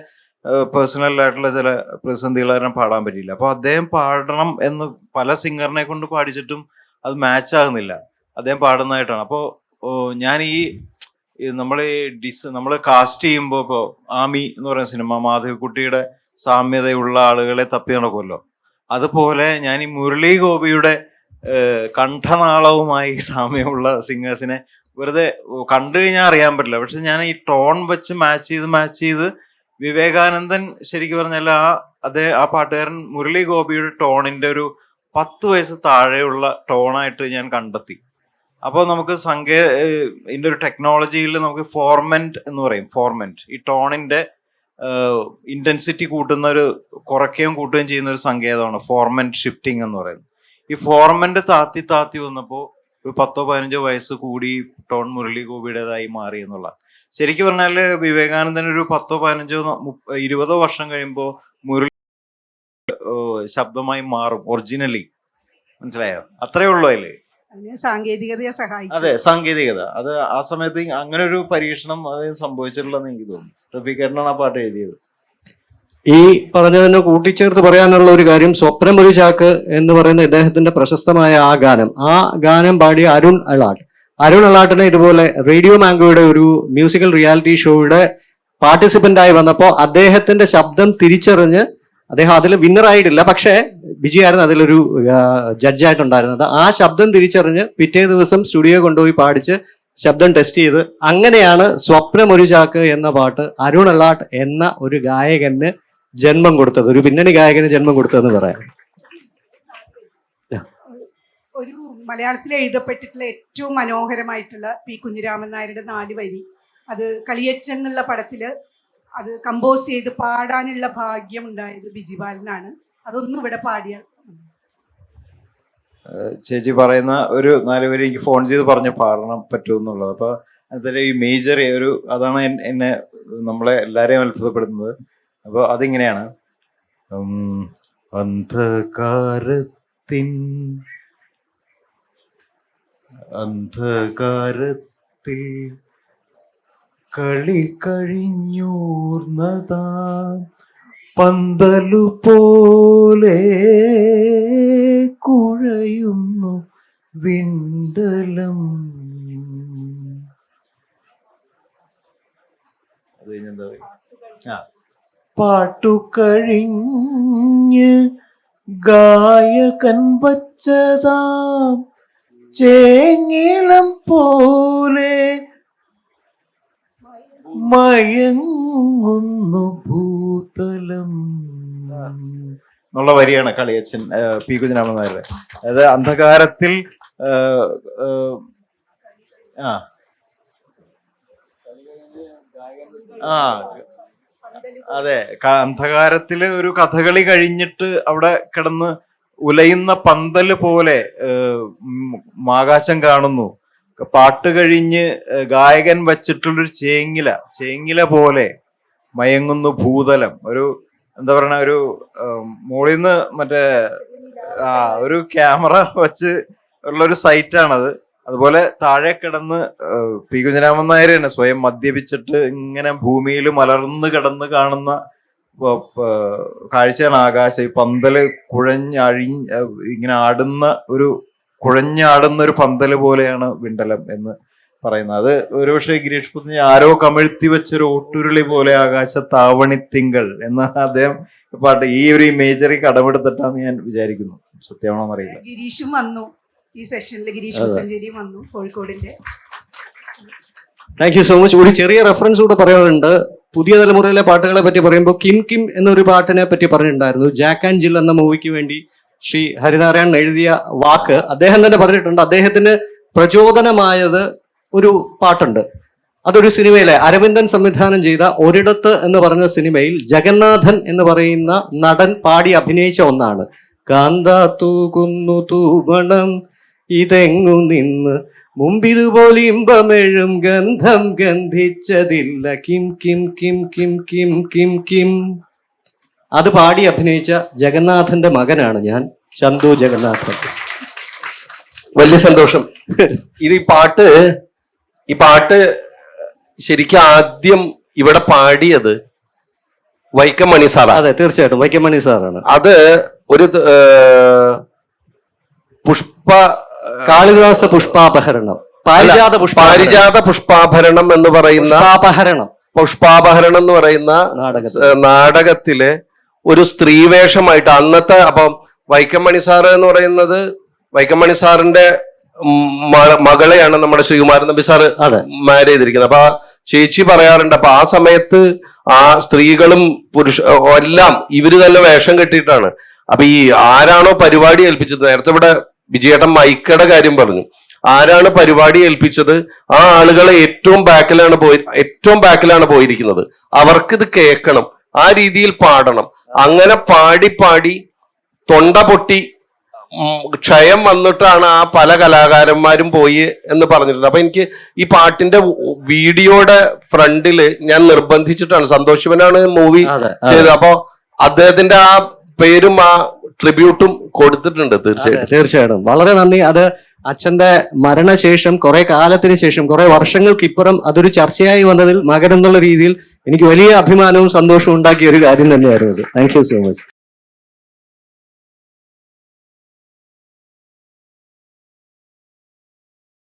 പേഴ്സണൽ ആയിട്ടുള്ള ചില പ്രതിസന്ധികൾ കാരണം പാടാൻ പറ്റിയില്ല. അപ്പൊ അദ്ദേഹം പാടണം എന്ന് പല സിംഗറിനെ കൊണ്ട് പാടിച്ചിട്ടും അത് മാച്ച് ആകുന്നില്ല. അദ്ദേഹം പാടുന്നതായിട്ടാണ്. അപ്പോൾ ഞാൻ നമ്മൾ കാസ്റ്റ് ചെയ്യുമ്പോൾ ഇപ്പോൾ ആമി എന്ന് പറയുന്ന സിനിമ മാധവിക്കുട്ടിയുടെ സാമ്യതയുള്ള ആളുകളെ തപ്പി നടക്കുമല്ലോ, അതുപോലെ ഞാൻ ഈ മുരളി ഗോപിയുടെ കണ്ഠനാളവുമായി സാമ്യമുള്ള സിംഗേഴ്സിനെ വെറുതെ കണ്ടു കഴിഞ്ഞാൽ അറിയാൻ പറ്റില്ല. പക്ഷെ ഞാൻ ഈ ടോൺ വെച്ച് മാച്ച് ചെയ്ത് വിവേകാനന്ദൻ ശരിക്കും പറഞ്ഞാൽ ആ പാട്ടുകാരൻ മുരളി ഗോപിയുടെ ടോണിന്റെ ഒരു 10 വയസ്സ് താഴെയുള്ള ടോണായിട്ട് ഞാൻ കണ്ടെത്തി. അപ്പോൾ നമുക്ക് ഇതിന്റെ ഒരു ടെക്നോളജിയിൽ നമുക്ക് ഫോർമെന്റ് എന്ന് പറയും. ഫോർമെന്റ് ഈ ടോണിന്റെ ഇന്റൻസിറ്റി കുറയ്ക്കുകയും കൂട്ടുകയും ചെയ്യുന്ന ഒരു സങ്കേതമാണ് ഫോർമെന്റ് ഷിഫ്റ്റിംഗ് എന്ന് പറയുന്നത്. ഈ ഫോർമെന്റ് താത്തി വന്നപ്പോൾ ഒരു 10-15 വയസ്സ് കൂടി ടോൺ മുരളി ഗോപിയുടേതായി മാറി എന്നുള്ള. ശരിക്കും പറഞ്ഞാല് വിവേകാനന്ദൻ ഒരു 10-15-20 വർഷം കഴിയുമ്പോൾ മുരളി ശബ്ദമായി മാറും ഒറിജിനലി. മനസ്സിലായോ? അത്രേ ഉള്ളൂ അതില്. അതിന് സാങ്കേതികതയെ സഹായിച്ചു. അതെ, സാങ്കേതികത. അത് ആ സമയത്ത് അങ്ങനെ ഒരു പരീക്ഷണം അത് സംഭവിച്ചിട്ടുള്ളതെന്ന് എനിക്ക് തോന്നുന്നു. റഫീഖേട്ടനാണ് ആ പാട്ട് എഴുതിയത്. ഈ പറഞ്ഞതിന് കൂട്ടിച്ചേർത്ത് പറയാനുള്ള ഒരു കാര്യം, സ്വപ്നം ഒരു ചാക്ക് എന്ന് പറയുന്ന ഇദ്ദേഹത്തിന്റെ പ്രശസ്തമായ ആ ഗാനം പാടിയ അരുൺ അലാട്ടിനെ ഇതുപോലെ റേഡിയോ മാംഗോയുടെ ഒരു മ്യൂസിക്കൽ റിയാലിറ്റി ഷോയുടെ പാർട്ടിസിപ്പന്റ് ആയി വന്നപ്പോൾ അദ്ദേഹത്തിന്റെ ശബ്ദം തിരിച്ചറിഞ്ഞ് അദ്ദേഹം അതിൽ വിന്നറായിട്ടില്ല, പക്ഷേ വിജയായിരുന്നു അതിലൊരു ജഡ്ജായിട്ടുണ്ടായിരുന്നത്. ആ ശബ്ദം തിരിച്ചറിഞ്ഞ് പിറ്റേ ദിവസം സ്റ്റുഡിയോ കൊണ്ടുപോയി പാടിച്ച് ശബ്ദം ടെസ്റ്റ് ചെയ്ത് അങ്ങനെയാണ് സ്വപ്നം ഒരു ചാക്ക് എന്ന പാട്ട് അരുൺ അലാട്ട് എന്ന ഒരു ഗായകന് ജന്മം കൊടുത്തത്, ഒരു പിന്നണി ഗായകന് ജന്മം കൊടുത്തതെന്ന് പറയാം. ഒരു മലയാളത്തിൽ എഴുതപ്പെട്ടിട്ടുള്ള ഏറ്റവും മനോഹരമായിട്ടുള്ള പി കുഞ്ഞിരാമൻ നായരുടെ 4 വരി, അത് കളിയച്ചൻ എന്നുള്ള പടത്തില് അത് കമ്പോസ് ചെയ്ത് പാടാനുള്ള ഭാഗ്യം ഉണ്ടായത് ബിജിപാലിനാണ്. അതൊന്നും ഇവിടെ പാടിയാൽ. ചേച്ചി പറയുന്ന ഒരു 4 വരി എനിക്ക് ഫോൺ ചെയ്ത് പറഞ്ഞ് പാടണം പറ്റുമെന്നുള്ളത്. അപ്പൊ അതിൽ ഈ മേജർ ഒരു അതാണ് എന്നെ നമ്മളെ എല്ലാരെയും അത്ഭുതപ്പെടുന്നത്. അപ്പൊ അതിങ്ങനെയാണ്: അന്ധകാരത്തിൽ കളി കഴിഞ്ഞൂർന്നതാ പന്തലു പോലെ കുഴയുന്നു വിണ്ടലം. അത് കഴിഞ്ഞെന്താ പറയുക? പാട്ടു കഴിഞ്ഞ് ഗായകൻ വച്ചതാം ചേങ്ങിലം പോലെ മയങ്ങുന്നു ഭൂതലം എന്നുള്ള വരിയാണ് കളിയച്ചൻ പി കുഞ്ഞിരാമൻ നായരുടെ. അതായത് അന്ധകാരത്തിൽ അതെ, അന്ധകാരത്തില് ഒരു കഥകളി കഴിഞ്ഞിട്ട് അവിടെ കിടന്ന് ഉലയുന്ന പന്തല് പോലെ ആകാശം കാണുന്നു. പാട്ട് കഴിഞ്ഞ് ഗായകൻ വച്ചിട്ടുള്ളൊരു ചേങ്ങില പോലെ മയങ്ങുന്നു ഭൂതലം. ഒരു എന്താ പറയണ, ഒരു മുകളിൽ നിന്ന് മറ്റേ ഒരു ക്യാമറ വെച്ച് ഉള്ളൊരു സൈറ്റാണത്. അതുപോലെ താഴെ കിടന്ന് പി കുഞ്ഞിരാമൻ നായർ തന്നെ സ്വയം മദ്യപിച്ചിട്ട് ഇങ്ങനെ ഭൂമിയിൽ മലർന്ന് കിടന്ന് കാണുന്ന കാഴ്ചയാണ് ആകാശം. ഈ പന്തല് ഇങ്ങനെ ആടുന്ന ഒരു കുഴഞ്ഞാടുന്ന ഒരു പന്തല് പോലെയാണ് വിണ്ടലം എന്ന് പറയുന്നത്. അത് ഒരുപക്ഷെ ഗിരീഷ് പുത്തൻ ആരോ കമിഴ്ത്തി വെച്ചൊരു ഓട്ടുരുളി പോലെ ആകാശത്താവണിത്തിങ്കൾ എന്ന അദ്ദേഹം പാട്ട് ഈ ഒരു ഇമേജറി കടമെടുത്തിട്ടാന്ന് ഞാൻ വിചാരിക്കുന്നു. സത്യമാണോ അറിയില്ല. ഗിരീഷും വന്നു ഈ സെഷനിൽ, ഗിരീഷ് പുത്തഞ്ചേരിയും വന്നു, കോഴിക്കോടിന്റെ. Thank you so much. ഒരു ചെറിയ റെഫറൻസ് കൂടെ പറയാറുണ്ട്. പുതിയ തലമുറയിലെ പാട്ടുകളെ പറ്റി പറയുമ്പോൾ കിം എന്നൊരു പാട്ടിനെ പറ്റി പറഞ്ഞിട്ടുണ്ടായിരുന്നു. ജാക്ക് ആൻഡ് ജിൽ എന്ന മൂവിക്ക് വേണ്ടി ശ്രീ ഹരിനാരായണൻ എഴുതിയ വാക്ക് അദ്ദേഹം തന്നെ പറഞ്ഞിട്ടുണ്ട്. അദ്ദേഹത്തിന് പ്രചോദനമായത് ഒരു പാട്ടുണ്ട്. അതൊരു സിനിമയിലെ അരവിന്ദൻ സംവിധാനം ചെയ്ത ഒരിടത്ത് എന്ന് പറഞ്ഞ സിനിമയിൽ ജഗന്നാഥൻ എന്ന് പറയുന്ന നടൻ പാടി അഭിനയിച്ച ഒന്നാണ്. കാന്താ തൂകുന്നു തൂവണം ഇതെങ്ങു നിന്ന് മുമ്പിതുപോലെ ഇമ്പമെഴും ഗന്ധം ഗന്ധിച്ചതില്ല കിം കിം കിം കിം കിം കിം കിം. അത് പാടി അഭിനയിച്ച ജഗന്നാഥന്റെ മകനാണ് ഞാൻ, ചന്തു ജഗന്നാഥൻ. വലിയ സന്തോഷം. ഇത് ഈ പാട്ട് ശരിക്കും ആദ്യം ഇവിടെ പാടിയത് വൈക്കം മണി സാറാണ്. അതെ, തീർച്ചയായിട്ടും വൈക്കം മണി സാറാണ്. അത് ഒരു കാളിദാസ പുഷ്പാപഹരണം, പാരിജാത പുഷ്പാഭരണം എന്ന് പറയുന്ന പുഷ്പാപഹരണം എന്ന് പറയുന്ന നാടകത്തിലെ ഒരു സ്ത്രീവേഷമായിട്ട് അന്നത്തെ, അപ്പം വൈക്കം മണി സാറ് എന്ന് പറയുന്നത് വൈക്കം മണി സാറിന്റെ മകളെയാണ് നമ്മുടെ ശ്രീകുമാരൻ നമ്പി സാറ് മാരേജ് ചെയ്തിരിക്കുന്നത്. അപ്പൊ ചേച്ചി പറയാറുണ്ട്, അപ്പൊ ആ സമയത്ത് ആ സ്ത്രീകളും എല്ലാം ഇവര് തന്നെ വേഷം കെട്ടിയിട്ടാണ്. അപ്പൊ ഈ ആരാണോ പരിപാടി ഏൽപ്പിച്ചത്, നേരത്തെ ഇവിടെ വിജയേട്ടൻ മൈക്കയുടെ കാര്യം പറഞ്ഞു, ആരാണ് പരിപാടി ഏൽപ്പിച്ചത് ആ ആളുകളെ ഏറ്റവും ബാക്കിലാണ് പോയിരിക്കുന്നത്. അവർക്കിത് കേൾക്കണം, ആ രീതിയിൽ പാടണം. അങ്ങനെ പാടി തൊണ്ട പൊട്ടി ക്ഷയം വന്നിട്ടാണ് ആ പല കലാകാരന്മാരും പോയി എന്ന് പറഞ്ഞിട്ടുണ്ട്. അപ്പൊ എനിക്ക് ഈ പാട്ടിന്റെ വീഡിയോയുടെ ഫ്രണ്ടില് ഞാൻ നിർബന്ധിച്ചിട്ടാണ്, സന്തോഷ് ശിവനാണ് മൂവി ചെയ്തത്, അപ്പൊ അദ്ദേഹത്തിന്റെ ആ പേരും ആ ട്രിബ്യൂട്ടും കൊടുത്തിട്ടുണ്ട് തീർച്ചയായിട്ടും. തീർച്ചയായിട്ടും വളരെ നന്ദി. അത് അച്ഛന്റെ മരണശേഷം കുറെ കാലത്തിന് ശേഷം കുറെ വർഷങ്ങൾക്ക് ഇപ്പുറം അതൊരു ചർച്ചയായി വന്നതിൽ മകൻ എന്നുള്ള രീതിയിൽ എനിക്ക് വലിയ അഭിമാനവും സന്തോഷവും ഉണ്ടാക്കിയ ഒരു കാര്യം തന്നെയായിരുന്നു. Thank you so much.